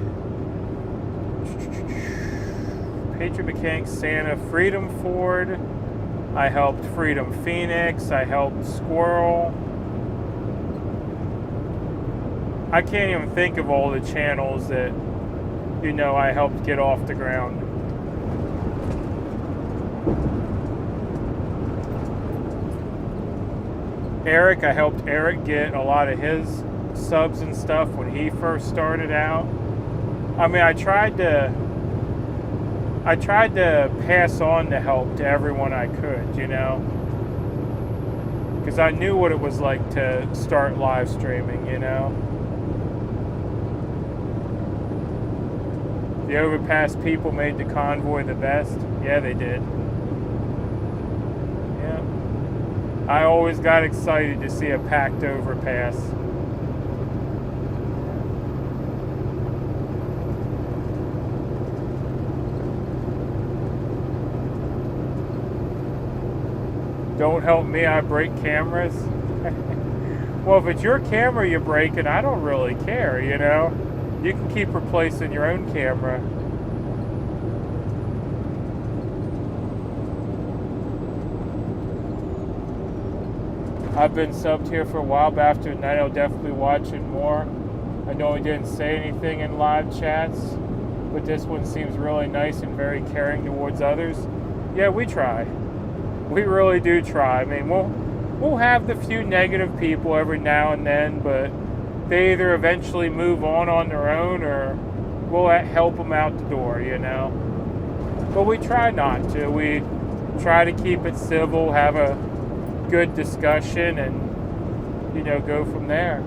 Patriot Mechanic, Santa, Freedom Ford. I helped Freedom Phoenix. I helped Squirrel. I can't even think of all the channels that, you know, I helped get off the ground. Eric, I helped Eric get a lot of his subs and stuff when he first started out. I mean, I tried to pass on the help to everyone I could, you know, because I knew what it was like to start live streaming, you know. The overpass people made the convoy the best. Yeah, they did. Yeah. I always got excited to see a packed overpass. Don't help me, I break cameras. Well, if it's your camera you're breaking, I don't really care, you know. You can keep replacing your own camera. I've been subbed here for a while, but after tonight I'll definitely be watching more. I know he didn't say anything in live chats, but this one seems really nice and very caring towards others. Yeah, we try. We really do try. I mean, we'll have the few negative people every now and then, but they either eventually move on their own, or we'll help them out the door, you know. But we try not to. We try to keep it civil, have a good discussion, and, you know, go from there.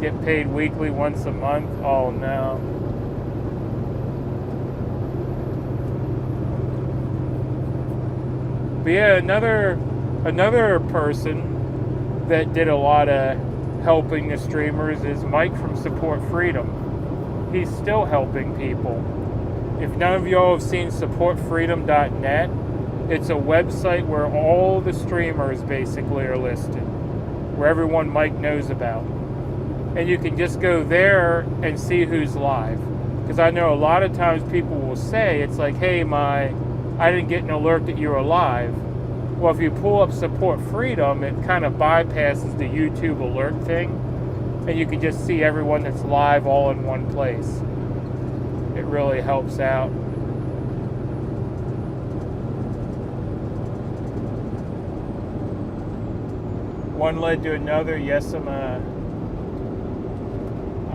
Get paid weekly once a month? Oh no. But yeah, another person that did a lot of helping the streamers is Mike from Support Freedom. He's still helping people. If none of y'all have seen supportfreedom.net, it's a website where all the streamers basically are listed, where everyone Mike knows about. And you can just go there and see who's live. Because I know a lot of times people will say, it's like, hey, I didn't get an alert that you're alive. Well, if you pull up Support Freedom, it kind of bypasses the YouTube alert thing, and you can just see everyone that's live all in one place. It really helps out. One led to another. Yes,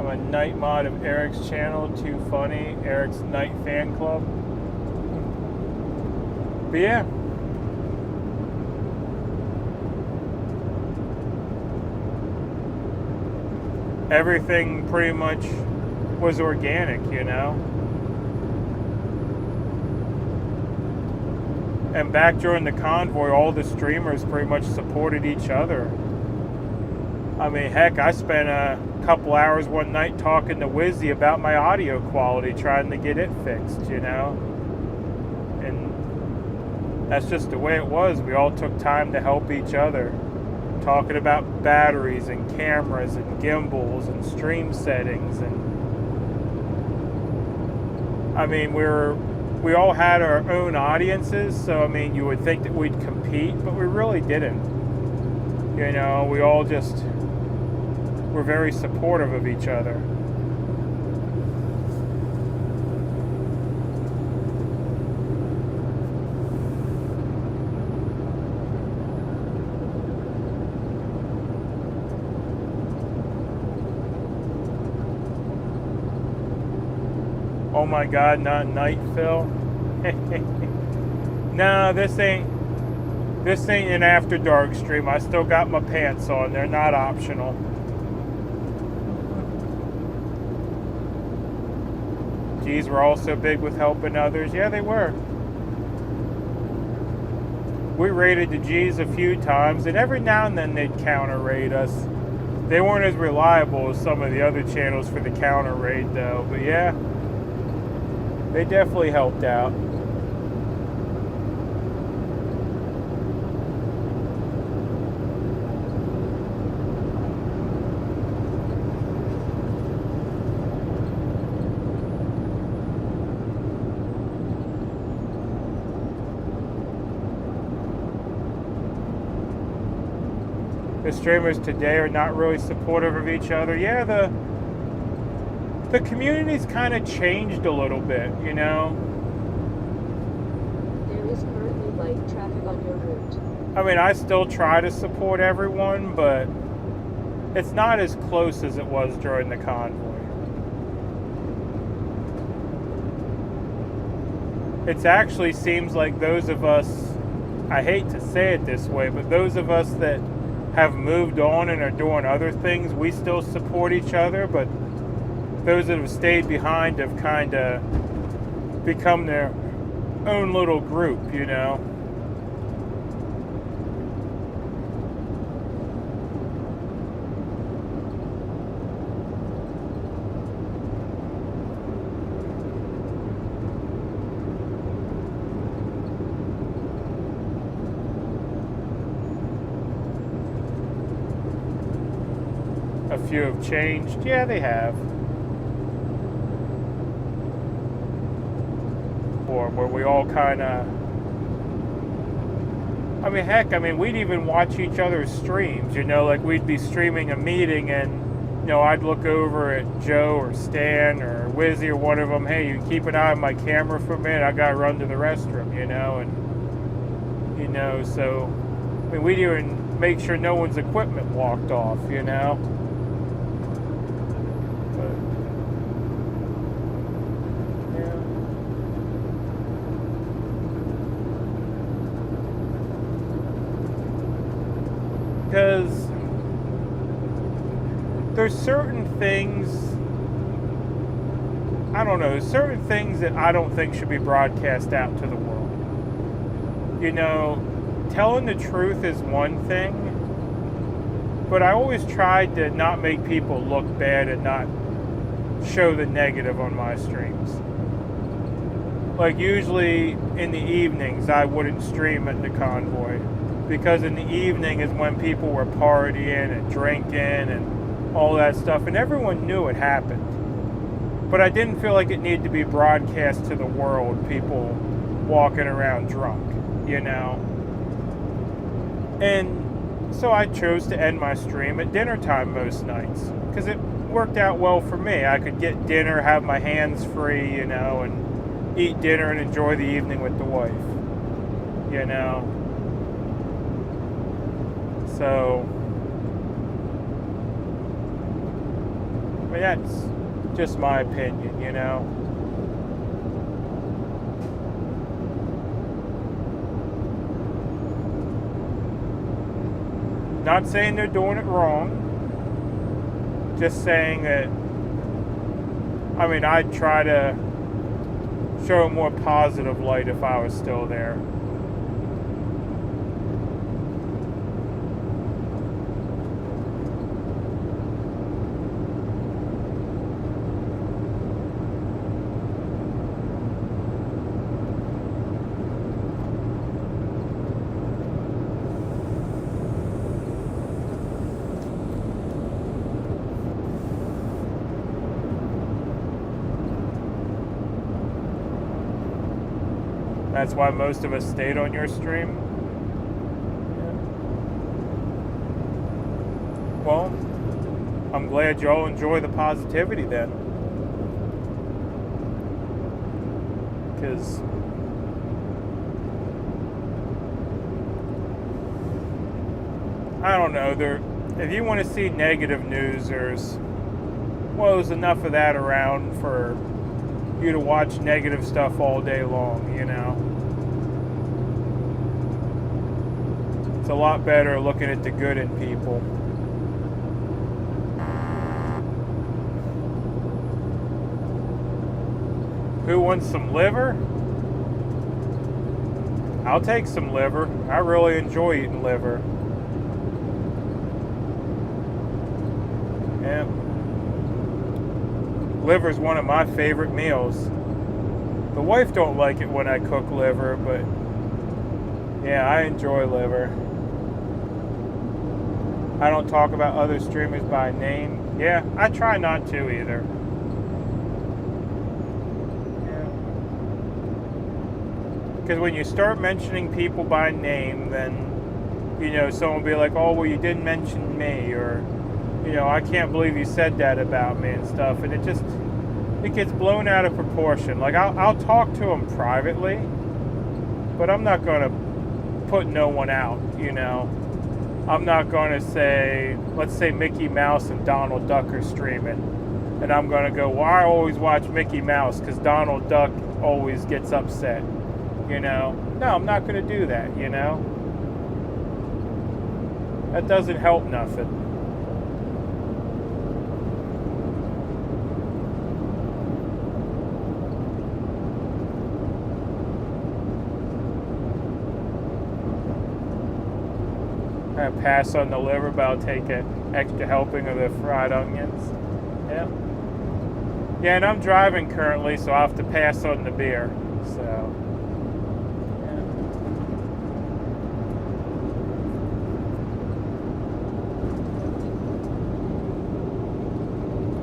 a night mod of Eric's channel. Too funny. Eric's Night Fan Club. But yeah. Everything pretty much was organic, you know. And back during the convoy, all the streamers pretty much supported each other. I mean, heck, I spent a couple hours one night talking to Wizzy about my audio quality, trying to get it fixed, you know. And that's just the way it was. We all took time to help each other. Talking about batteries and cameras and gimbals and stream settings. And I mean, we all had our own audiences, so I mean, you would think that we'd compete, but we really didn't. You know, we all just were very supportive of each other. Oh my God, not night, Phil. No, this ain't an after dark stream. I still got my pants on. They're not optional. G's were also big with helping others. Yeah, they were. We raided the G's a few times, and every now and then they'd counter raid us. They weren't as reliable as some of the other channels for the counter raid, though. But yeah, they definitely helped out. The streamers today are not really supportive of each other. Yeah, the community's kind of changed a little bit, you know. There is currently light traffic on your route. I mean, I still try to support everyone, but it's not as close as it was during the convoy. It actually seems like those of us, I hate to say it this way, but those of us that have moved on and are doing other things, we still support each other, but those that have stayed behind have kind of become their own little group, you know. A few have changed. Yeah, they have. Or where we all kind of... I mean, heck, I mean, we'd even watch each other's streams, you know, like we'd be streaming a meeting and, you know, I'd look over at Joe or Stan or Wizzy or one of them, hey, you keep an eye on my camera for a minute, I gotta run to the restroom, you know, and, you know, so, I mean, we'd even make sure no one's equipment walked off, you know. Because there's certain things, I don't know, certain things that I don't think should be broadcast out to the world. You know, telling the truth is one thing, but I always tried to not make people look bad and not show the negative on my streams. Like usually in the evenings, I wouldn't stream at the convoy. Because in the evening is when people were partying and drinking and all that stuff, and everyone knew it happened. But I didn't feel like it needed to be broadcast to the world, people walking around drunk, you know. And so I chose to end my stream at dinner time most nights, because it worked out well for me. I could get dinner, have my hands free, you know, and eat dinner and enjoy the evening with the wife, you know. So, mean, that's just my opinion, you know. Not saying they're doing it wrong. Just saying that, I mean, I'd try to show a more positive light if I was still there. That's why most of us stayed on your stream. Yeah. Well, I'm glad y'all enjoy the positivity then. Because I don't know, if you want to see negative news, there's enough of that around for you to watch negative stuff all day long, you know. It's a lot better looking at the good in people. Who wants some liver? I'll take some liver. I really enjoy eating liver. Yeah. Liver's one of my favorite meals. The wife don't like it when I cook liver, but yeah, I enjoy liver. I don't talk about other streamers by name. Yeah, I try not to either. Yeah. Because when you start mentioning people by name, then, you know, someone will be like, oh, well, you didn't mention me, or, you know, I can't believe you said that about me and stuff. And it gets blown out of proportion. Like, I'll talk to them privately, but I'm not going to put no one out, you know. I'm not going to say, let's say Mickey Mouse and Donald Duck are streaming, and I'm going to go, well, I always watch Mickey Mouse because Donald Duck always gets upset, you know. No, I'm not going to do that, you know. That doesn't help nothing. I pass on the liver, but I'll take an extra helping of the fried onions. Yeah. Yeah, and I'm driving currently, so I'll have to pass on the beer. So, yeah.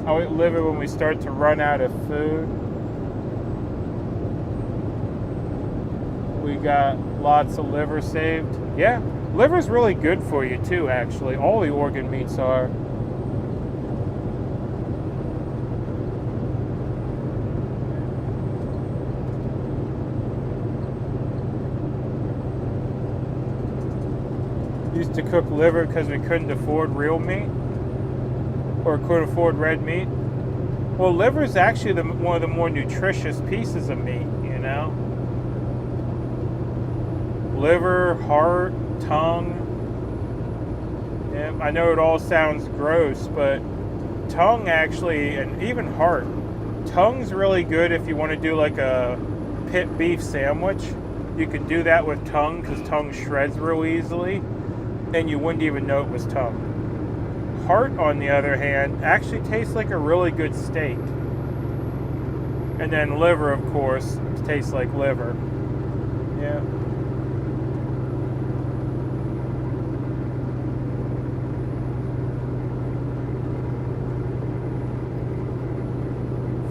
I'll eat liver when we start to run out of food. We got lots of liver saved. Yeah. Liver's really good for you too, actually. All the organ meats are. Used to cook liver because we couldn't afford real meat, or couldn't afford red meat. Well, liver is actually one of the more nutritious pieces of meat, you know. Liver, heart, tongue. Yeah, I know it all sounds gross, but tongue actually, and even heart, tongue's really good if you want to do like a pit beef sandwich. You can do that with tongue because tongue shreds real easily, and you wouldn't even know it was tongue. Heart, on the other hand, actually tastes like a really good steak. And then liver, of course, tastes like liver. Yeah.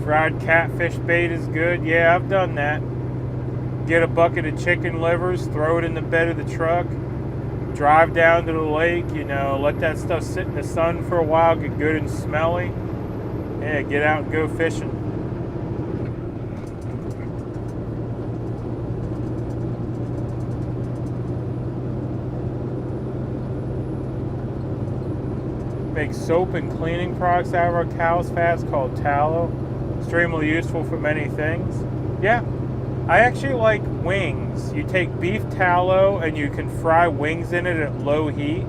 Fried catfish bait is good. Yeah, I've done that. Get a bucket of chicken livers, throw it in the bed of the truck, drive down to the lake, you know, let that stuff sit in the sun for a while, get good and smelly. Yeah, get out and go fishing. Make soap and cleaning products out of our cow's fat. It's called tallow. Extremely useful for many things. Yeah. I actually like wings. You take beef tallow and you can fry wings in it at low heat.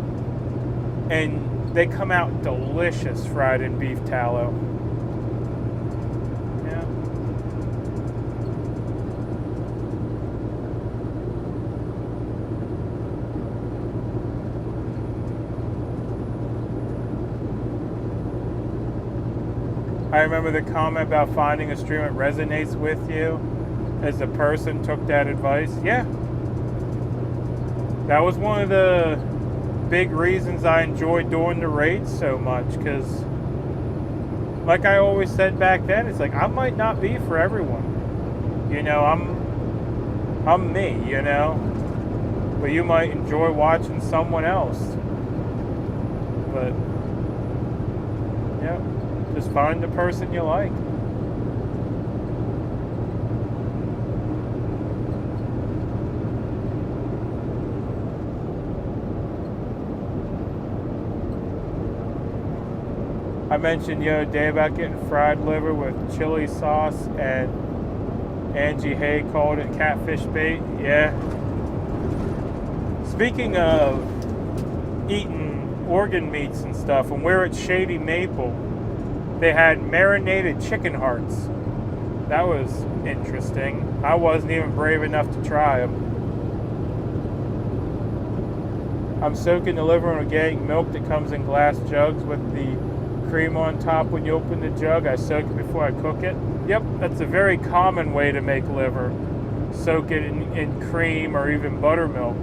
And they come out delicious fried in beef tallow. Yeah. I remember the comment about finding a stream that resonates with you as the person took that advice. Yeah. That was one of the big reasons I enjoyed doing the raids so much, because like I always said back then, it's like I might not be for everyone. You know, I'm me, you know. But you might enjoy watching someone else. But yeah, just find the person you like. I mentioned the other day about getting fried liver with chili sauce, and Angie Hay called it catfish bait. Yeah. Speaking of eating organ meats and stuff, and we're at Shady Maple, they had marinated chicken hearts. That was interesting. I wasn't even brave enough to try them. I'm soaking the liver in organic milk that comes in glass jugs with the cream on top. When you open the jug, I soak it before I cook it. Yep, that's a very common way to make liver. Soak it in cream or even buttermilk,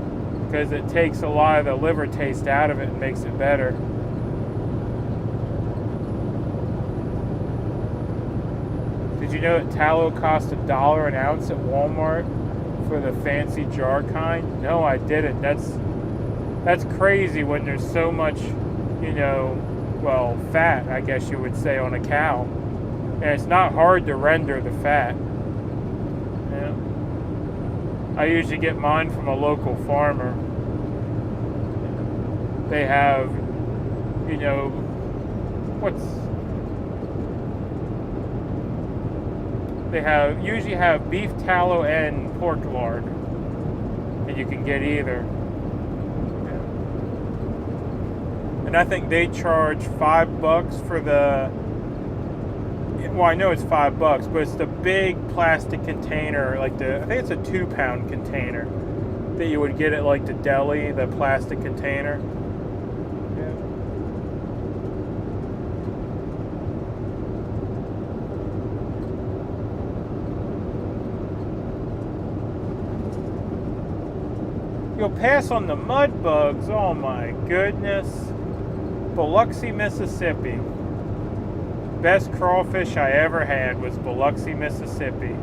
because it takes a lot of the liver taste out of it and makes it better. Did you know that tallow costs $1 an ounce at Walmart for the fancy jar kind? No, I didn't. That's crazy when there's so much, you know, well, fat, I guess you would say, on a cow. And it's not hard to render the fat. Yeah. I usually get mine from a local farmer. They have, you know, they usually have beef tallow and pork lard. And you can get either. And I think they charge $5 for the, well, I know it's $5, but it's the big plastic container, like I think it's a 2-pound container that you would get at like the deli, the plastic container. Yeah. You'll pass on the mud bugs. Oh my goodness. Biloxi, Mississippi. Best crawfish I ever had was Biloxi, Mississippi.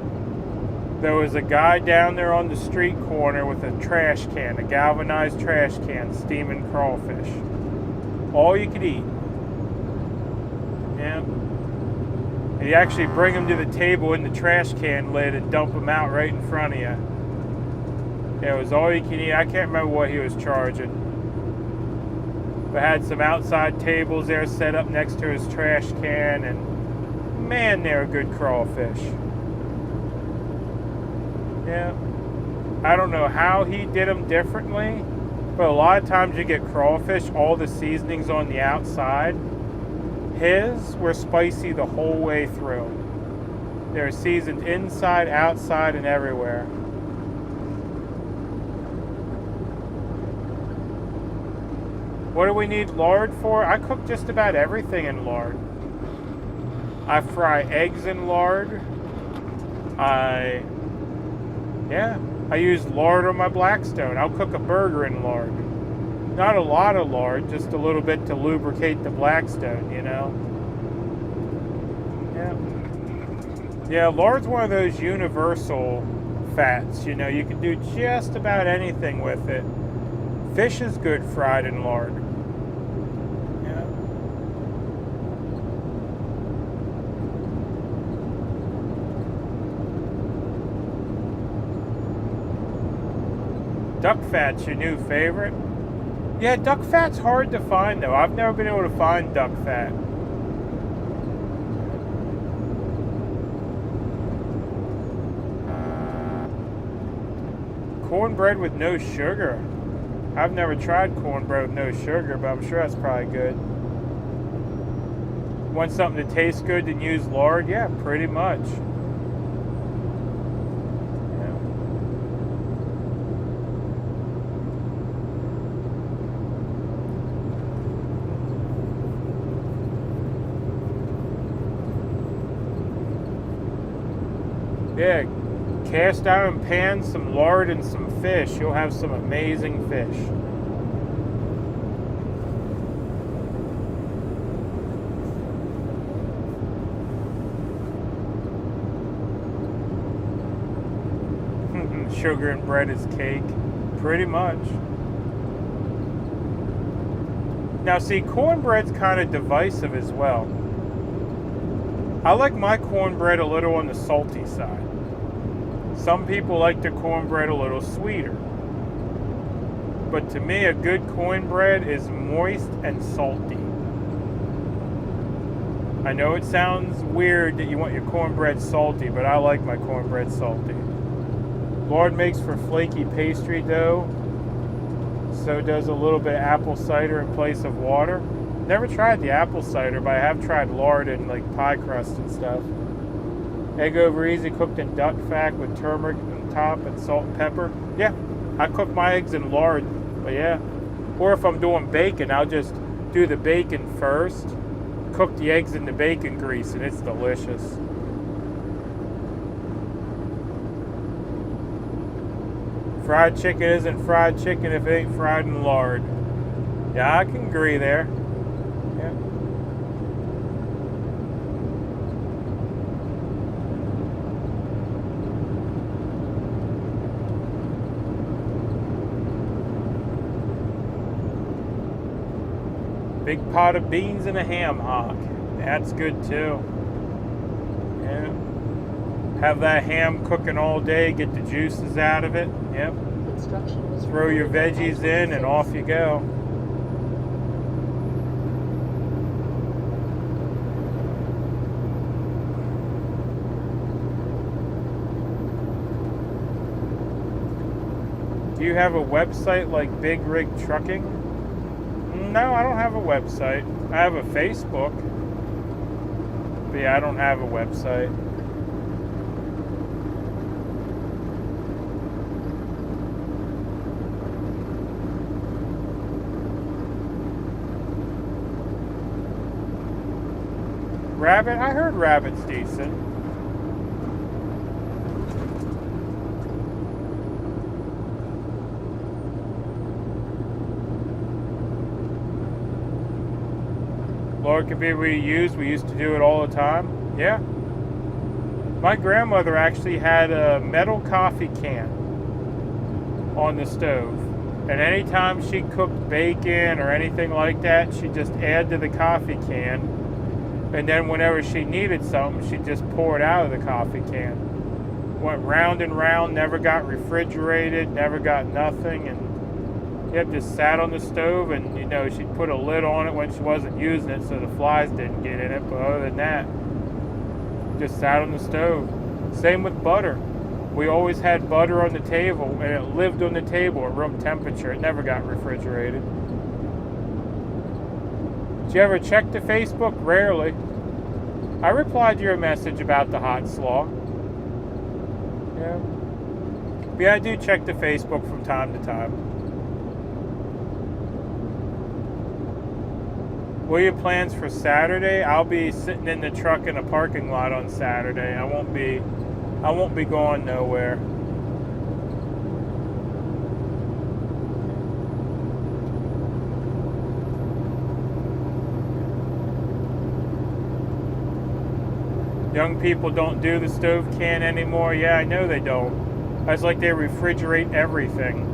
There was a guy down there on the street corner with a trash can, a galvanized trash can, steaming crawfish. All you could eat. Yeah. And you actually bring them to the table in the trash can lid and dump them out right in front of you. It was all you can eat. I can't remember what he was charging. But had some outside tables there set up next to his trash can, and man, they're good crawfish. Yeah. I don't know how he did them differently, but a lot of times you get crawfish, all the seasonings on the outside. His were spicy the whole way through. They're seasoned inside, outside, and everywhere. What do we need lard for? I cook just about everything in lard. I fry eggs in lard. I use lard on my Blackstone. I'll cook a burger in lard. Not a lot of lard, just a little bit to lubricate the Blackstone, you know? Yeah. Yeah, lard's one of those universal fats, you know? You can do just about anything with it. Fish is good fried in lard. Yeah. Duck fat's your new favorite? Yeah, duck fat's hard to find though. I've never been able to find duck fat. Cornbread with no sugar. I've never tried cornbread with no sugar, but I'm sure that's probably good. Want something to taste good, then use lard? Yeah, pretty much. Yeah, cast iron pan, some lard, and some fish. You'll have some amazing fish. Sugar and bread is cake. Pretty much. Now see, cornbread's kind of divisive as well. I like my cornbread a little on the salty side. Some people like their cornbread a little sweeter. But to me, a good cornbread is moist and salty. I know it sounds weird that you want your cornbread salty, but I like my cornbread salty. Lard makes for flaky pastry dough. So does a little bit of apple cider in place of water. Never tried the apple cider, but I have tried lard and like pie crust and stuff. Egg over easy, cooked in duck fat with turmeric on top and salt and pepper. Yeah, I cook my eggs in lard, but yeah. Or if I'm doing bacon, I'll just do the bacon first, cook the eggs in the bacon grease, and it's delicious. Fried chicken isn't fried chicken if it ain't fried in lard. Yeah, I can agree there. Yeah. Big pot of beans and a ham hock. That's good too. Yeah. Have that ham cooking all day, get the juices out of it. Yep. Throw your veggies in and off you go. Do you have a website like Big Rig Trucking? No, I don't have a website. I have a Facebook. But yeah, I don't have a website. Rabbit? I heard Rabbit's decent. Lard can be reused. We used to do it all the time. Yeah. My grandmother actually had a metal coffee can on the stove. And anytime she cooked bacon or anything like that, she'd just add to the coffee can. And then whenever she needed something, she'd just pour it out of the coffee can. Went round and round, never got refrigerated, never got nothing. And yep, just sat on the stove, and you know, she'd put a lid on it when she wasn't using it so the flies didn't get in it. But other than that, just sat on the stove. Same with butter. We always had butter on the table, and it lived on the table at room temperature. It never got refrigerated. Did you ever check the Facebook? Rarely. I replied to your message about the hot slaw. Yeah. But yeah, I do check the Facebook from time to time. What are your plans for Saturday? I'll be sitting in the truck in a parking lot on Saturday. I won't be going nowhere. Young people don't do the stove can anymore. Yeah, I know they don't. It's like they refrigerate everything.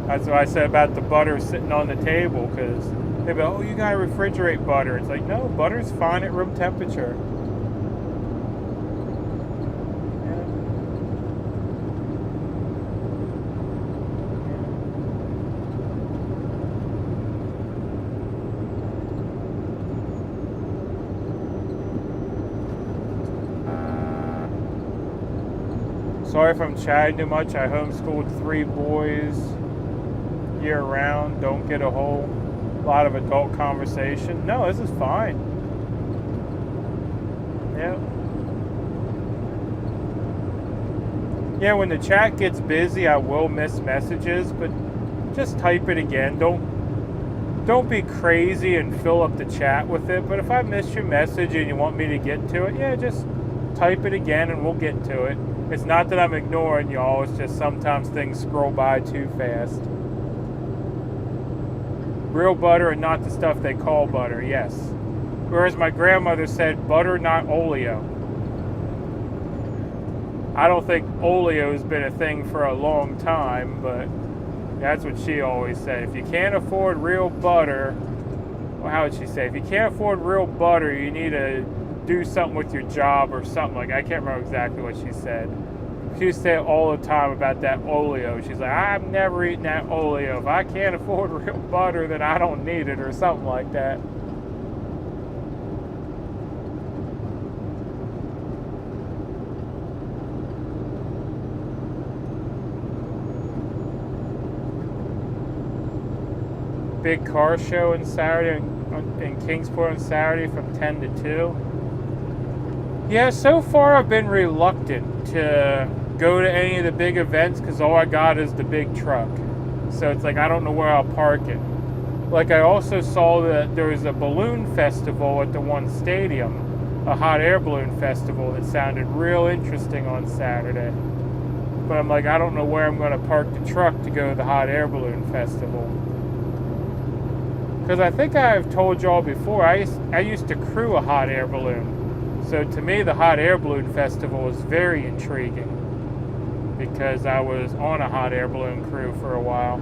That's what I said about the butter sitting on the table, because they go, oh, you gotta refrigerate butter. It's like, no, butter's fine at room temperature. Sorry if I'm chatting too much. I homeschooled 3 boys year round. Don't get a whole lot of adult conversation. No, this is fine. Yeah. Yeah, when the chat gets busy, I will miss messages, but just type it again. Don't be crazy and fill up the chat with it. But if I miss your message and you want me to get to it, yeah, just type it again and we'll get to it. It's not that I'm ignoring y'all, it's just sometimes things scroll by too fast. Real butter and not the stuff they call butter, yes. Whereas my grandmother said, butter, not oleo. I don't think oleo has been a thing for a long time, but that's what she always said. If you can't afford real butter, well, how would she say? If you can't afford real butter, you need to do something with your job or something like. I can't remember exactly what she said. She used to say all the time about that oleo. She's like, I'm never eating that oleo. If I can't afford real butter, then I don't need it, or something like that. Big car show on Saturday in Kingsport on Saturday from 10 to 2. Yeah, so far I've been reluctant to go to any of the big events because all I got is the big truck. So it's like I don't know where I'll park it. Like I also saw that there was a balloon festival at the one stadium, a hot air balloon festival that sounded real interesting on Saturday. But I'm like, I don't know where I'm going to park the truck to go to the hot air balloon festival. Because I think I've told y'all before, I used to crew a hot air balloon. So to me, the hot air balloon festival was very intriguing. Because I was on a hot air balloon crew for a while.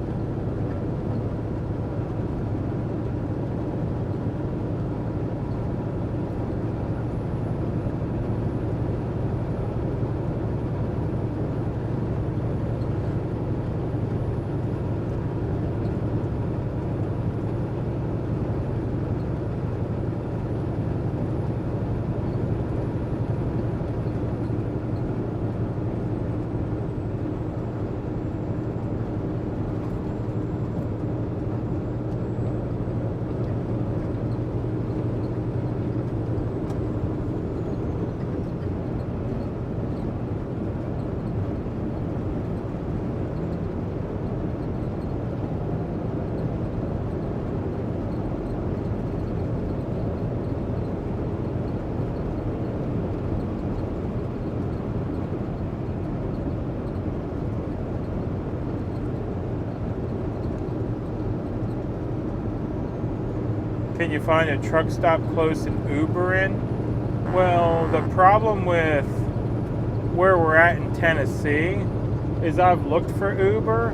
Can you find a truck stop close and Uber in? Well, the problem with where we're at in Tennessee is I've looked for Uber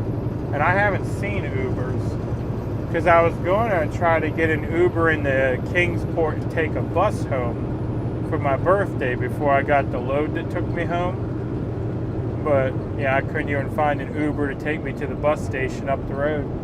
and I haven't seen Ubers. Because I was going to try to get an Uber into Kingsport and take a bus home for my birthday before I got the load that took me home. But yeah, I couldn't even find an Uber to take me to the bus station up the road.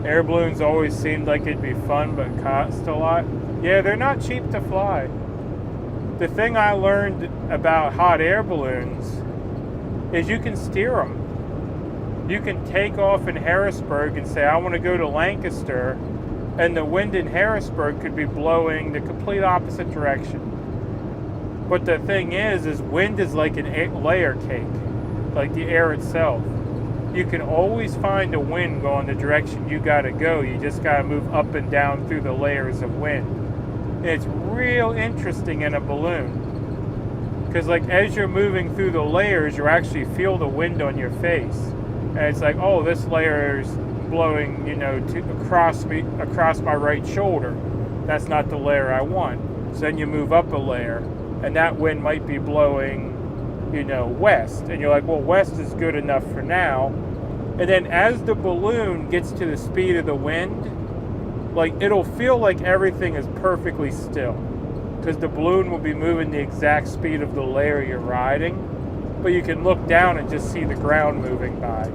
Air balloons always seemed like it'd be fun, but cost a lot. Yeah, they're not cheap to fly. The thing I learned about hot air balloons is you can steer them. You can take off in Harrisburg and say, I want to go to Lancaster, and the wind in Harrisburg could be blowing the complete opposite direction. But the thing is wind is like an layer cake, like the air itself. You can always find a wind going the direction you gotta go. You just gotta move up and down through the layers of wind. And it's real interesting in a balloon. Because like as you're moving through the layers, you actually feel the wind on your face. And it's like, oh, this layer is blowing, across my right shoulder. That's not the layer I want. So then you move up a layer, and that wind might be blowing, west. And you're like, well, west is good enough for now. And then as the balloon gets to the speed of the wind, like it'll feel like everything is perfectly still. Because the balloon will be moving the exact speed of the layer you're riding. but you can look down and just see the ground moving by.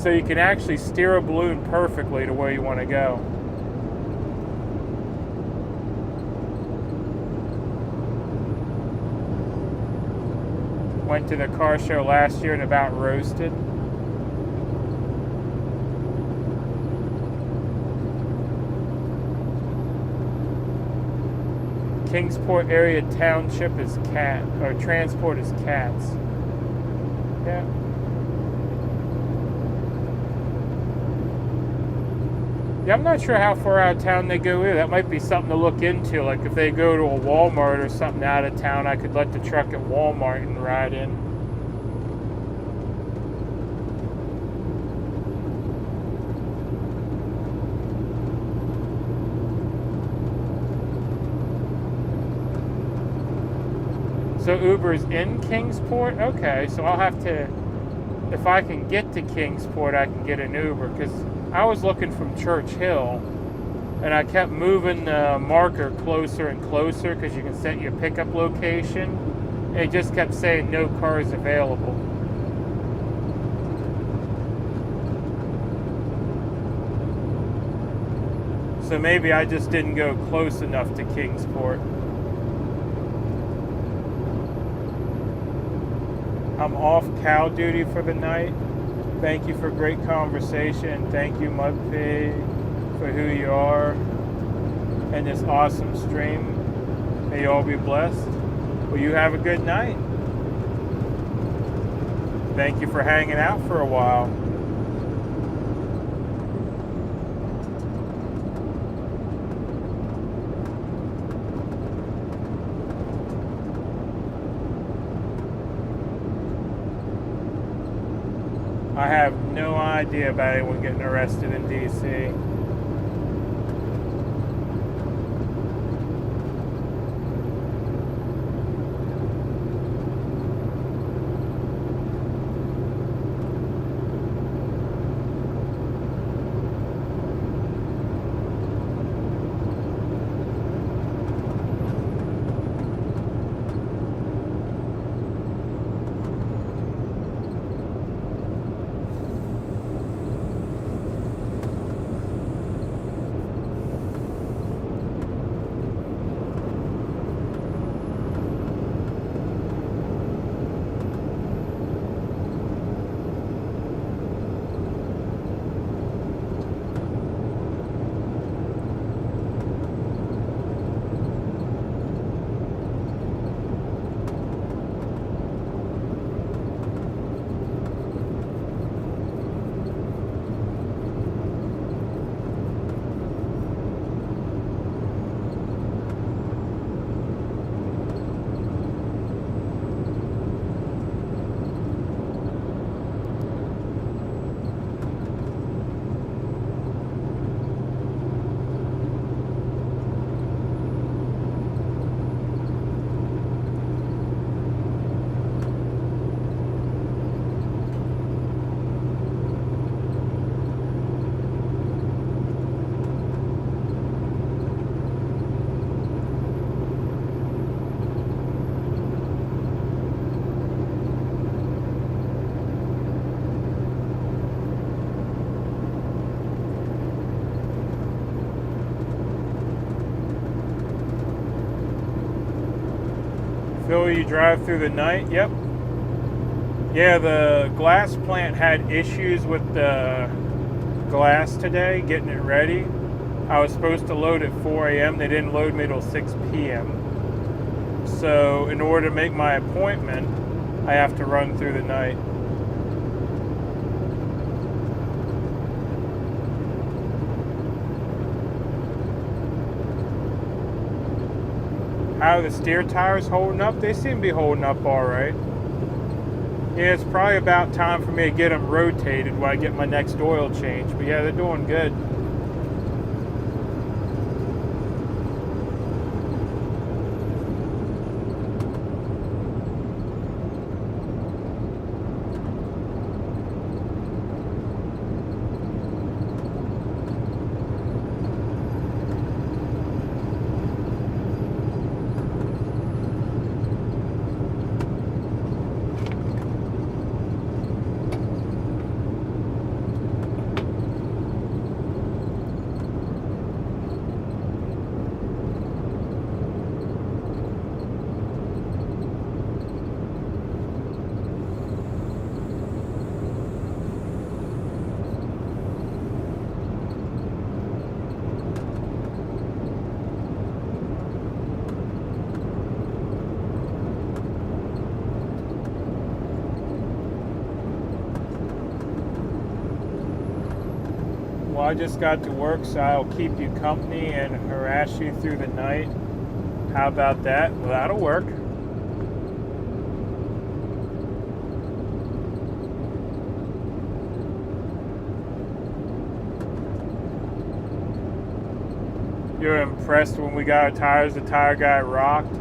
So you can actually steer a balloon perfectly to where you want to go. Went to the car show last year and about roasted. Kingsport area township is cat, or transport is cats. Yeah. Yeah, I'm not sure how far out of town they go either. That might be something to look into. Like if they go to a Walmart or something out of town, I could let the truck at Walmart and ride in. So Uber's in Kingsport? Okay, so I'll have to, if I can get to Kingsport, I can get an Uber, because I was looking from Church Hill, and I kept moving the marker closer and closer, because you can set your pickup location, and it just kept saying no cars available. So maybe I just didn't go close enough to Kingsport. I'm off cow duty for the night. Thank you for great conversation. Thank you, MudPig, for who you are and this awesome stream. May you all be blessed. Will you have a good night? Thank you for hanging out for a while. I have no idea about anyone getting arrested in D.C. Phil, you drive through the night? Yep. Yeah, the glass plant had issues with the glass today, getting it ready. I was supposed to load at 4 a.m. They didn't load me till 6 p.m. So in order to make my appointment, I have to run through the night. How are the steer tires holding up? They seem to be holding up all right. Yeah, it's probably about time for me to get them rotated when I get my next oil change. But yeah, they're doing good. I just got to work, so I'll keep you company and harass you through the night. How about that? Well, that'll work. You're impressed when we got our tires, the tire guy rocked?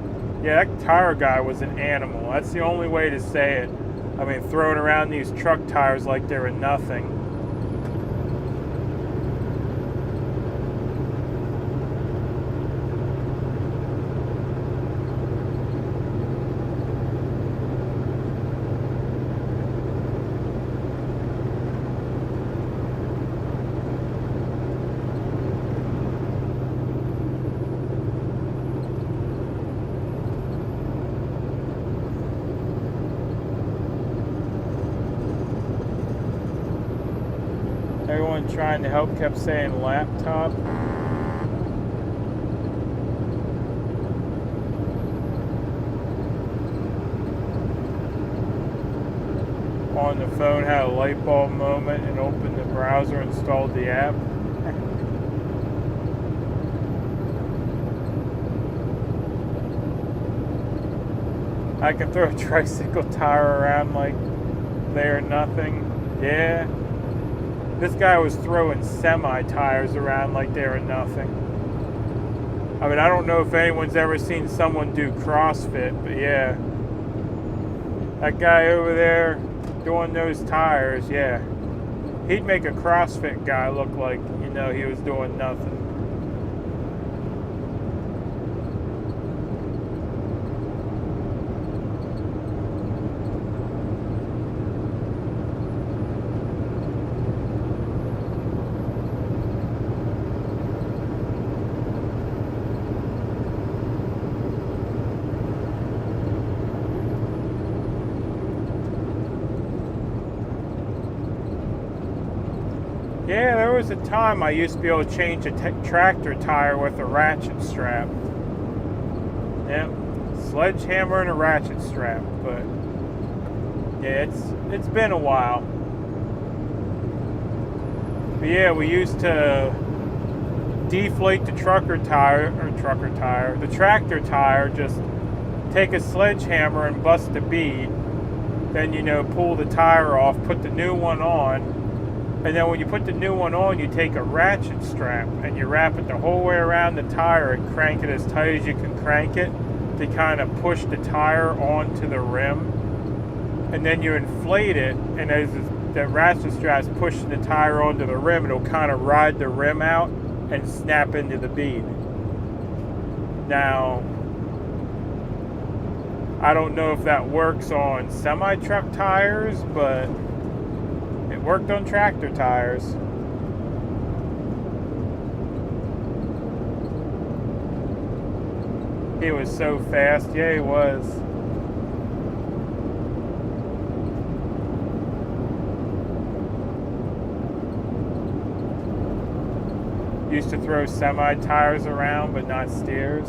Yeah, that tire guy was an animal. That's the only way to say it. I mean, throwing around these truck tires like they were nothing. Everyone trying to help kept saying laptop. On the phone, had a light bulb moment and opened the browser, installed the app. I can throw a tricycle tire around like they're nothing. Yeah. This guy was throwing semi-tires around like they were nothing. I mean, I don't know if anyone's ever seen someone do CrossFit, but yeah. That guy over there doing those tires, yeah. He'd make a CrossFit guy look like, you know, he was doing nothing. Yeah, there was a time I used to be able to change a tractor tire with a ratchet strap. Yep, sledgehammer and a ratchet strap, but yeah, it's been a while. But yeah, we used to deflate the tractor tire, just take a sledgehammer and bust a bead, then, you know, pull the tire off, put the new one on. And then when you put the new one on, you take a ratchet strap and you wrap it the whole way around the tire and crank it as tight as you can crank it to kind of push the tire onto the rim. And then you inflate it, and as the ratchet strap's pushing the tire onto the rim, it'll kind of ride the rim out and snap into the bead. Now, I don't know if that works on semi-truck tires, but it worked on tractor tires. He was so fast. Yeah, he was. Used to throw semi-tires around, but not steers.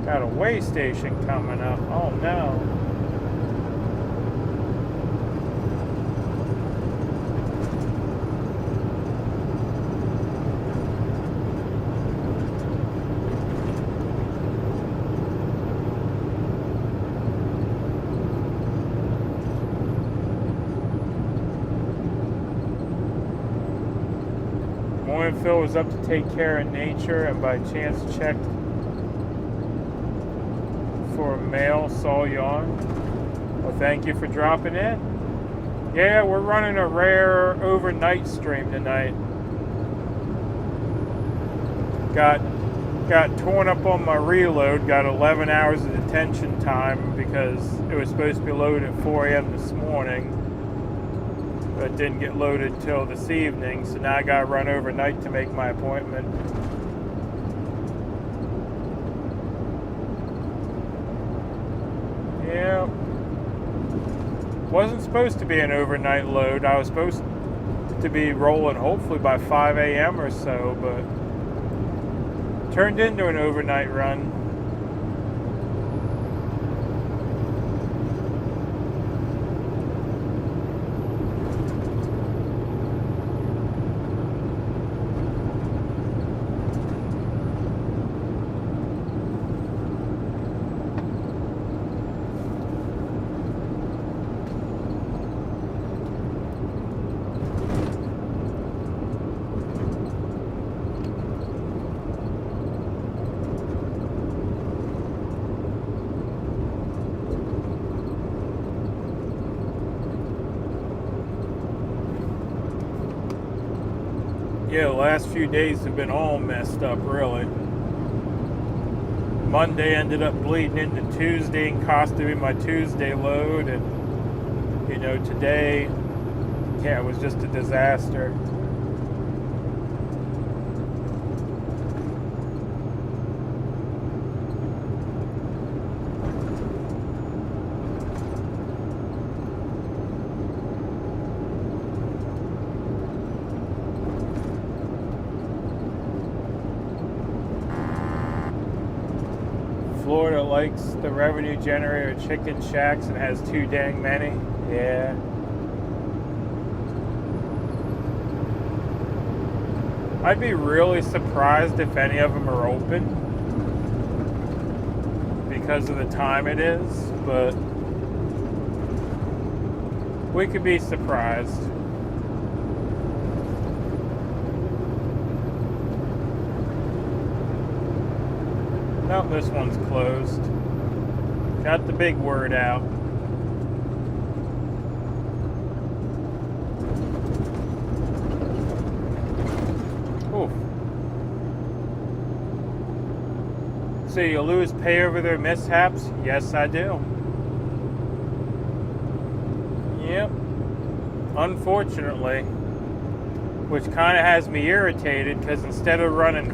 Got a way station coming up. Oh no. Morning Phil was up to take care of nature and by chance checked for mail, saw you on. Well, thank you for dropping in. Yeah, we're running a rare overnight stream tonight. Got torn up on my reload, got 11 hours of detention time because it was supposed to be loaded at 4 a.m. this morning. but didn't get loaded till this evening, so now I gotta run overnight to make my appointment. Yeah. Wasn't supposed to be an overnight load. I was supposed to be rolling hopefully by 5 a.m. or so, but turned into an overnight run. Yeah, the last few days have been all messed up, really. Monday ended up bleeding into Tuesday and costing me my Tuesday load, and today, yeah, it was just a disaster. Florida likes the revenue generator chicken shacks and has too dang many. Yeah. I'd be really surprised if any of them are open because of the time it is, but we could be surprised. Nope, this one's closed. Got the big word out. Oof. So you lose pay over their mishaps? Yes, I do. Yep. Unfortunately. Which kind of has me irritated because instead of running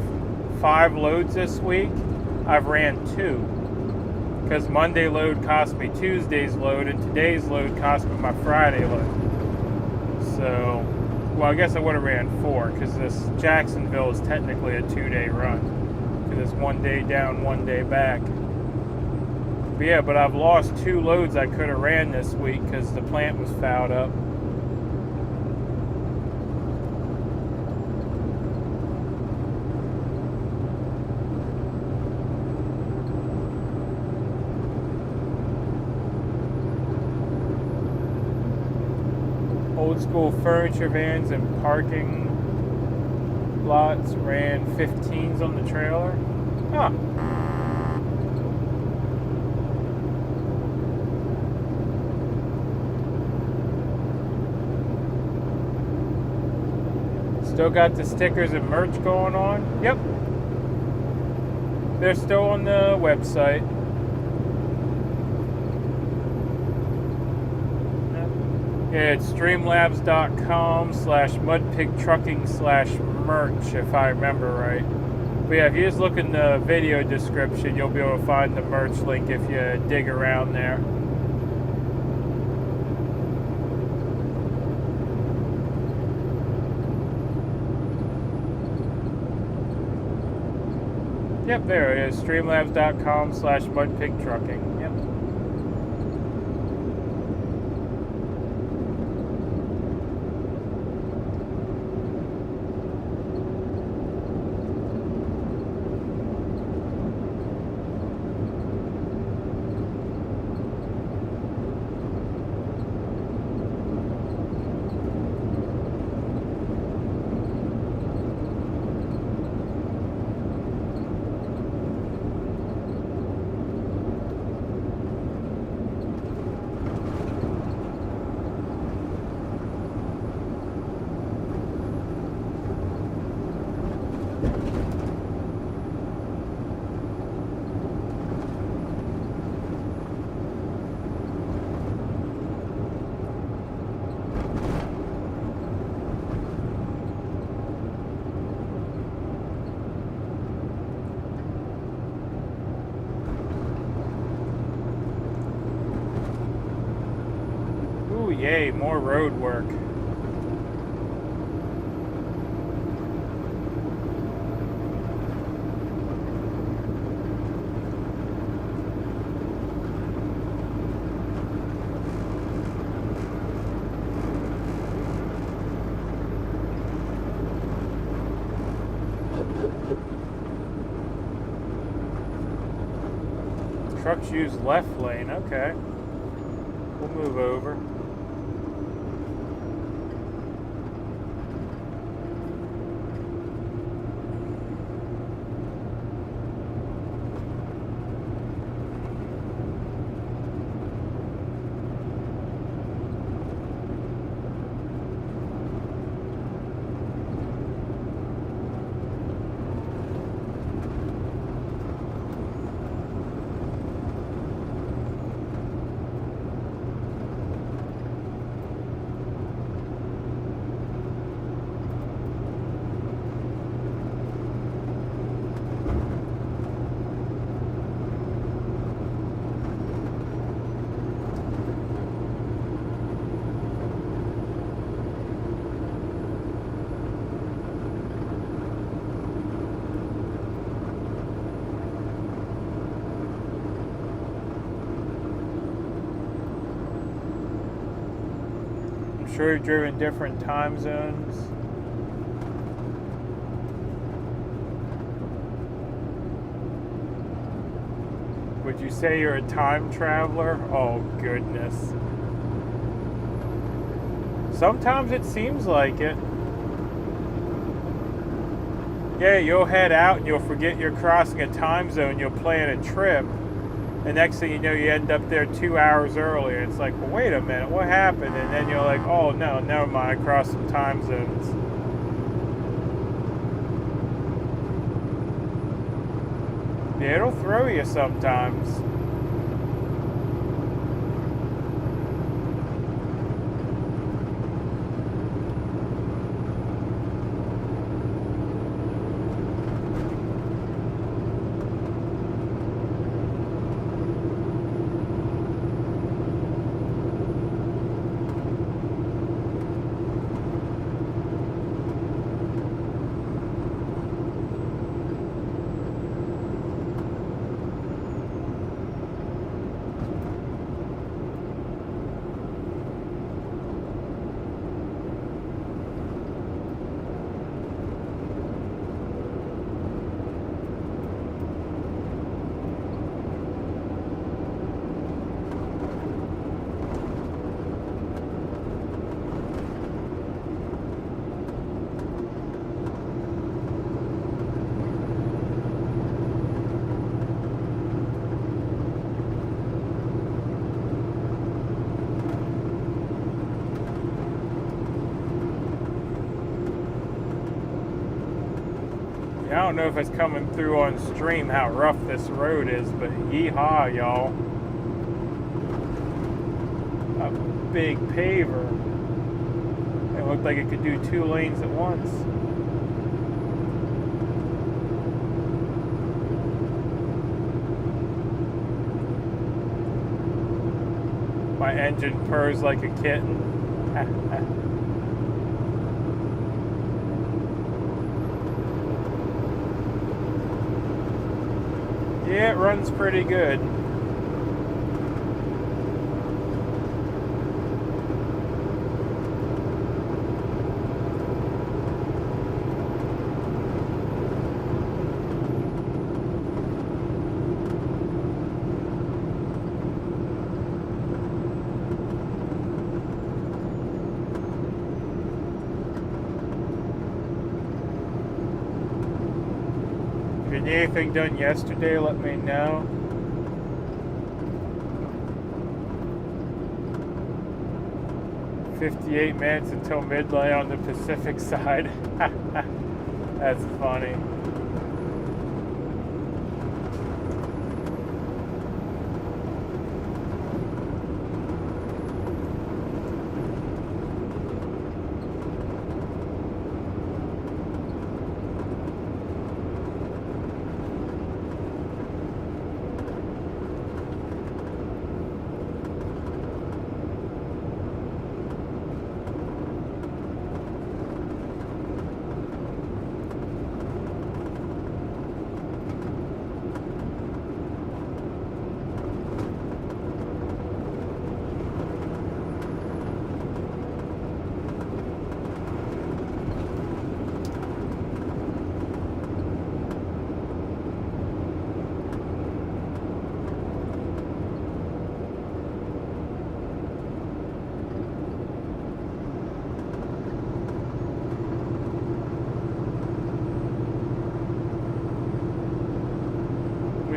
5 loads this week, I've ran 2, because Monday load cost me Tuesday's load and today's load cost me my Friday load. So, well, I guess I would have ran 4, because this Jacksonville is technically a 2-day run, because it's 1 day down, 1 day back. But yeah, but I've lost 2 loads I could have ran this week because the plant was fouled up. Old school furniture vans and parking lots ran 15s on the trailer. Huh. Still got the stickers and merch going on. Yep. They're still on the website. Yeah, it's streamlabs.com/MudPigTrucking/merch, if I remember right. But yeah, if you just look in the video description, you'll be able to find the merch link if you dig around there. Yep, there it is. Streamlabs.com/MudPigTrucking. Yep. yay, more road work. Trucks use left lane, okay. We'll move over. Sure you've driven different time zones. Would you say you're a time traveler? Oh goodness. Sometimes it seems like it. Yeah, you'll head out and you'll forget you're crossing a time zone, you'll plan a trip. The next thing you know, you end up there 2 hours earlier. It's like, well, wait a minute, what happened? And then you're like, oh, no, never mind, I crossed some time zones. Yeah, it'll throw you sometimes. I don't know if it's coming through on stream how rough this road is, but yeehaw, y'all. A big paver. It looked like it could do 2 lanes at once. My engine purrs like a kitten. Yeah, it runs pretty good. If you need anything done yesterday, let me know. "58 minutes until midnight on the Pacific side." That's funny.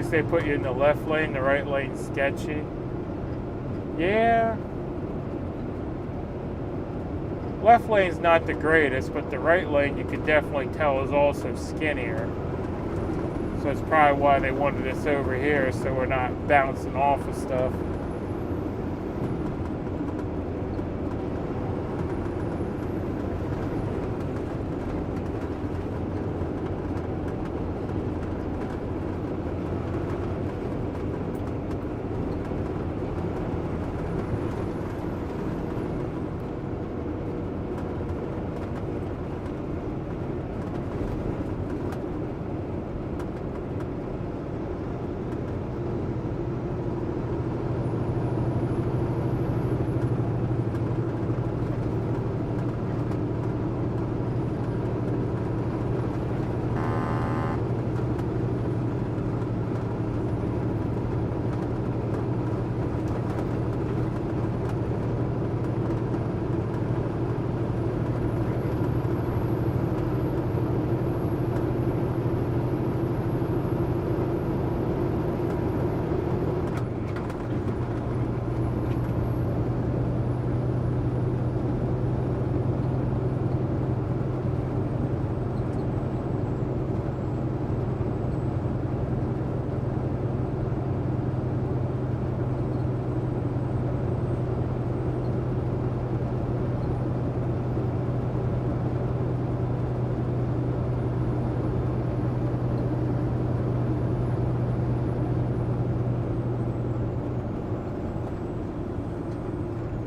least they put you in the left lane, the right lane's sketchy. Yeah. Left lane's not the greatest, but the right lane you can definitely tell is also skinnier. So it's probably why they wanted us over here, so we're not bouncing off of stuff.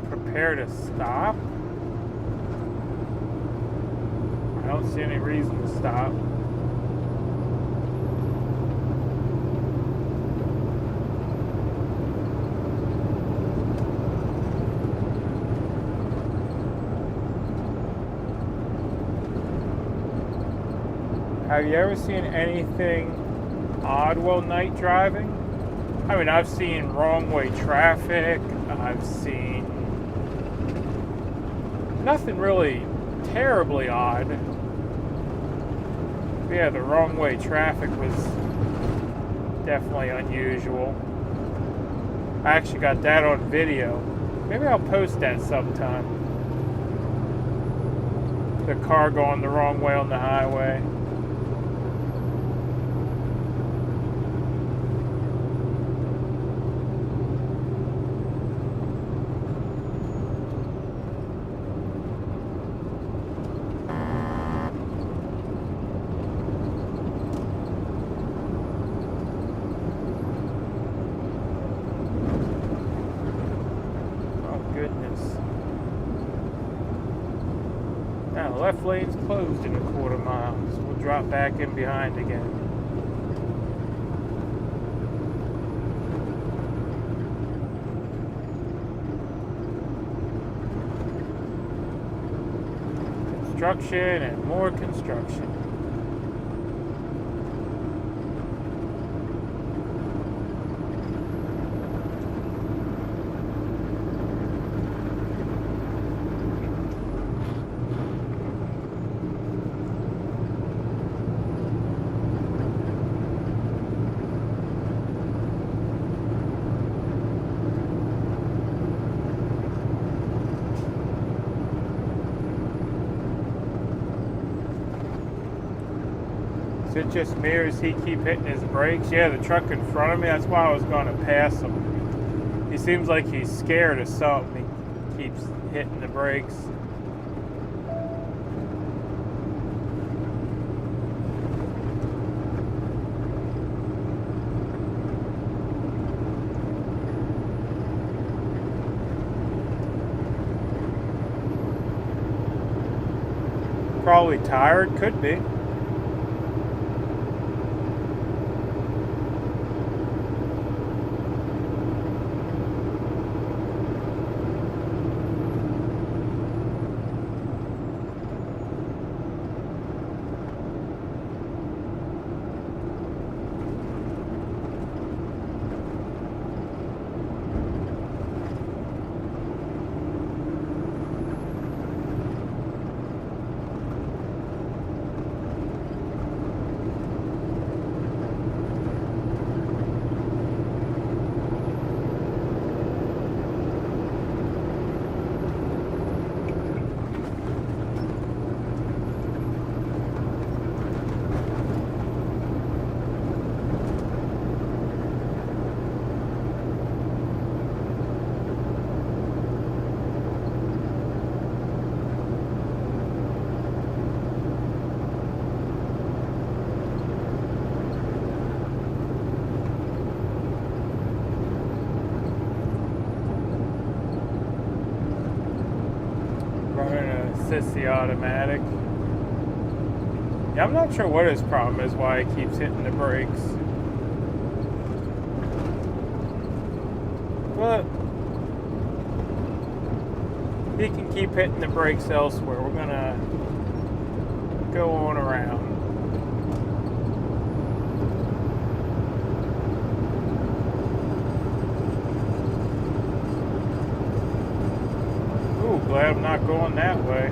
Prepare to stop? I don't see any reason to stop. Have you ever seen anything odd while night driving? I mean, I've seen wrong way traffic. I've seen nothing really terribly odd. But yeah, the wrong way traffic was definitely unusual. I actually got that on video. Maybe I'll post that sometime. The car going the wrong way on the highway. Now the left lane's closed in a quarter mile, so we'll drop back in behind again. Construction and more construction. Is it just me or does he keep hitting his brakes? Yeah, the truck in front of me, that's why I was going to pass him. He seems like he's scared of something. He keeps hitting the brakes. Probably tired, could be. this the automatic? Yeah, I'm not sure what his problem is, why he keeps hitting the brakes. But he can keep hitting the brakes elsewhere. We're gonna go on around. Ooh, glad I'm not going that way.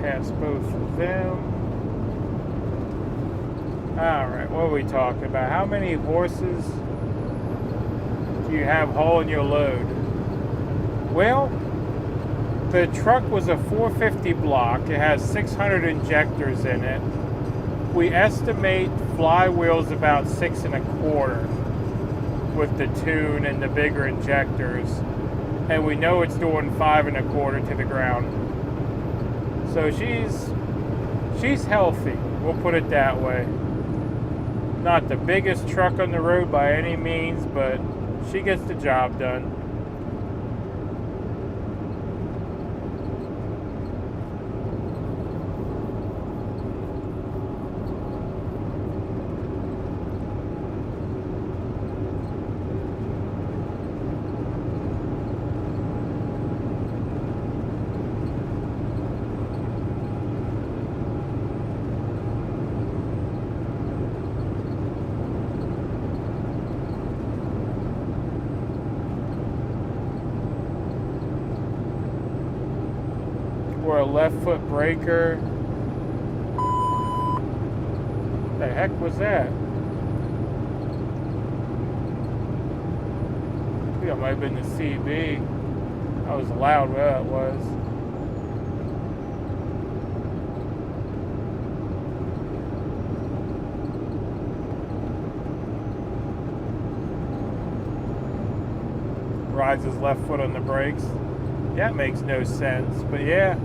Pass both of them. Alright, what are we talking about? How many horses do you have hauling your load? Well, the truck was a 450 block. It has 600 injectors in it. We estimate flywheels about 6 1/4 with the tune and the bigger injectors. And we know it's doing 5 1/4 to the ground. So she's healthy, we'll put it that way. Not the biggest truck on the road by any means, but she gets the job done. Or a left foot breaker. The heck was that? I think that might have been the CB. That was loud, where that was. Rides his left foot on the brakes. That makes no sense, but yeah,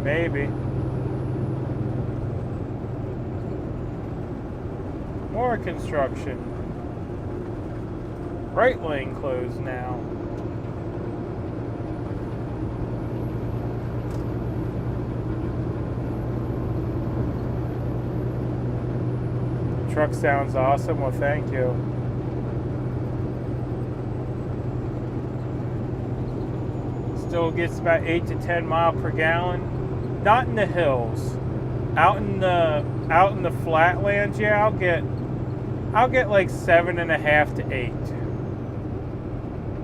maybe. More construction. Right lane closed now. The truck sounds awesome. Well, thank you. Still gets about 8 to 10 miles per gallon. Not in the hills. Out in the flatlands, yeah, I'll get like 7.5 to 8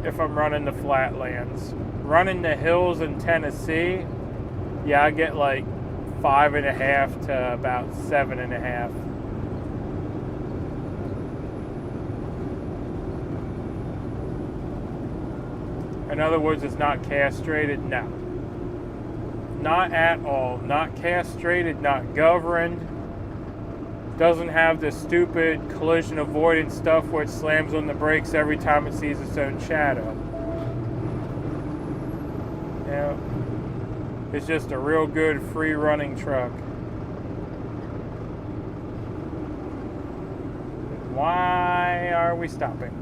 if I'm running the flatlands. Running the hills in Tennessee, yeah, I get like 5.5 to about 7.5. In other words, it's not castrated? No. Not at all. Not castrated, not governed. Doesn't have the stupid collision avoidance stuff where it slams on the brakes every time it sees its own shadow. Yeah. It's just a real good free running truck. Why are we stopping?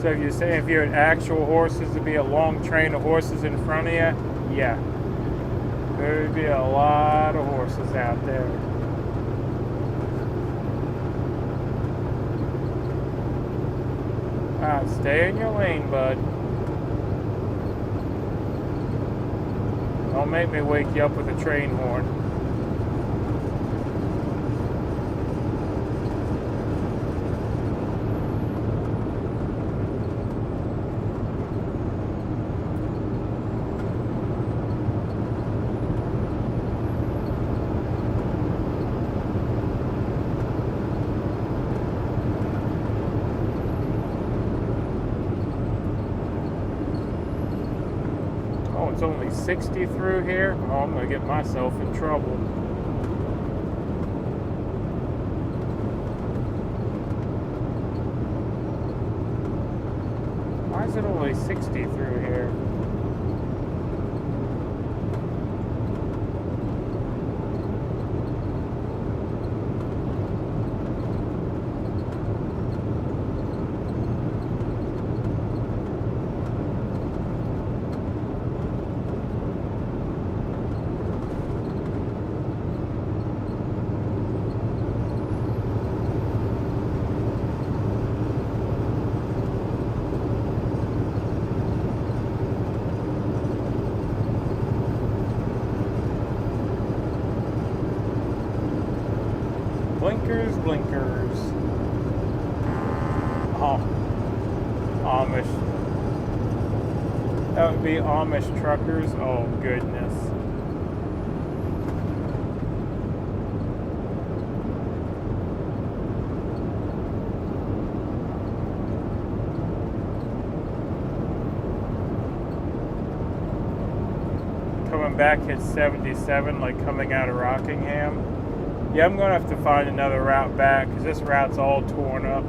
So if you say if you had actual horses, to be a long train of horses in front of you, yeah, there would be a lot of horses out there. Stay in your lane, bud. Don't make me wake you up with a train horn. It's only 60 through here. Oh, I'm gonna get myself in trouble. Why is it only 60 through here? Blinkers, blinkers. Oh, Amish. That would be Amish truckers. Oh, goodness. Coming back at 77, like coming out of Rockingham. Yeah, I'm going to have to find another route back because this route's all torn up.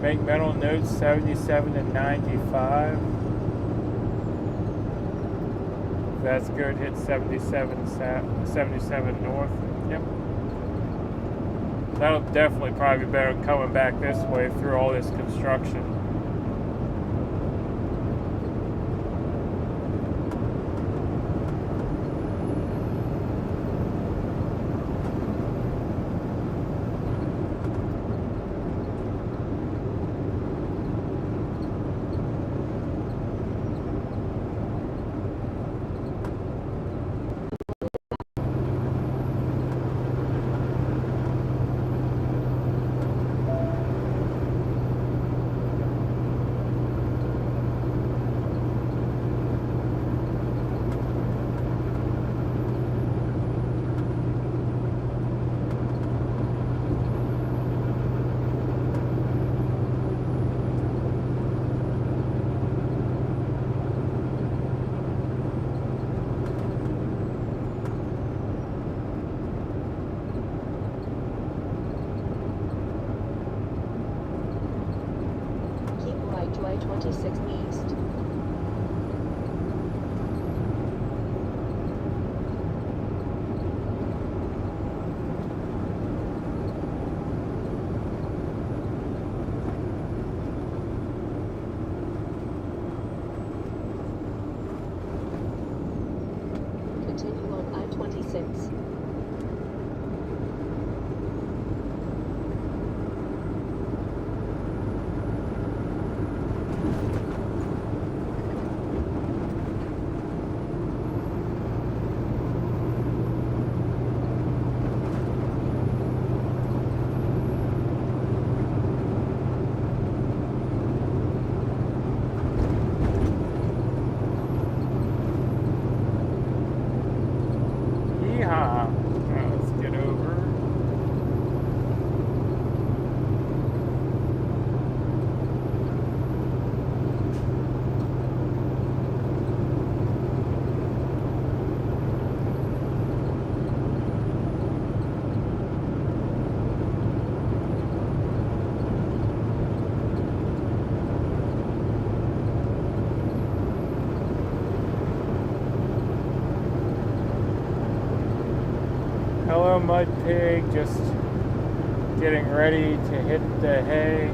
Make mental notes 77 and 95. That's good. Hit 77 north. Yep. That'll definitely probably be better than coming back this way through all this construction. continue on I-26. Yeehaw. Now let's get over. Hello, Mud Pig. Just getting ready to hit the hay.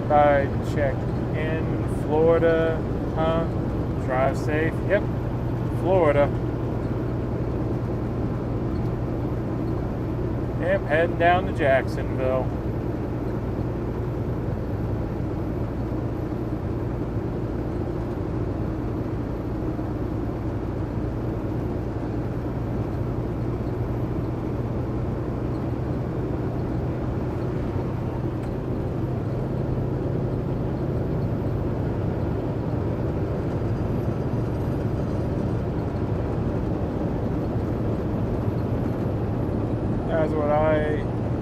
Thought I'd check in. Florida, huh? Drive safe. Yep, Florida. Yep, heading down to Jacksonville.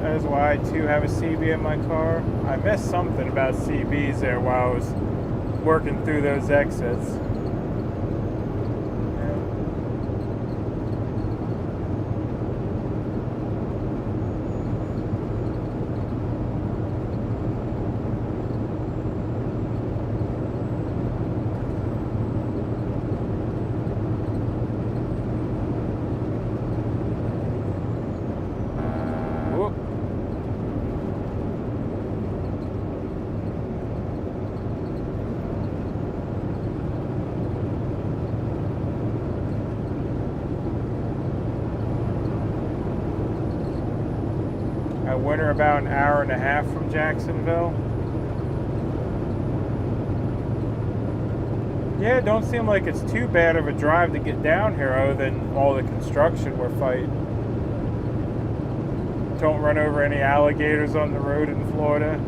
That is why I too have a CB in my car. I missed something about CBs there while I was working through those exits. Winter about an hour and a half from Jacksonville. Yeah, it don't seem like it's too bad of a drive to get down here other than all the construction we're fighting. Don't run over any alligators on the road in Florida.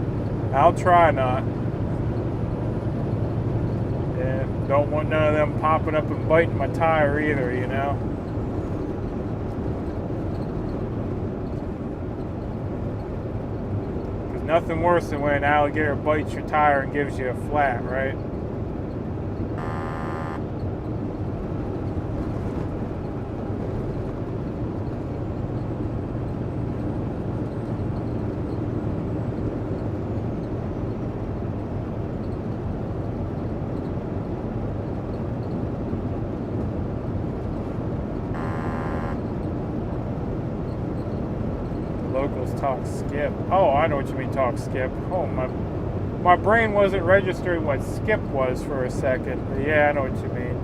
I'll try not. Yeah, don't want none of them popping up and biting my tire either, you know. Nothing worse than when an alligator bites your tire and gives you a flat, right? Locals talk skip. Oh, I know what you mean, talk skip. Oh, my brain wasn't registering what skip was for a second. But yeah, I know what you mean.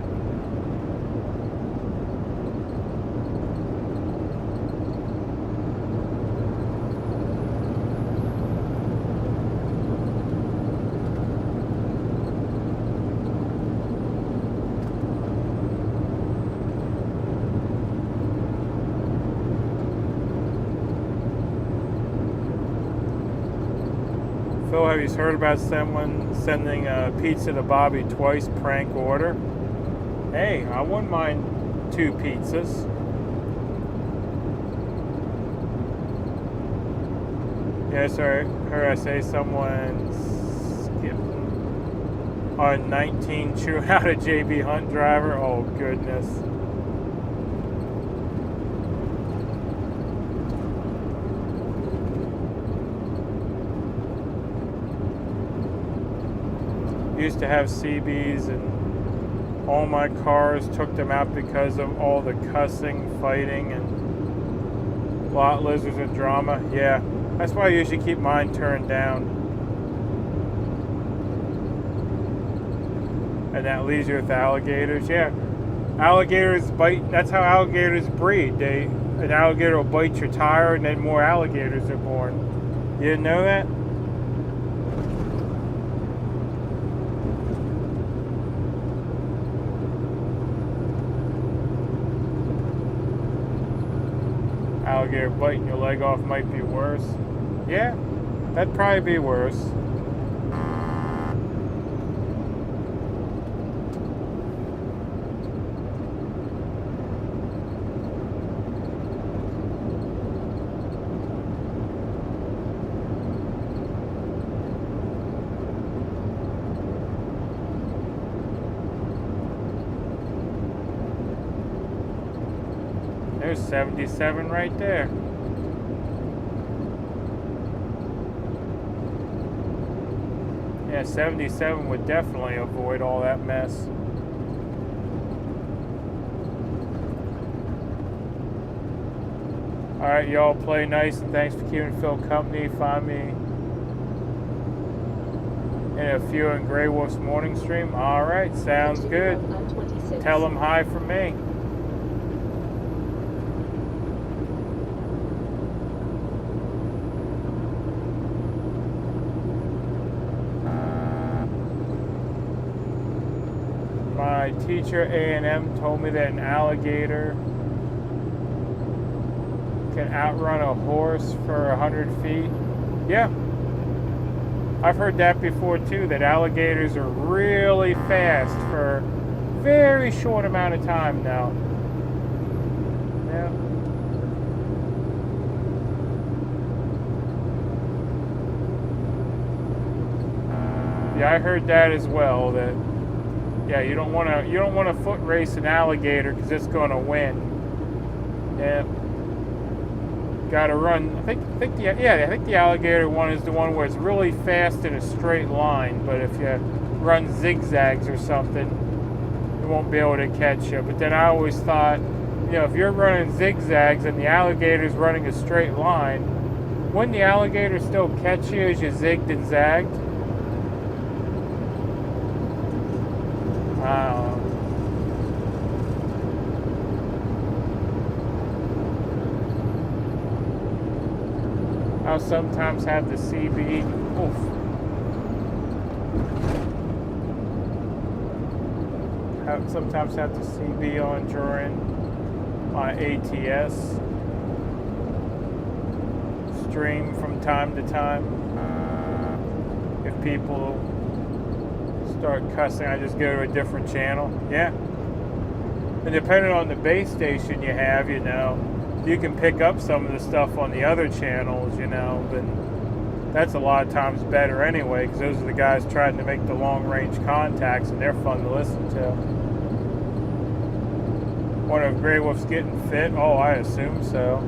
Phil, have you heard about someone sending a pizza to Bobby twice prank order? Hey, I wouldn't mind 2 pizzas. Yes, I heard I say someone skipped on 19 chew out a JB Hunt driver. Oh, goodness. Used to have CBs and all my cars, took them out because of all the cussing, fighting, and lot lizards and drama. Yeah, that's why I usually keep mine turned down. And that leaves you with alligators. Yeah, Alligators bite. That's how alligators breed. An alligator will bite your tire, and then more alligators are born. You didn't know that? Alligator biting your leg off might be worse. Yeah, that'd probably be worse. There's 77 right there. Yeah, 77 would definitely avoid all that mess. Alright, y'all play nice, and thanks for keeping Phil company. Find me in a few in Grey Wolf's morning stream. Alright, sounds good. Tell them hi from me. My teacher A&M told me that an alligator can outrun a horse for 100 feet. Yeah, I've heard that before too, that alligators are really fast for a very short amount of time now. Yeah, I heard that as well, that yeah, you don't want to foot race an alligator because it's going to win. Yeah, got to run. I think the alligator one is the one where it's really fast in a straight line. But if you run zigzags or something, it won't be able to catch you. But then I always thought, if you're running zigzags and the alligator's running a straight line, wouldn't the alligator still catch you as you zigged and zagged? I'll sometimes have the CB. Oof. Sometimes have the CB on during my ATS stream from time to time. If people start cussing, I just go to a different channel. Yeah. And depending on the base station you have, you can pick up some of the stuff on the other channels, but that's a lot of times better anyway, because those are the guys trying to make the long-range contacts, and they're fun to listen to. Wonder if Grey Wolf's getting fit? Oh, I assume so.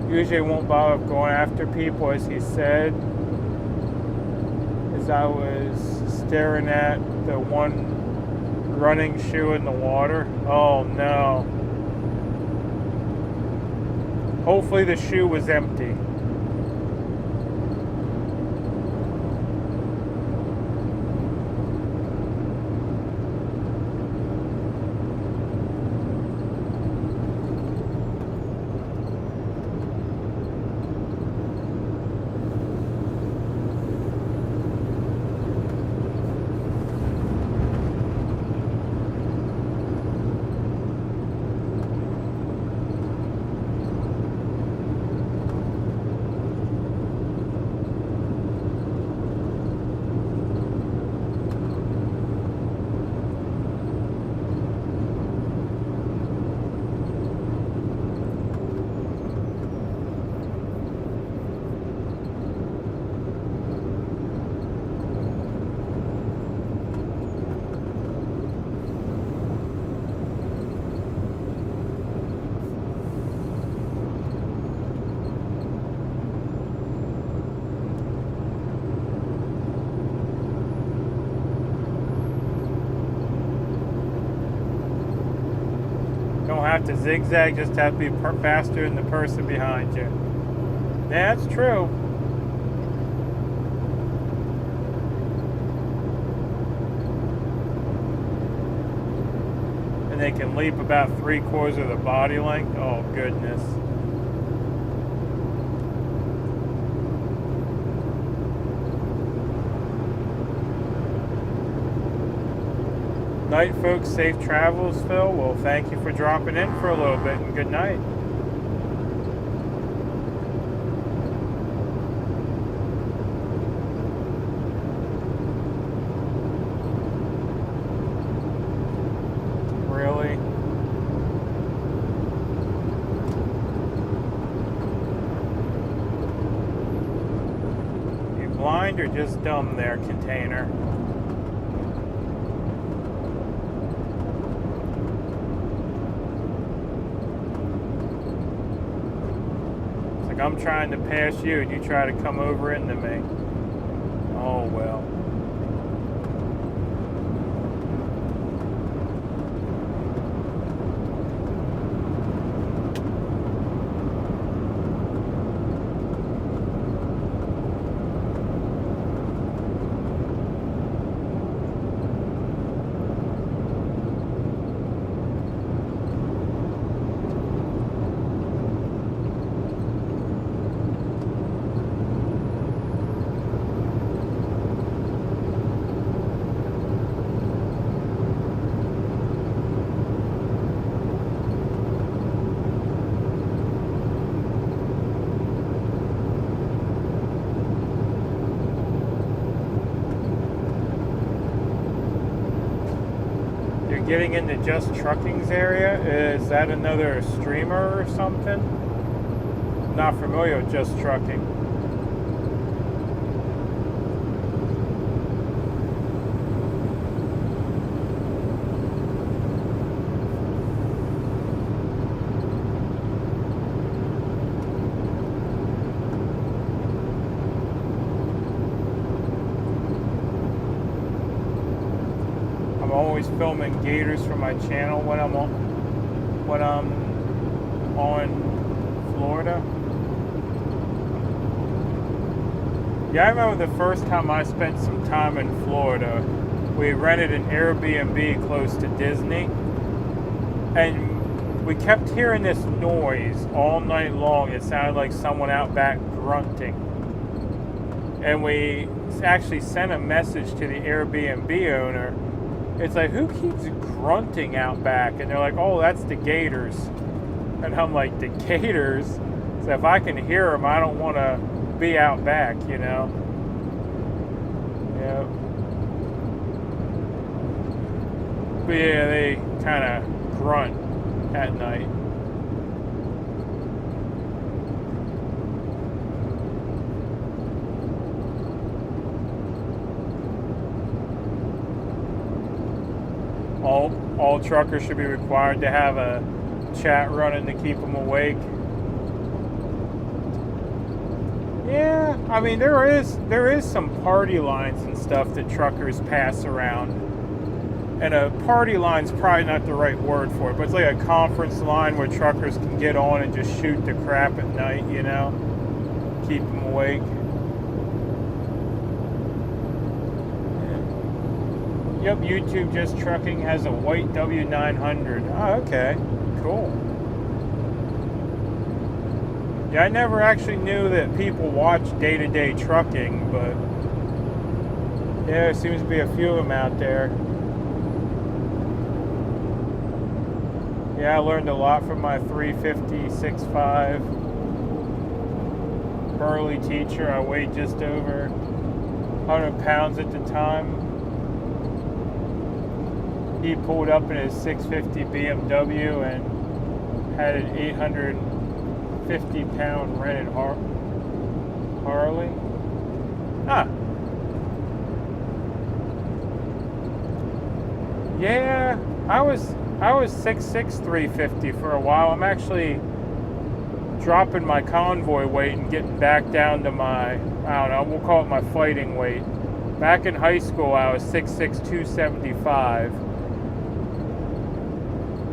Usually won't bother going after people, as he said, as I was staring at the one running shoe in the water. Oh no. Hopefully the shoe was empty. have to zigzag, just have to be faster than the person behind you. Yeah, that's true. And they can leap about 3/4 of the body length. Oh, goodness. Night, folks. Safe travels, Phil. Well, thank you for dropping in for a little bit, and good night. Really? You blind or just dumb there, container? I'm trying to pass you and you try to come over into me. Oh well. Getting into Just Trucking's area. Is that another streamer or something? I'm not familiar with Just Trucking. Filming gators for my channel when I'm on Florida. Yeah, I remember the first time I spent some time in Florida. We rented an Airbnb close to Disney, and we kept hearing this noise all night long. It sounded like someone out back grunting, and we actually sent a message to the Airbnb owner. It's like, who keeps grunting out back? And they're like, oh, that's the gators. And I'm like, the gators? So if I can hear them, I don't want to be out back, you know? Yeah. But yeah, they kind of grunt at night. All truckers should be required to have a chat running to keep them awake. Yeah, I mean there is some party lines and stuff that truckers pass around. And a party line's probably not the right word for it, but it's like a conference line where truckers can get on and just shoot the crap at night, you know? Keep them awake. Yep, YouTube Just Trucking has a white W900. Oh, okay. Cool. Yeah, I never actually knew that people watch day-to-day trucking, but yeah, there seems to be a few of them out there. Yeah, I learned a lot from my 350 6.5 Burley teacher. I weighed just over 100 pounds at the time. He pulled up in his 650 BMW and had an 850-pound rented Harley. Huh. Yeah, I was 6'6", 350 for a while. I'm actually dropping my convoy weight and getting back down to my, I don't know, we'll call it my fighting weight. Back in high school, I was 6'6", 275.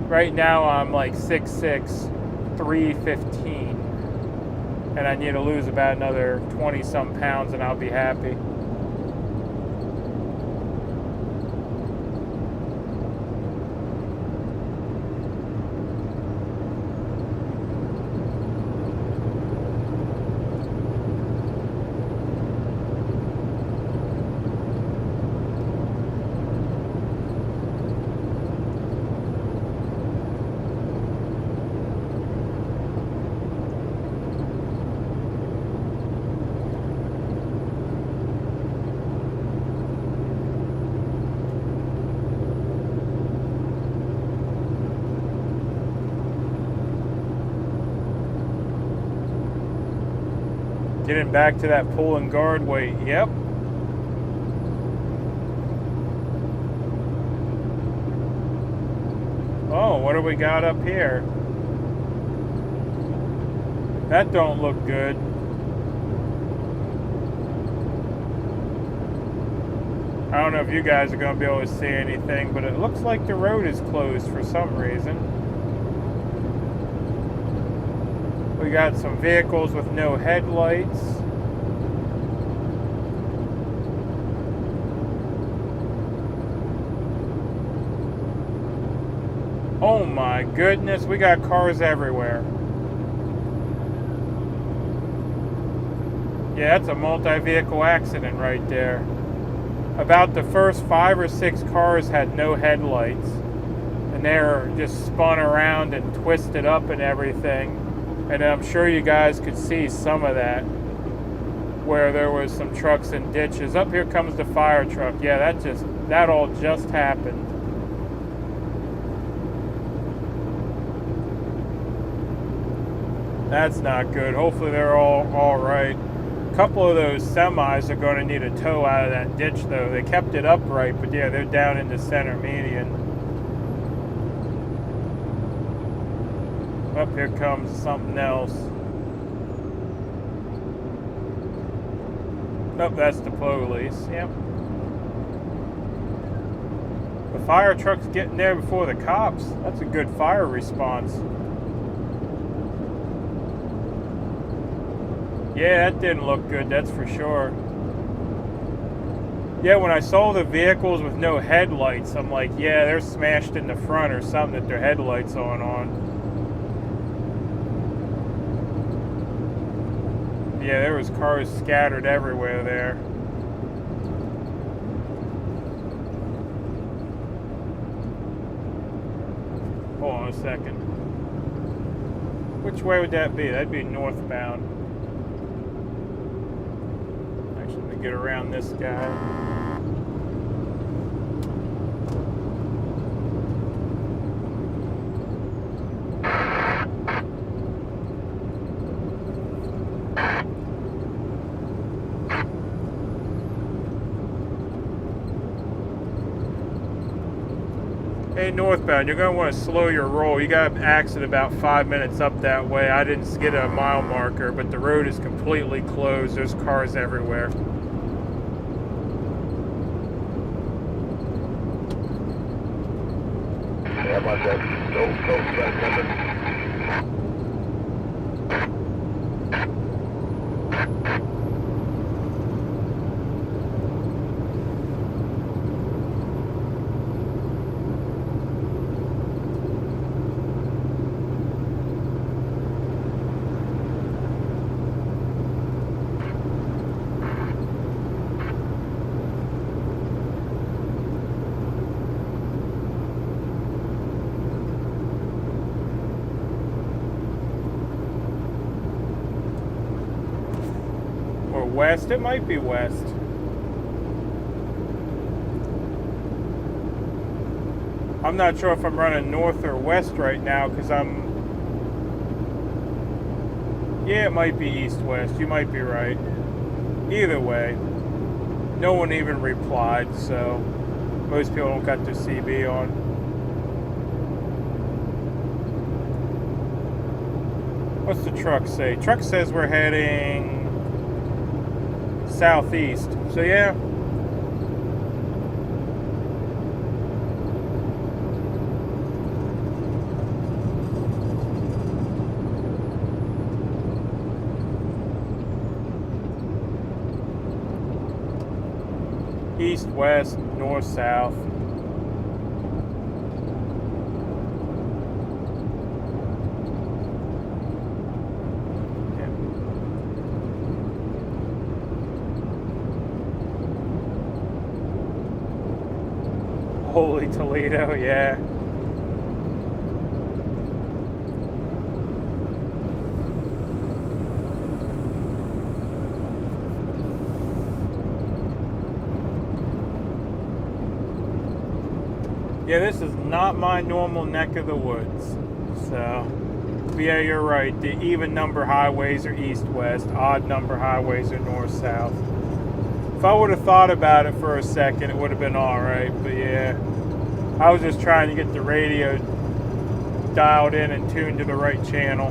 Right now I'm like 6'6", 315. And I need to lose about another 20 some pounds and I'll be happy. Getting back to that pull and guard weight. Yep. Oh, what do we got up here? That don't look good. I don't know if you guys are going to be able to see anything, but it looks like the road is closed for some reason. We got some vehicles with no headlights. Oh my goodness, we got cars everywhere. Yeah, that's a multi-vehicle accident right there. About the first 5 or 6 cars had no headlights. And they're just spun around and twisted up and everything. And I'm sure you guys could see some of that, where there was some trucks and ditches. Up here comes the fire truck. Yeah, that all just happened. That's not good. Hopefully they're all right. A couple of those semis are going to need a tow out of that ditch, though. They kept it upright, but yeah, they're down in the center median. Up here comes something else. Oh, that's the police. Yep. The fire truck's getting there before the cops. That's a good fire response. Yeah, that didn't look good, that's for sure. Yeah, when I saw the vehicles with no headlights, I'm like, yeah, they're smashed in the front or something that their headlights aren't on. Yeah, there was cars scattered everywhere there. Hold on a second. Which way would that be? That'd be northbound. Actually, let me get around this guy. Hey, northbound, you're going to want to slow your roll. You got an exit about 5 minutes up that way. I didn't get a mile marker, but the road is completely closed. There's cars everywhere. Yeah, my bad. Go back. West? It might be west. I'm not sure if I'm running north or west right now because yeah, it might be east-west. You might be right. Either way, no one even replied, so most people don't got their CB on. What's the truck say? Truck says we're heading southeast. So yeah. East, west, north, south. Holy Toledo, yeah. Yeah, this is not my normal neck of the woods. So, but yeah, you're right. The even number highways are east-west, odd number highways are north-south. If I would have thought about it for a second, it would have been alright. But yeah, I was just trying to get the radio dialed in and tuned to the right channel.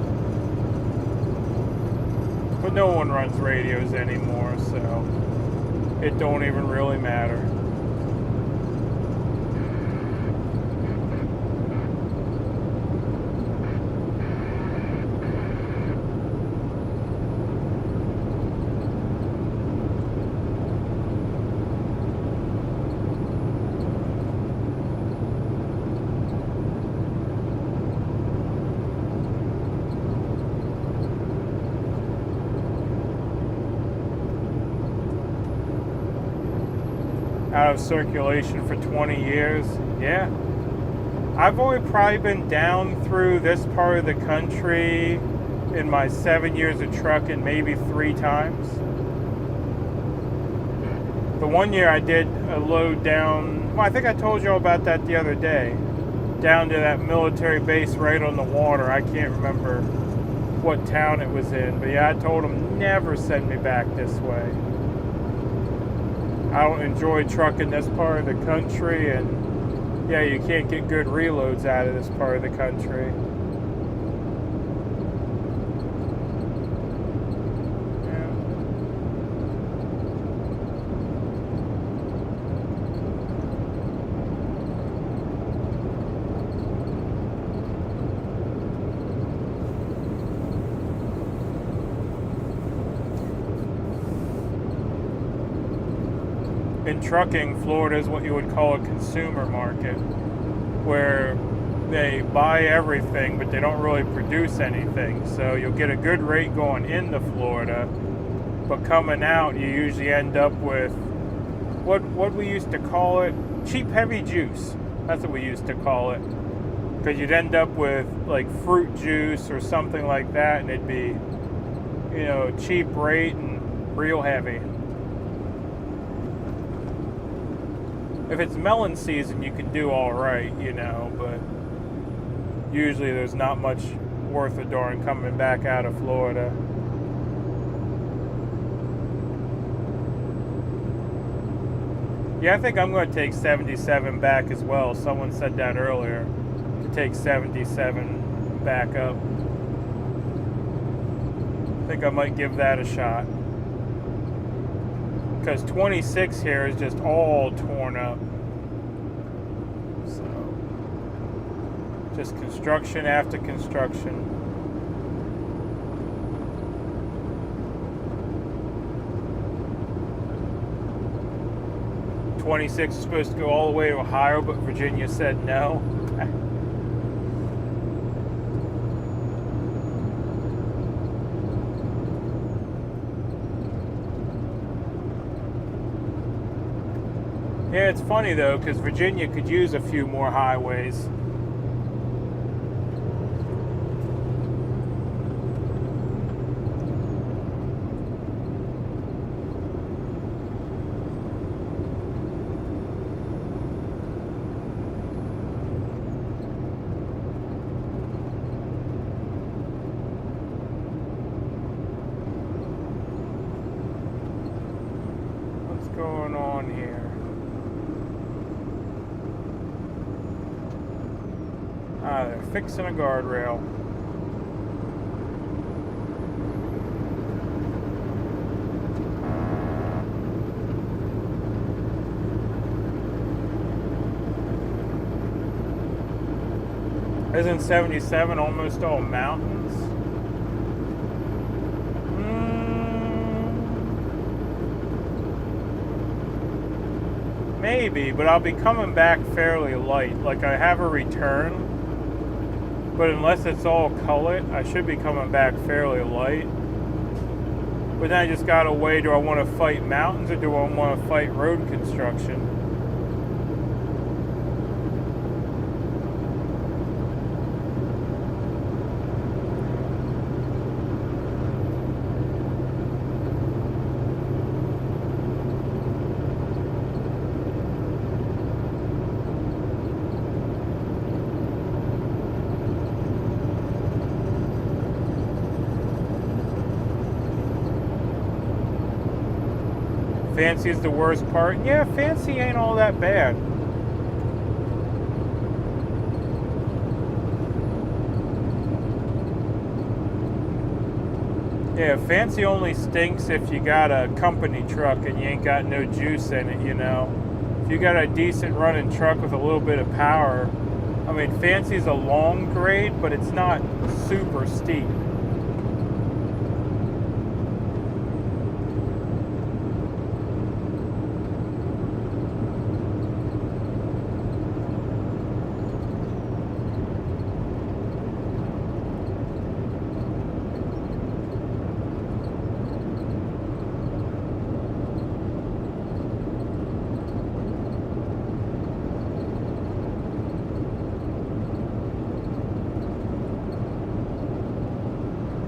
But no one runs radios anymore, so it don't even really matter. Out of circulation for 20 years. Yeah. I've only probably been down through this part of the country in my 7 years of trucking maybe 3 times. The one year I did a load down, well, I think I told you all about that the other day, down to that military base right on the water. I can't remember what town it was in, but yeah, I told them never send me back this way. I don't enjoy trucking this part of the country, and yeah, you can't get good reloads out of this part of the country. In trucking, Florida is what you would call a consumer market, where they buy everything, but they don't really produce anything. So you'll get a good rate going into Florida, but coming out, you usually end up with what we used to call it, cheap heavy juice. That's what we used to call it, because you'd end up with like fruit juice or something like that, and it'd be, you know, cheap rate and real heavy. If it's melon season, you can do all right, you know, but usually there's not much worth a darn coming back out of Florida. Yeah, I think I'm going to take 77 back as well. Someone said that earlier, to take 77 back up. I think I might give that a shot. Because 26 here is just all torn up. So, just construction after construction. '26 is supposed to go all the way to Ohio, but Virginia said no. Yeah, it's funny though, because Virginia could use a few more highways. What's going on here? They're fixing a guardrail. Isn't 77 almost all mountains? Maybe, but I'll be coming back fairly light. Like, I have a return, but unless it's all colored, I should be coming back fairly light. But then I just gotta weigh, do I want to fight mountains or do I want to fight road construction? Fancy is the worst part. Yeah, fancy ain't all that bad. Yeah, fancy only stinks if you got a company truck and you ain't got no juice in it, you know. If you got a decent running truck with a little bit of power, I mean, fancy's a long grade, but it's not super steep.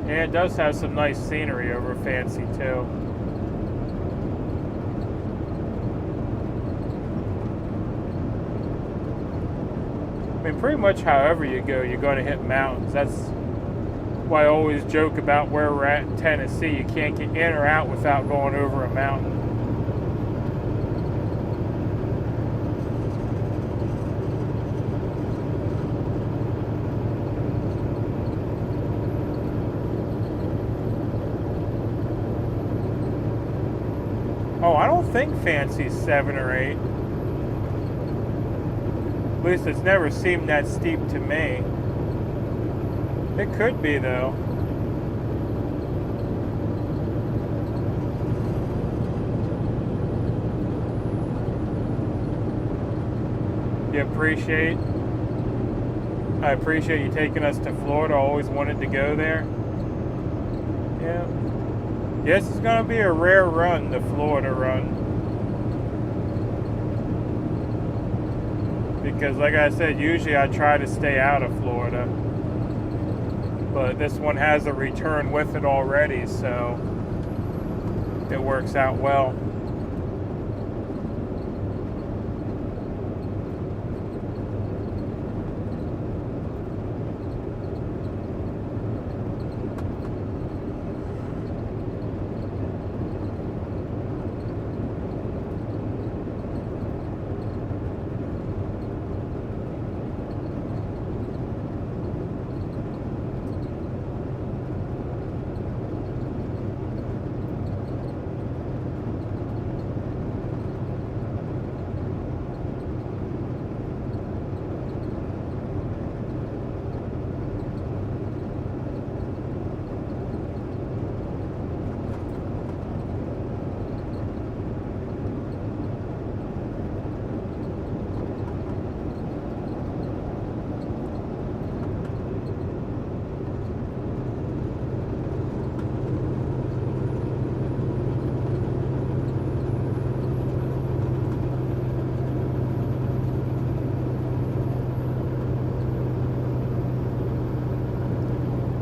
Yeah, it does have some nice scenery over Fancy, too. I mean, pretty much however you go, you're going to hit mountains. That's why I always joke about where we're at in Tennessee. You can't get in or out without going over a mountain. Oh, I don't think Fancy's 7 or 8. At least it's never seemed that steep to me. It could be, though. I appreciate you taking us to Florida. I always wanted to go there. Yeah. This is going to be a rare run, the Florida run. Because like I said, usually I try to stay out of Florida. But this one has a return with it already, so it works out well.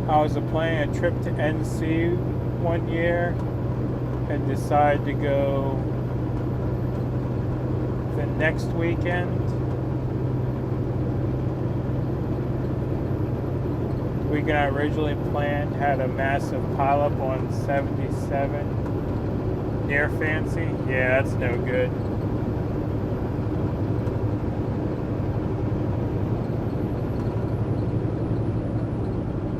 I was planning a trip to NC one year and decided to go the next weekend. The weekend I originally planned had a massive pileup on 77 near Fancy. Yeah, that's no good.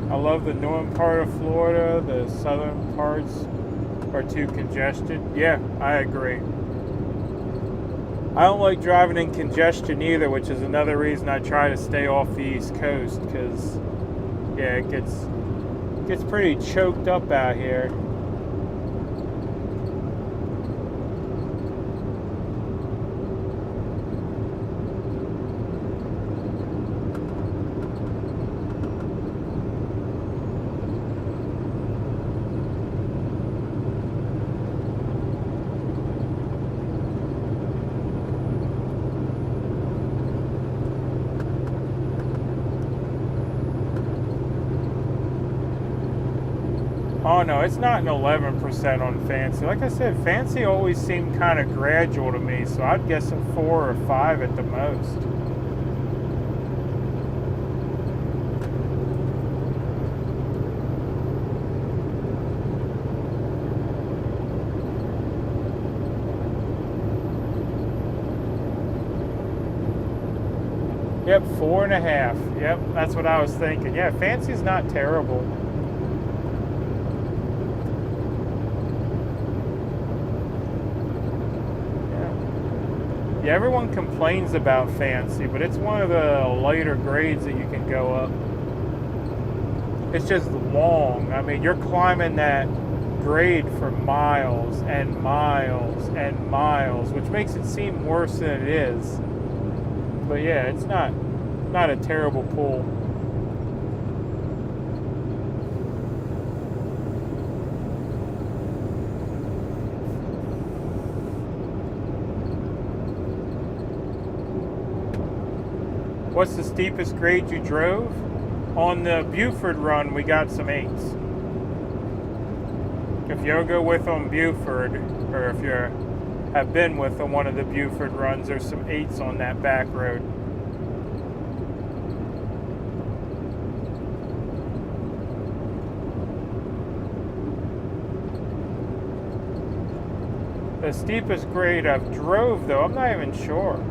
I love the northern part of Florida. The southern parts are too congested. Yeah, I agree. I don't like driving in congestion either, which is another reason I try to stay off the East Coast, because yeah, it gets pretty choked up out here. no, it's not an 11% on fancy. Like I said, fancy always seemed kind of gradual to me, so I'd guess a 4 or 5 at the most. Yep, 4.5. Yep, that's what I was thinking. Yeah, fancy's not terrible. Yeah, everyone complains about fancy, but it's one of the lighter grades that you can go up. It's just long. I mean, you're climbing that grade for miles and miles and miles, which makes it seem worse than it is. But yeah, it's not a terrible pull. What's the steepest grade you drove? On the Buford run, we got some 8s. If you ever go with on Buford, or if you have been with on one of the Buford runs, there's some 8s on that back road. The steepest grade I've drove, though, I'm not even sure.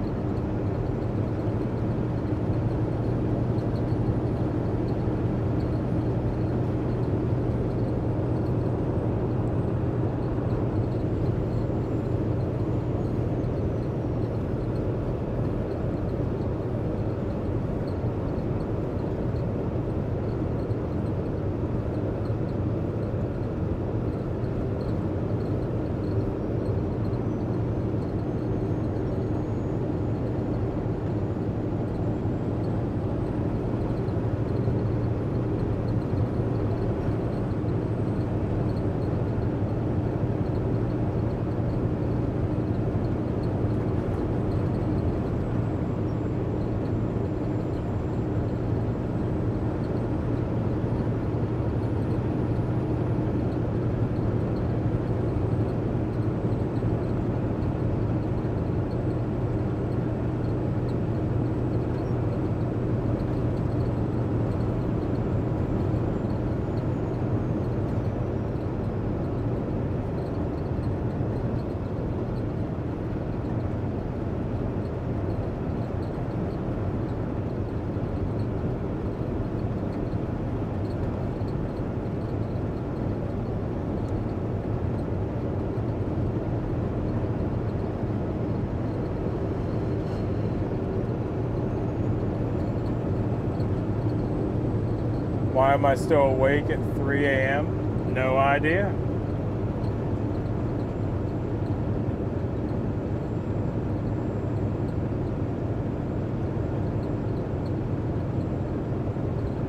Why am I still awake at 3 a.m.? No idea.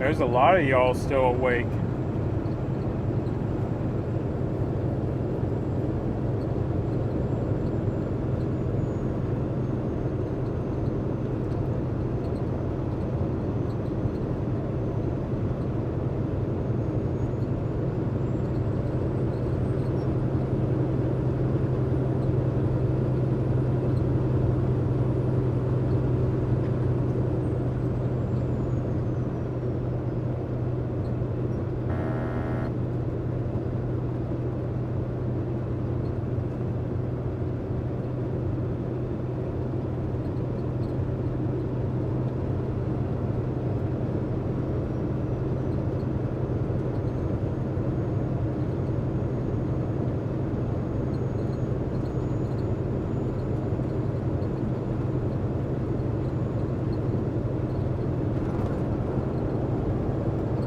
There's a lot of y'all still awake.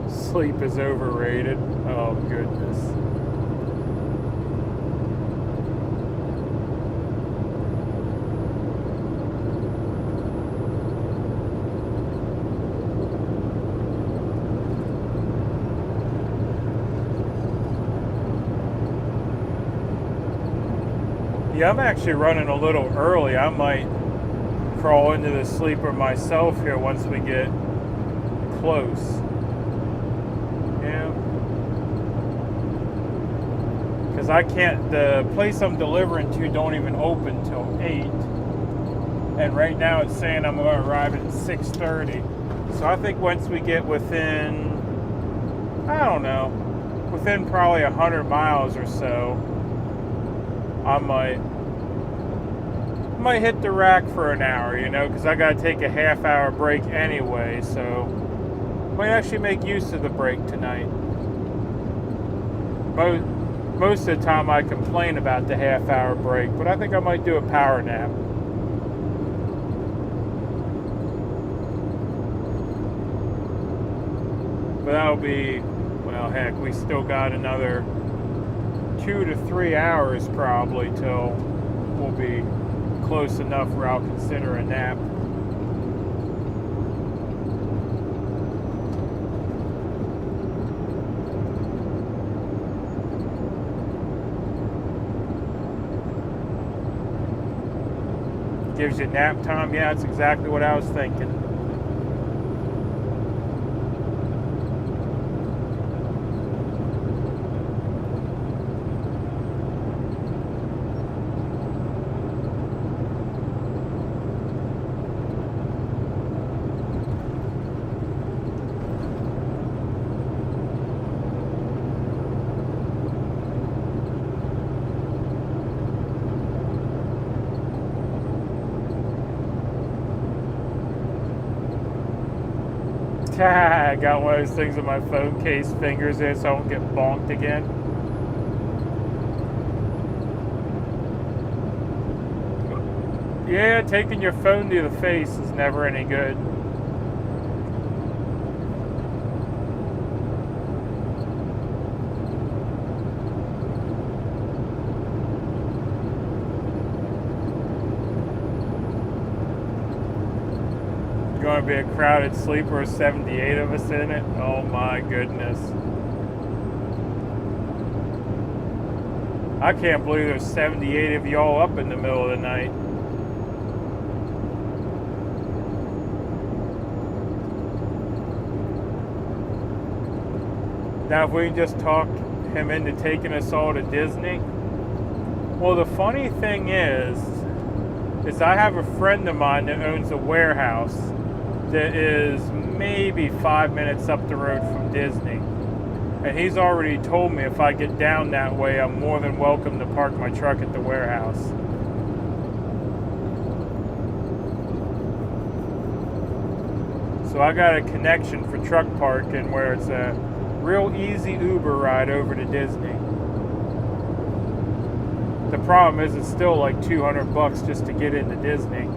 Sleep is overrated. Oh, goodness. Yeah, I'm actually running a little early. I might crawl into the sleeper myself here once we get close. Yeah. Because I can't, the place I'm delivering to don't even open till 8. And right now it's saying I'm going to arrive at 6:30. So I think once we get within, I don't know, within probably 100 miles or so, I might hit the rack for an hour, you know, because I got to take a half-hour break anyway, so might actually make use of the break tonight. Most of the time I complain about the half-hour break, but I think I might do a power nap. But that'll be, well, heck, we still got another 2 to 3 hours probably till we'll be close enough where I'll consider a nap. Gives you nap time? Yeah, that's exactly what I was thinking. I got one of those things with my phone case fingers in so I won't get bonked again. Yeah, taking your phone to the face is never any good. Going to be a crowded sleeper with 78 of us in it. Oh my goodness. I can't believe there's 78 of y'all up in the middle of the night. Now if we can just talk him into taking us all to Disney. Well, the funny thing is I have a friend of mine that owns a warehouse that is maybe 5 minutes up the road from Disney. And he's already told me if I get down that way, I'm more than welcome to park my truck at the warehouse. So I got a connection for truck parking where it's a real easy Uber ride over to Disney. The problem is it's still like $200 just to get into Disney.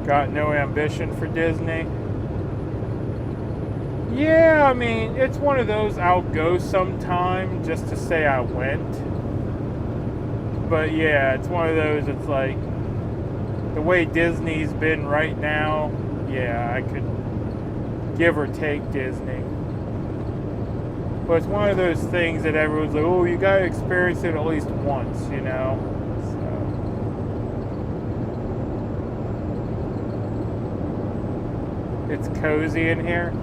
Got no ambition for Disney. Yeah, I mean, it's one of those I'll go sometime just to say I went. But yeah, it's one of those, it's like, the way Disney's been right now, yeah, I could give or take Disney. But it's one of those things that everyone's like, oh, you gotta experience it at least once, you know? It's cozy in here.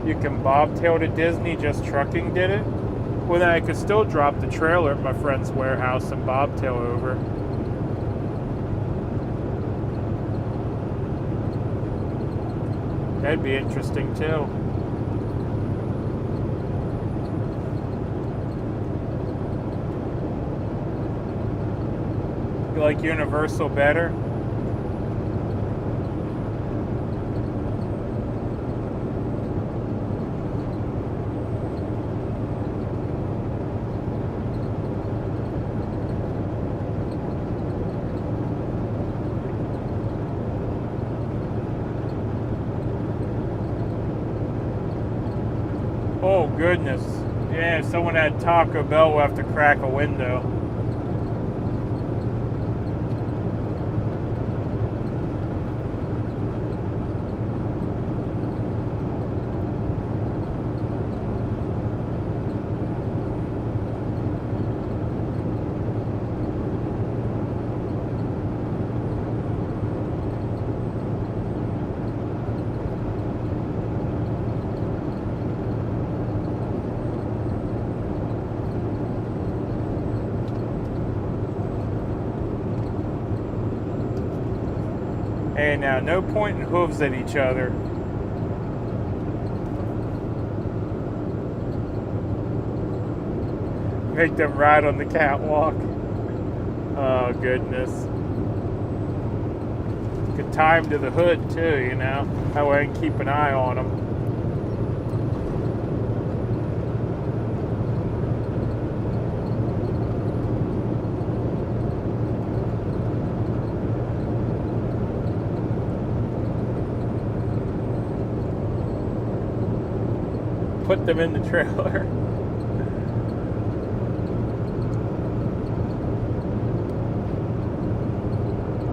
You can bobtail to Disney, just trucking did it? Well, then I could still drop the trailer at my friend's warehouse and bobtail over. That'd be interesting too. like Universal better? Oh goodness. Yeah, if someone had Taco Bell, we'll have to crack a window. Hey, now, no pointing hooves at each other. Make them ride on the catwalk. Oh, goodness. Could tie them to the hood, too, you know. That way I can keep an eye on them. Put them in the trailer.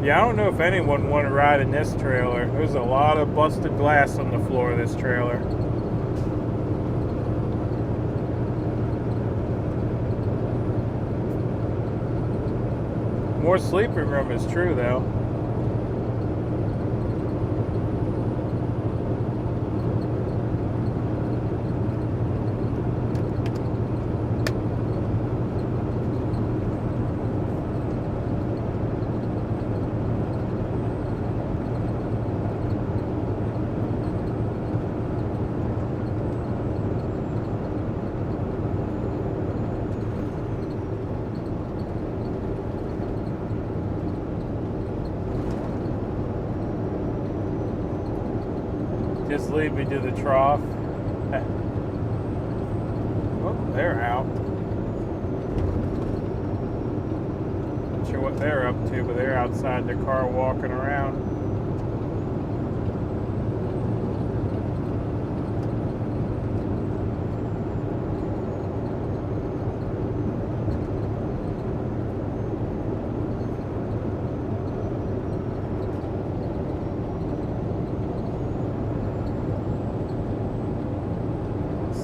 Yeah, I don't know if anyone want to ride in this trailer. There's a lot of busted glass on the floor of this trailer. More sleeping room is true, though. Just lead me to the trough. Oh, they're out. Not sure what they're up to, but they're outside their car walking around.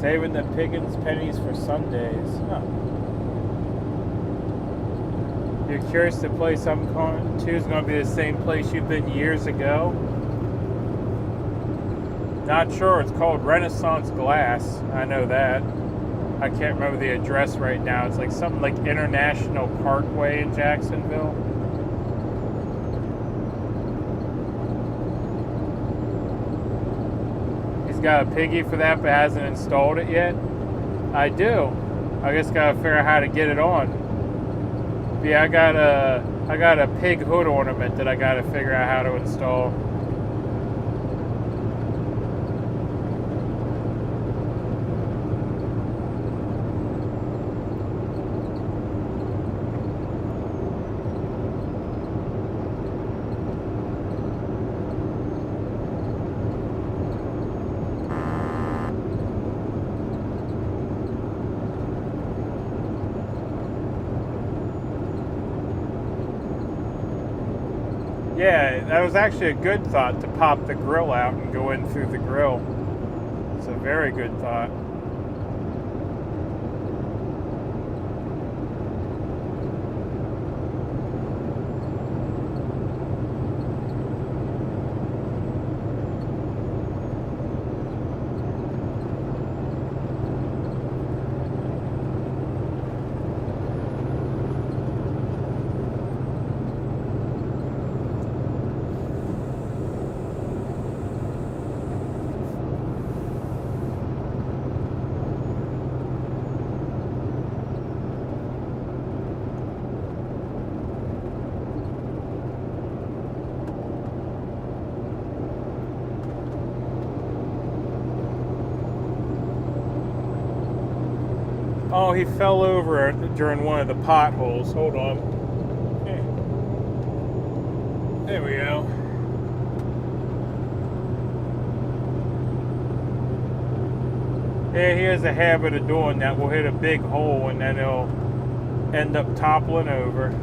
Saving the piggins pennies for Sundays. Huh. You're curious the place I'm going to is going to be the same place you've been years ago? Not sure. It's called Renaissance Glass. I know that. I can't remember the address right now. It's like something like International Parkway in Jacksonville. Got a piggy for that but hasn't installed it yet. I do. I just gotta figure out how to get it on. But yeah, I got a pig hood ornament that I gotta figure out how to install. Yeah, that was actually a good thought to pop the grill out and go in through the grill. It's a very good thought. Oh, he fell over during one of the potholes. Hold on. Hey. There we go. Yeah, he has a habit of doing that. We'll hit a big hole and then he'll end up toppling over.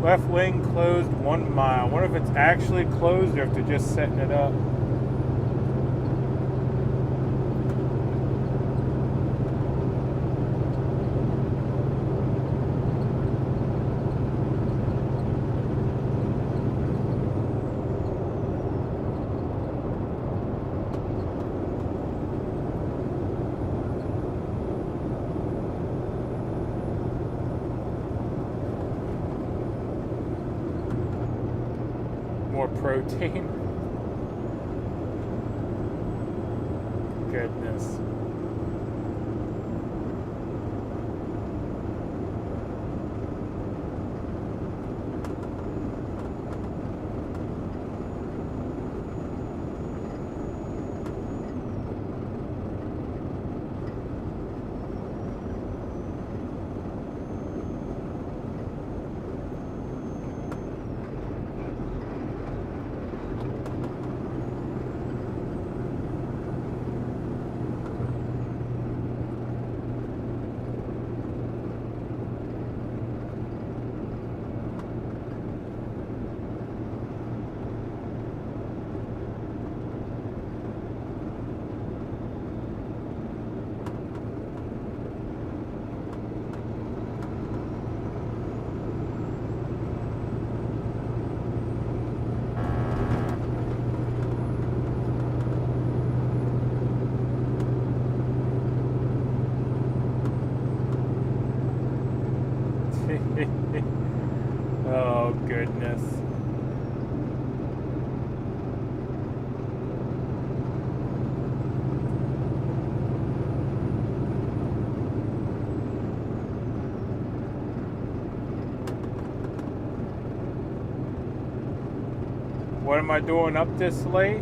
Left lane closed 1 mile. I wonder if it's actually closed or if they're just setting it up. More protein. Goodness. Oh, goodness. What am I doing up this late?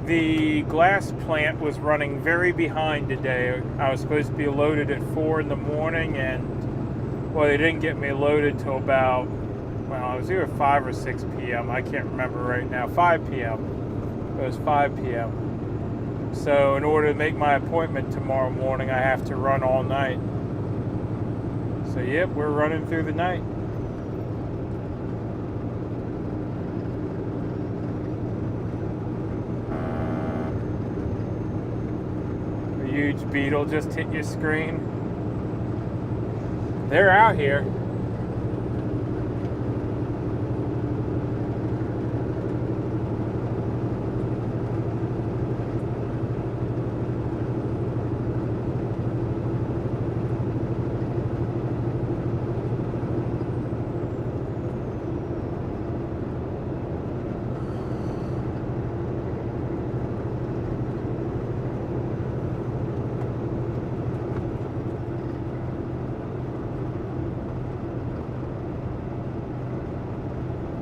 The glass plant was running very behind today. I was supposed to be loaded at 4 in the morning, and well, they didn't get me loaded till about, well, it was either 5 or 6 p.m. I can't remember right now. 5 p.m. It was 5 p.m. So in order to make my appointment tomorrow morning, I have to run all night. So yep, we're running through the night. A huge beetle just hit your screen. They're out here.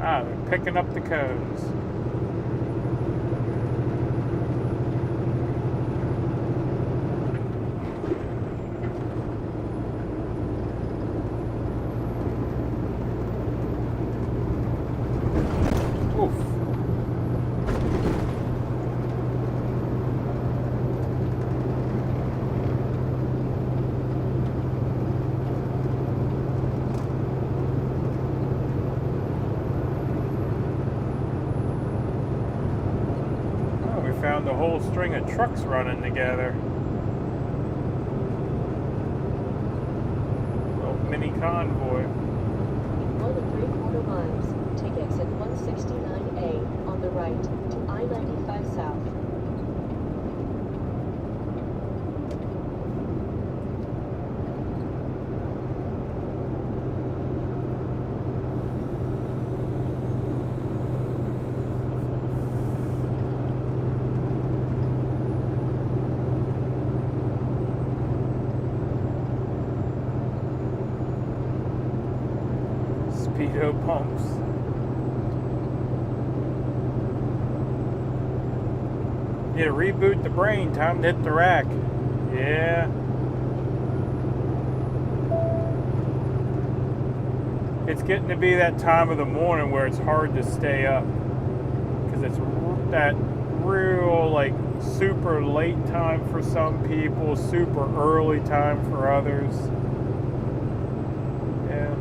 Ah, they're picking up the cones. Oof. Found the whole string of trucks running together. Little mini convoy. In 1 3/4 miles, take exit 169A on the right to I-95 South. speedo bumps. Yeah, reboot the brain. Time to hit the rack. Yeah. It's getting to be that time of the morning where it's hard to stay up. Because it's that real, like, super late time for some people, super early time for others. Yeah.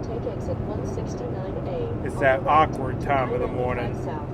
Take exit 169A. It's on that the right awkward to time of the I-95 morning. South.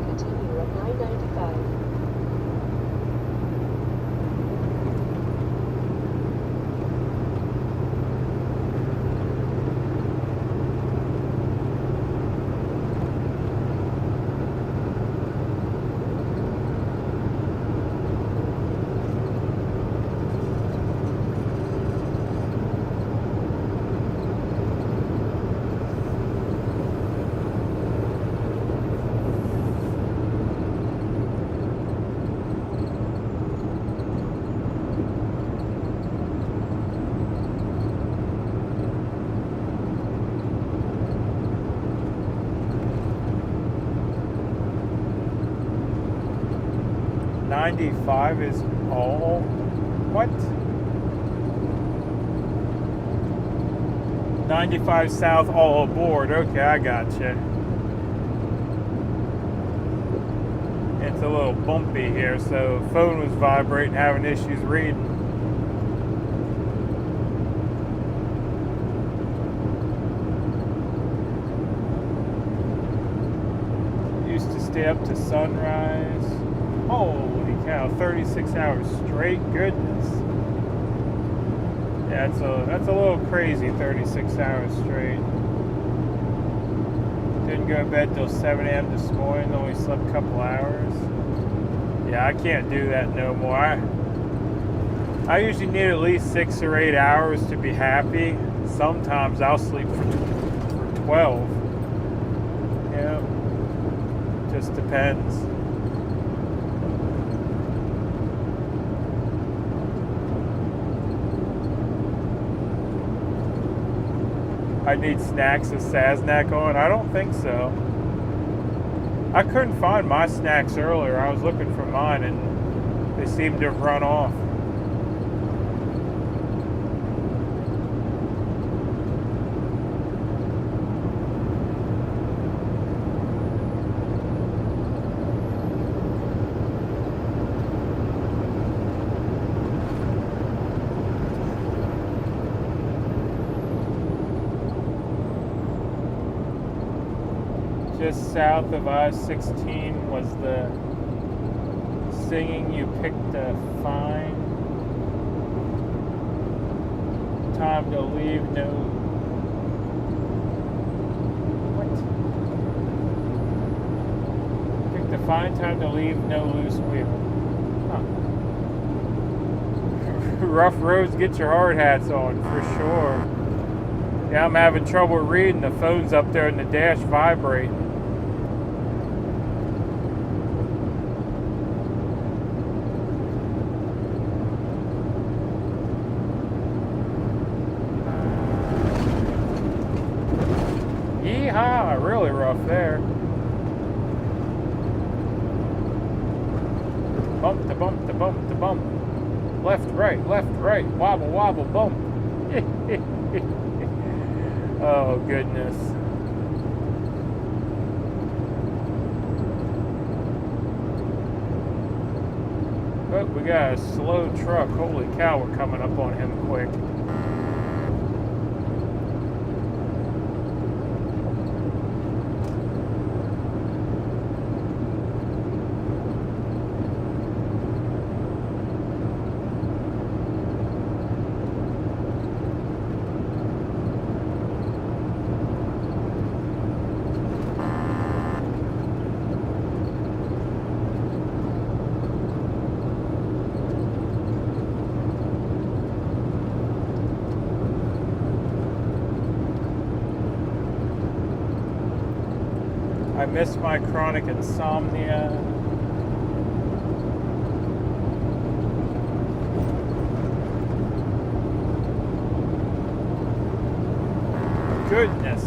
Continue at I-95. 95 is all. What? 95 South, all aboard. Okay, I gotcha. It's a little bumpy here, so phone was vibrating, having issues reading. Used to stay up to sunrise. Holy cow, 36 hours straight, goodness. Yeah, that's a little crazy, 36 hours straight. Didn't go to bed till 7 a.m. this morning, only slept a couple hours. Yeah, I can't do that no more. I usually need at least 6 or 8 hours to be happy. Sometimes I'll sleep for 12. Yeah, just depends. I need snacks with Saznak on? I don't think so. I couldn't find my snacks earlier. I was looking for mine and they seemed to have run off. Just south of I-16 was the singing you picked a fine. Time to leave, no. What? fine time to leave, no loose wheel. Huh. Rough roads, get your hard hats on, for sure. Yeah, I'm having trouble reading. The phone's up there in the dash vibrating. Yeehaw, really rough there. Bump to bump to bump to bump. Left, right, wobble, wobble, bump. Oh, goodness. Oh, we got a slow truck. Holy cow, we're coming up on him quick. I miss my chronic insomnia. Goodness.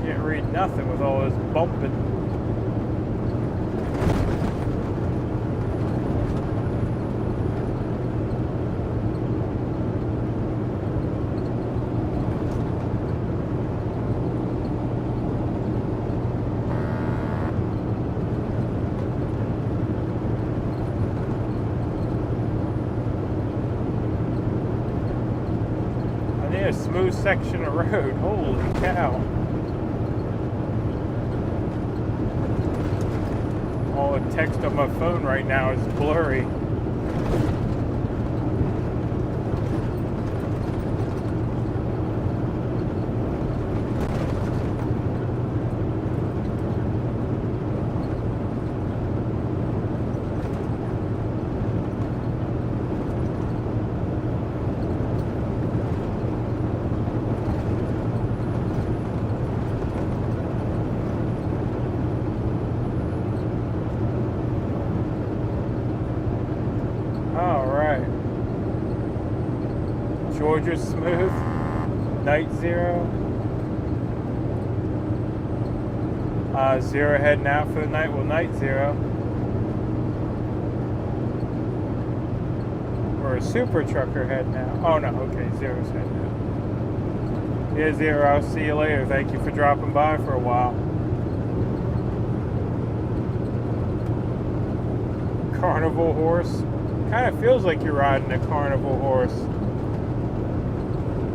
Can't read nothing with all this bumping. A smooth section of road. Holy cow. All the text on my phone right now is blurry. Georgia's smooth. Night zero. Zero heading out for the night. Well, night zero. Or a super trucker heading out. Oh no, okay, zero's heading out. Yeah, zero, I'll see you later. Thank you for dropping by for a while. Carnival horse. Kind of feels like you're riding a carnival horse.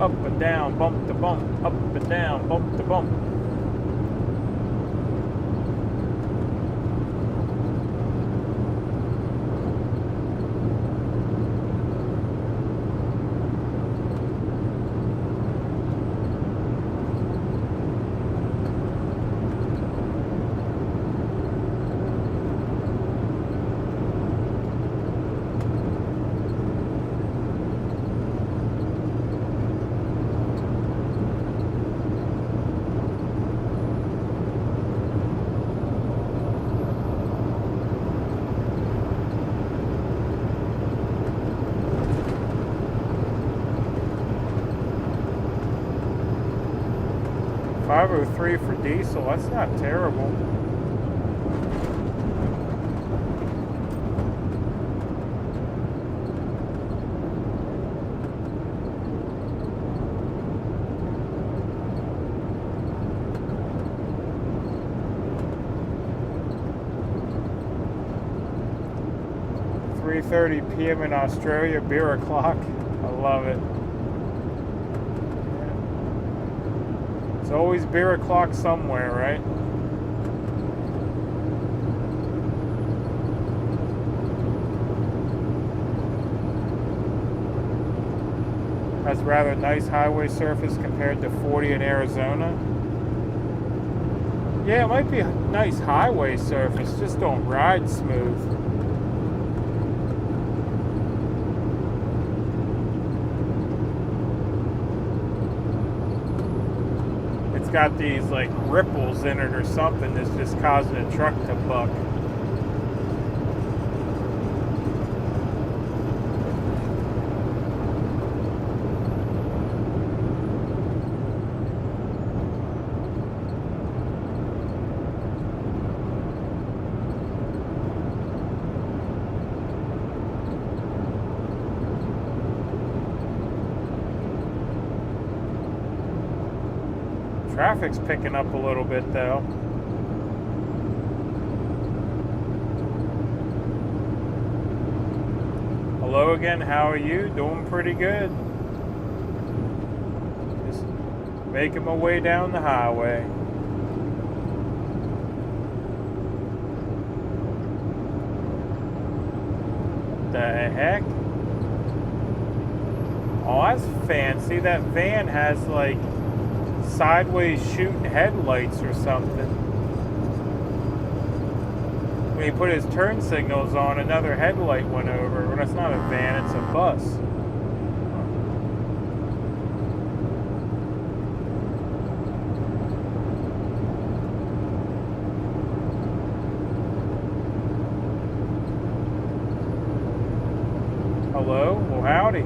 Up and down, bump to bump, up and down, bump to bump. $5.03 for diesel, that's not terrible. $3:30 p.m. in Australia, beer o'clock. I love it. It's always beer o'clock somewhere, right? That's rather nice highway surface compared to 40 in Arizona. Yeah, it might be a nice highway surface, just don't ride smooth. It's got these like ripples in it or something that's just causing the truck to buck. Traffic's picking up a little bit though. Hello again, how are you? Doing pretty good. Just making my way down the highway. The heck? Oh, that's fancy. That van has like sideways shooting headlights or something. When he put his turn signals on, another headlight went over. Well, that's not a van, it's a bus. Hello? Well, howdy.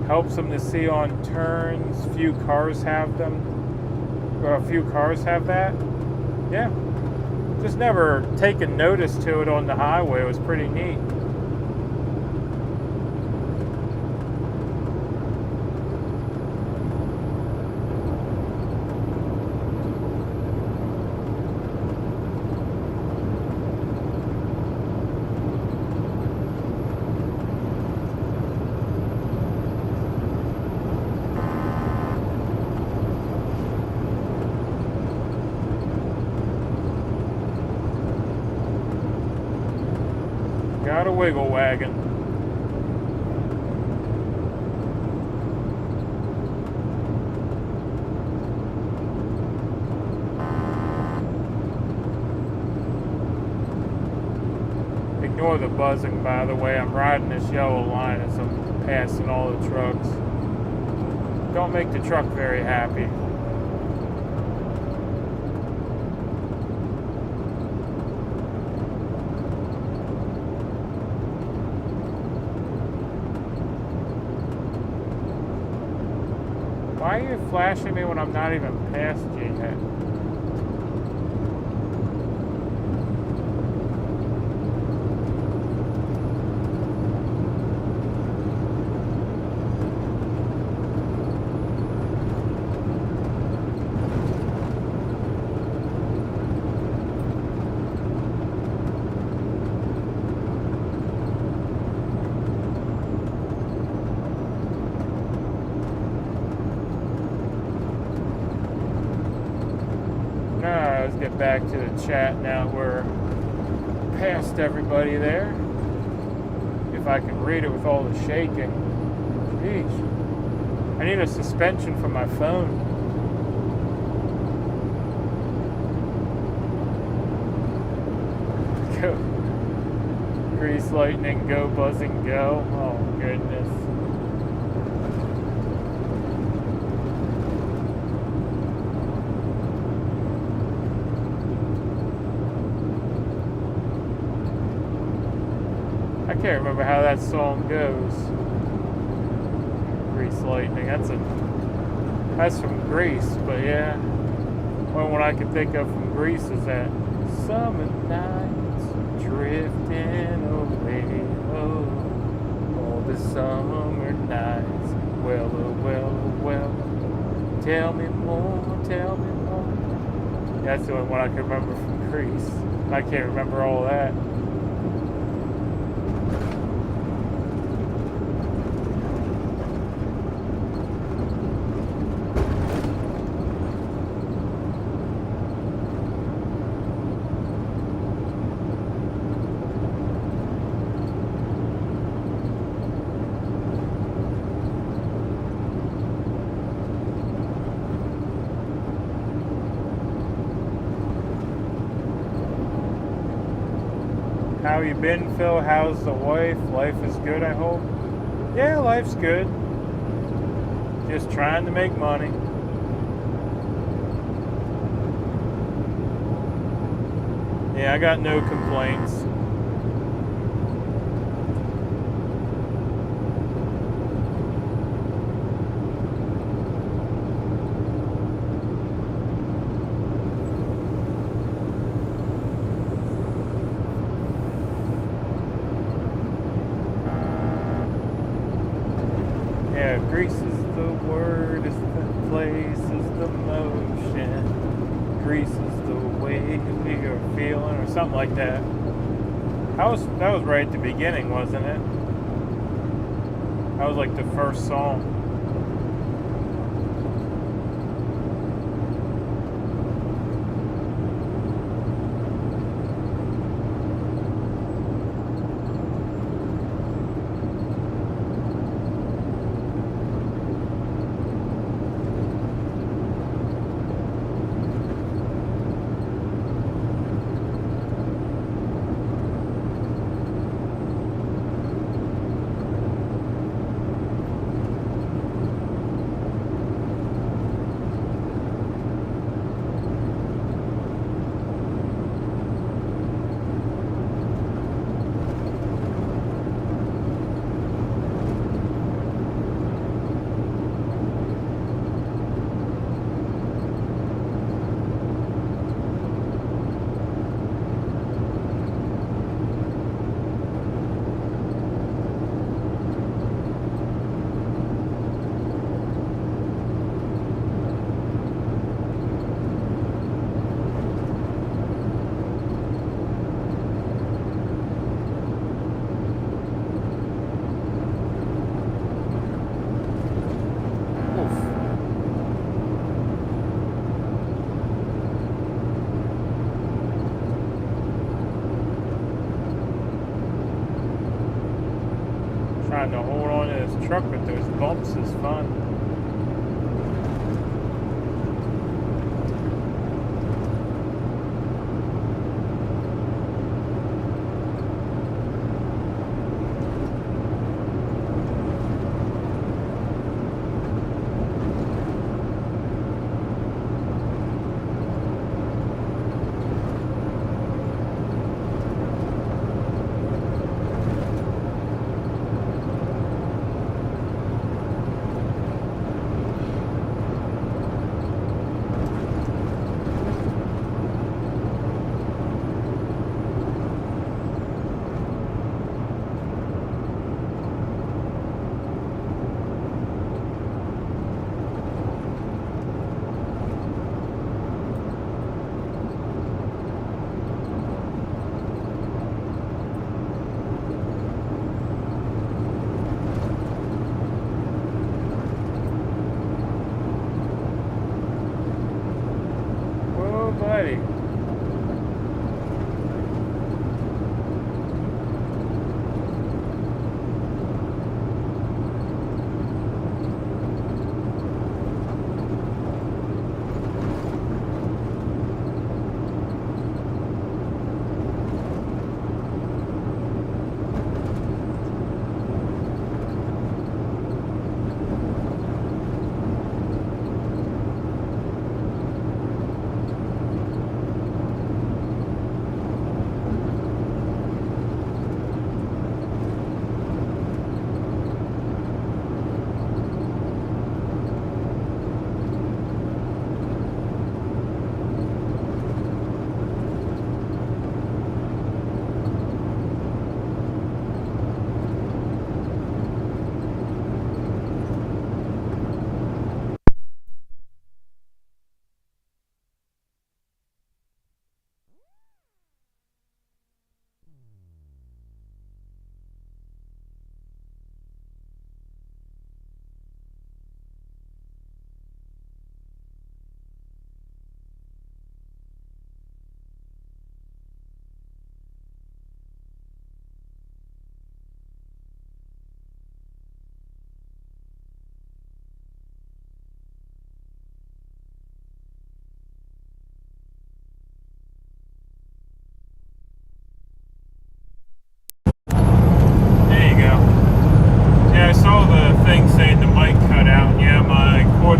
Helps them to see on turns. Few cars have them. Or a few cars have that. Yeah. Just never taken notice to it on the highway. It was pretty neat. Got a wiggle wagon. Ignore the buzzing, by the way. I'm riding this yellow line as I'm passing all the trucks. Don't make the truck very happy. Why are you flashing me when I'm not even past you yet? Let's get back to the chat now. We're past everybody there. If I can read it with all the shaking. Jeez. I need a suspension for my phone. Go. Grease lightning, go buzzing, go. Oh, goodness. I can't remember how that song goes. Grease lightning. That's a That's from Greece, but yeah. Well, what I can think of from Greece is that summer nights drifting away. Oh, all the summer nights. Well, oh, well, oh, well. Tell me more, tell me more. That's the only one I can remember from Greece. I can't remember all that. How you been, Phil? How's the wife? Life is good, I hope? Yeah, life's good. Just trying to make money. Yeah, I got no complaints. Yeah, Greece is the word, is the place, is the motion. Greece is the way we are feeling, or something like that. That was right at the beginning, wasn't it? That was like the first song. Trying to hold on to this truck with those bumps is fun. Whoa, buddy.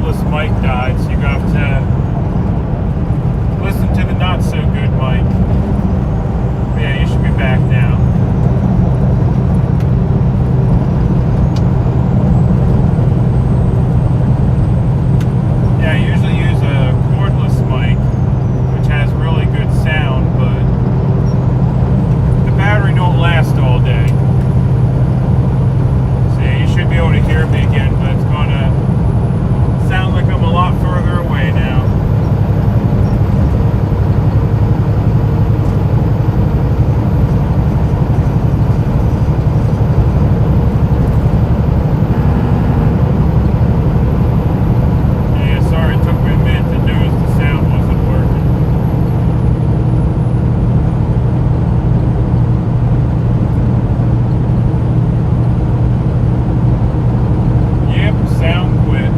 cordless mic died, so you have to listen to the not so good mic. But yeah, you should be back now. Yeah, I usually use a cordless mic, which has really good sound, but the battery don't last all day. So yeah, you should be able to hear me again, but it's gonna sound like I'm a lot further away now. Yeah, sorry, it took me a minute to notice the sound wasn't working. Yep, sound quit.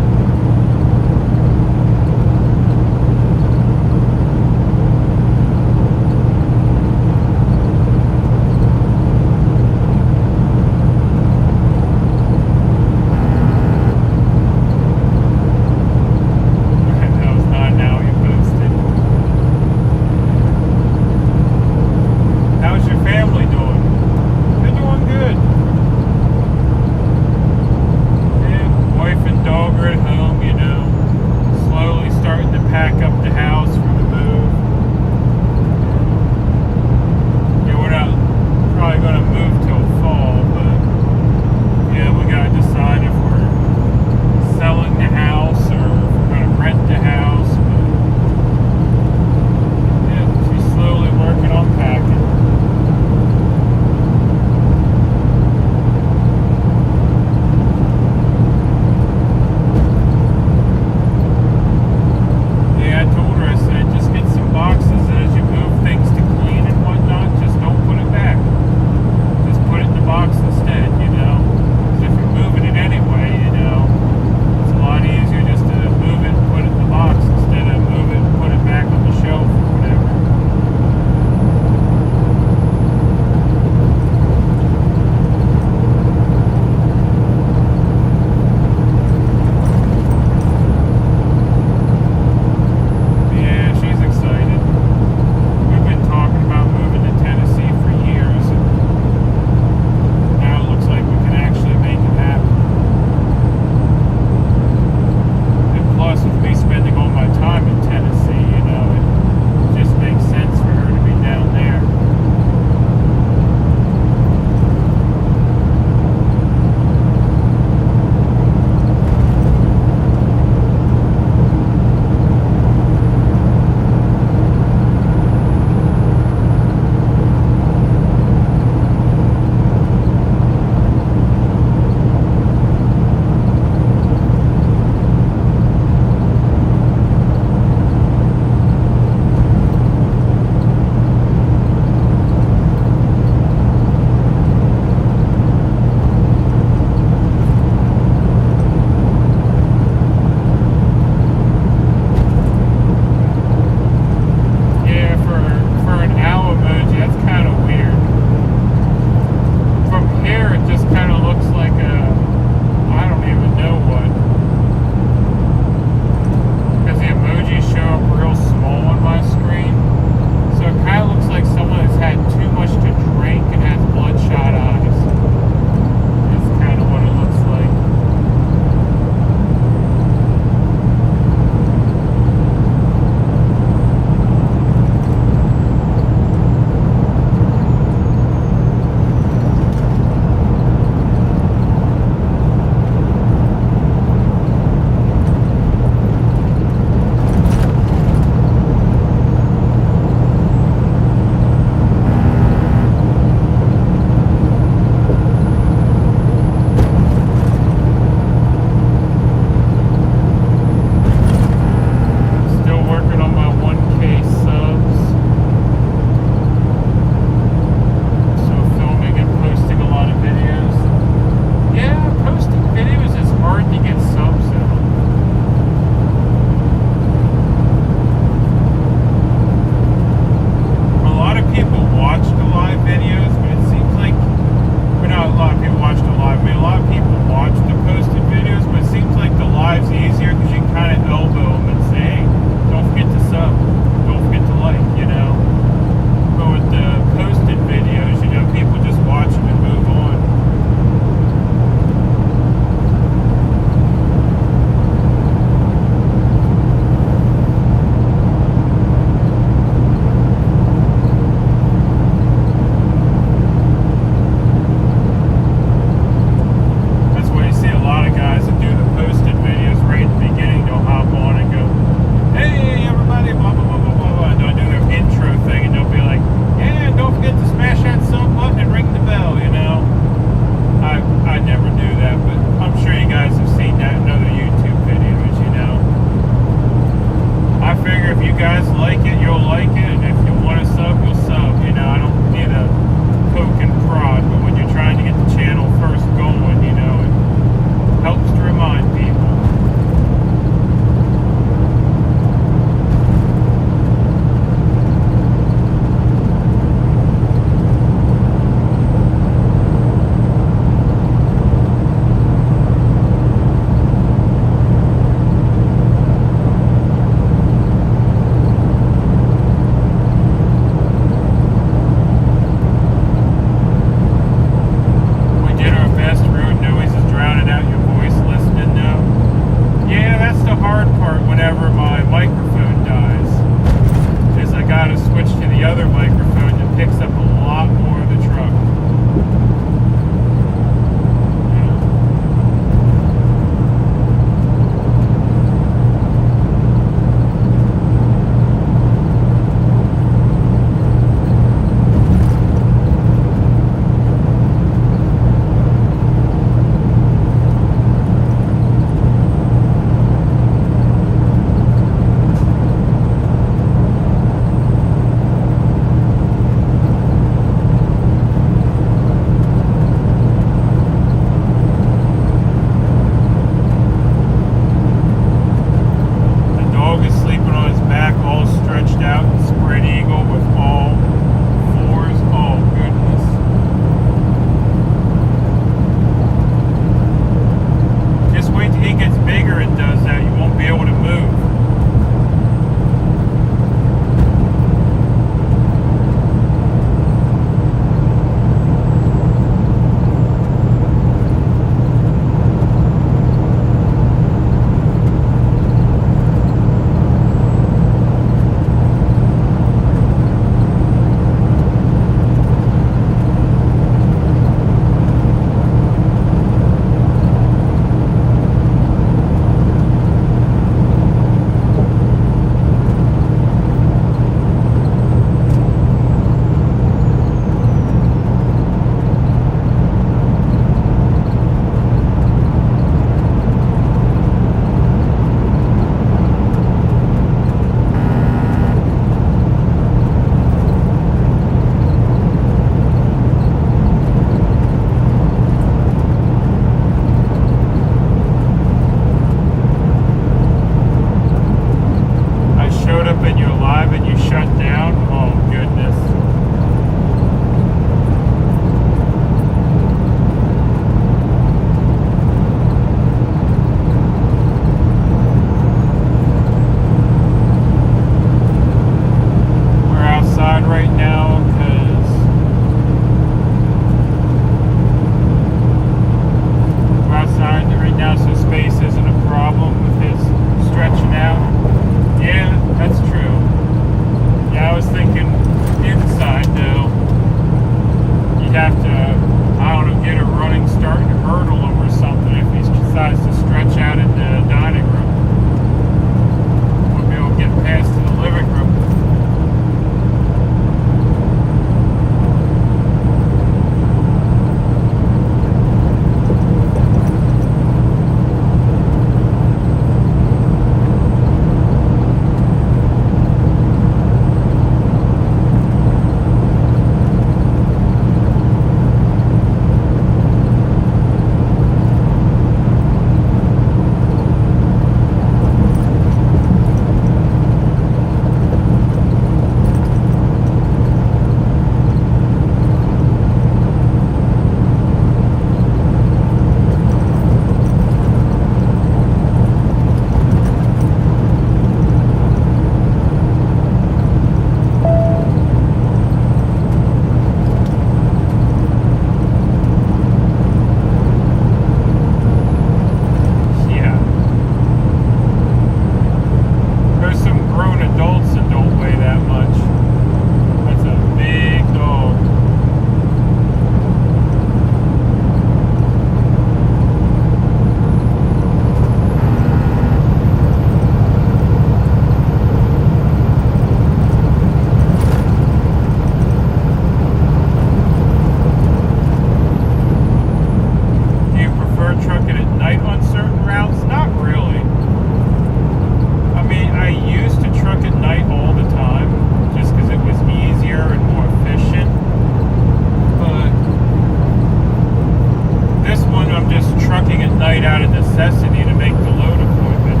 necessity to make the load appointment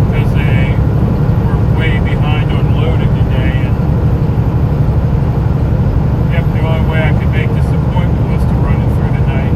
because they were way behind on loading today. And yep, the only way I could make this appointment was to run it through the night.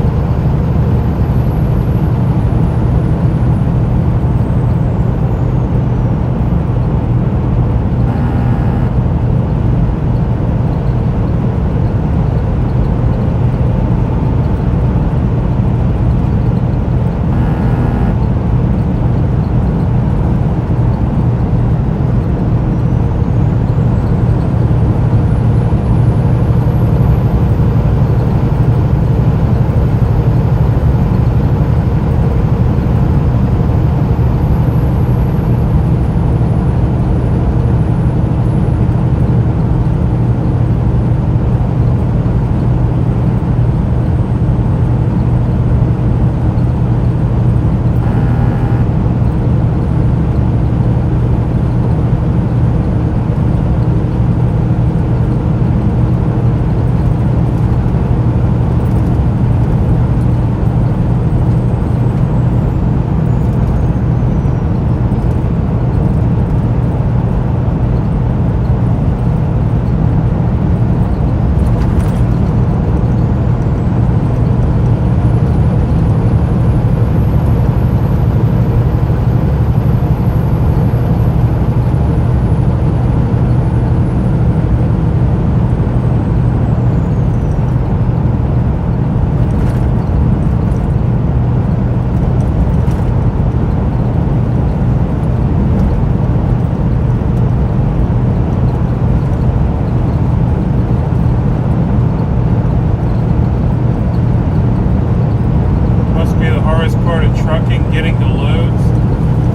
Part of trucking, getting the loads.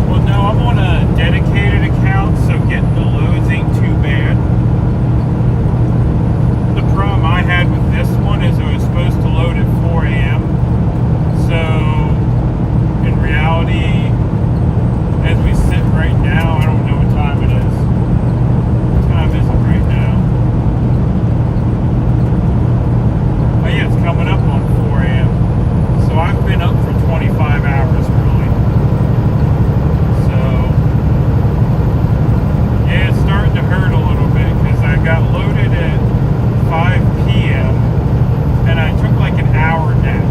Well, no, I'm on a dedicated account, so getting the loads ain't too bad. The problem I had with this one is it was supposed to load at 4 a.m. So, in reality, as we sit right now, I don't know what time it is. What time is it right now? Oh yeah, it's coming up on 4 a.m. So I've been up for 25 hours really. So yeah, it's starting to hurt a little bit because I got loaded at 5 p.m. and I took like an hour nap.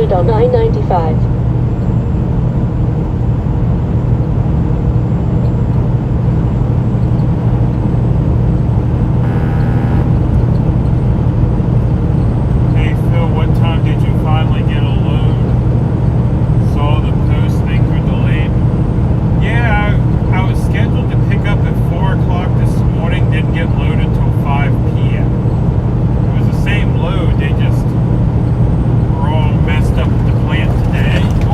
proceed on I-95. Hey Phil, what time did you finally get a load? Saw the post things were delayed. Yeah, I was scheduled to pick up at 4 o'clock this morning, didn't get loaded till 5 p.m. It was the same load, they just were all messed up at the plant today.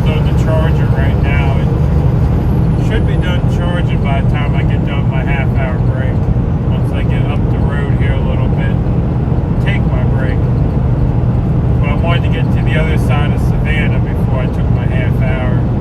on the charger right now. It should be done charging by the time I get done my half-hour break. Once I get up the road here a little bit, take my break. But I wanted to get to the other side of Savannah before I took my half hour.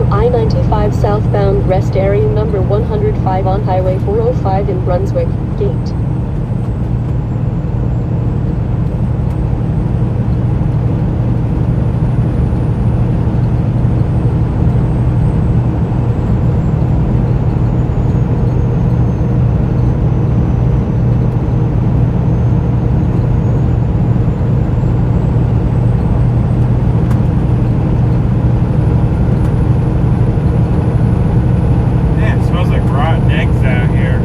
onto I-95 southbound rest area number 105 on Highway 405 in Brunswick, gate. Man, it smells like rotten eggs out here.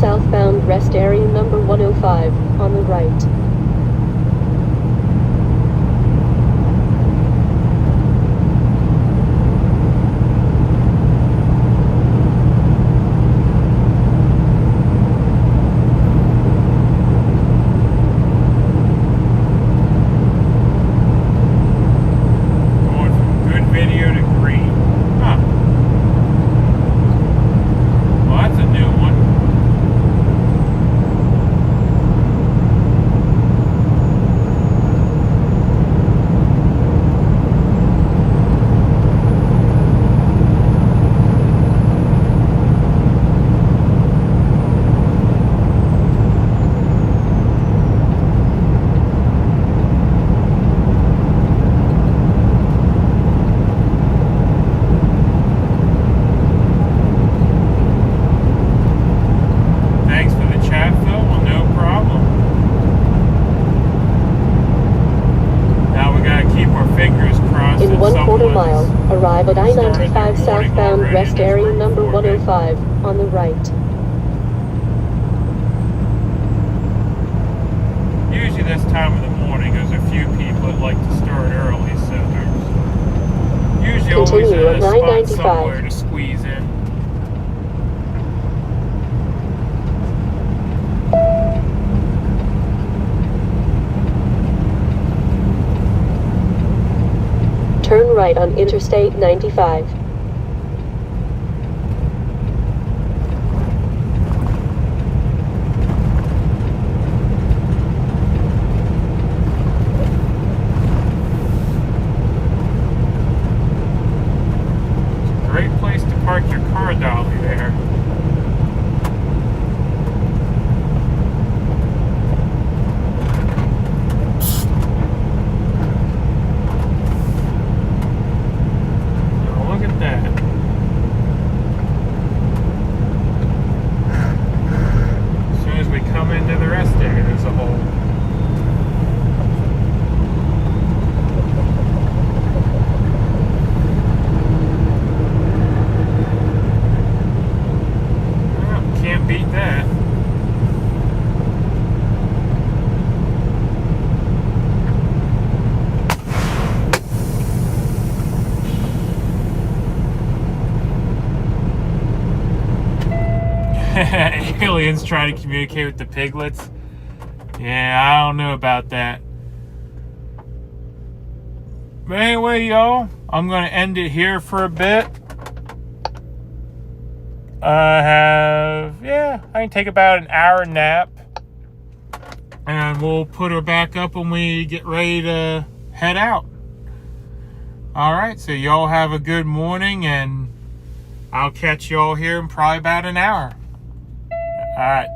southbound rest area number 105 on the right. In 1/4 mile, arrive at I-95 southbound rest area number 105 on the right. Usually this time of the morning, there's a few people that like to start early, so there's usually always a spot somewhere to squeeze in. Turn right on Interstate 95. Great place to park your car, Dolly, there. Into the rest area, there's a hole. Well, can't beat that. Aliens trying to communicate with the piglets. Yeah, I don't know about that. But anyway, y'all, I'm going to end it here for a bit. I can take about an hour nap. And we'll put her back up when we get ready to head out. Alright, so y'all have a good morning, and I'll catch y'all here in probably about an hour. All right.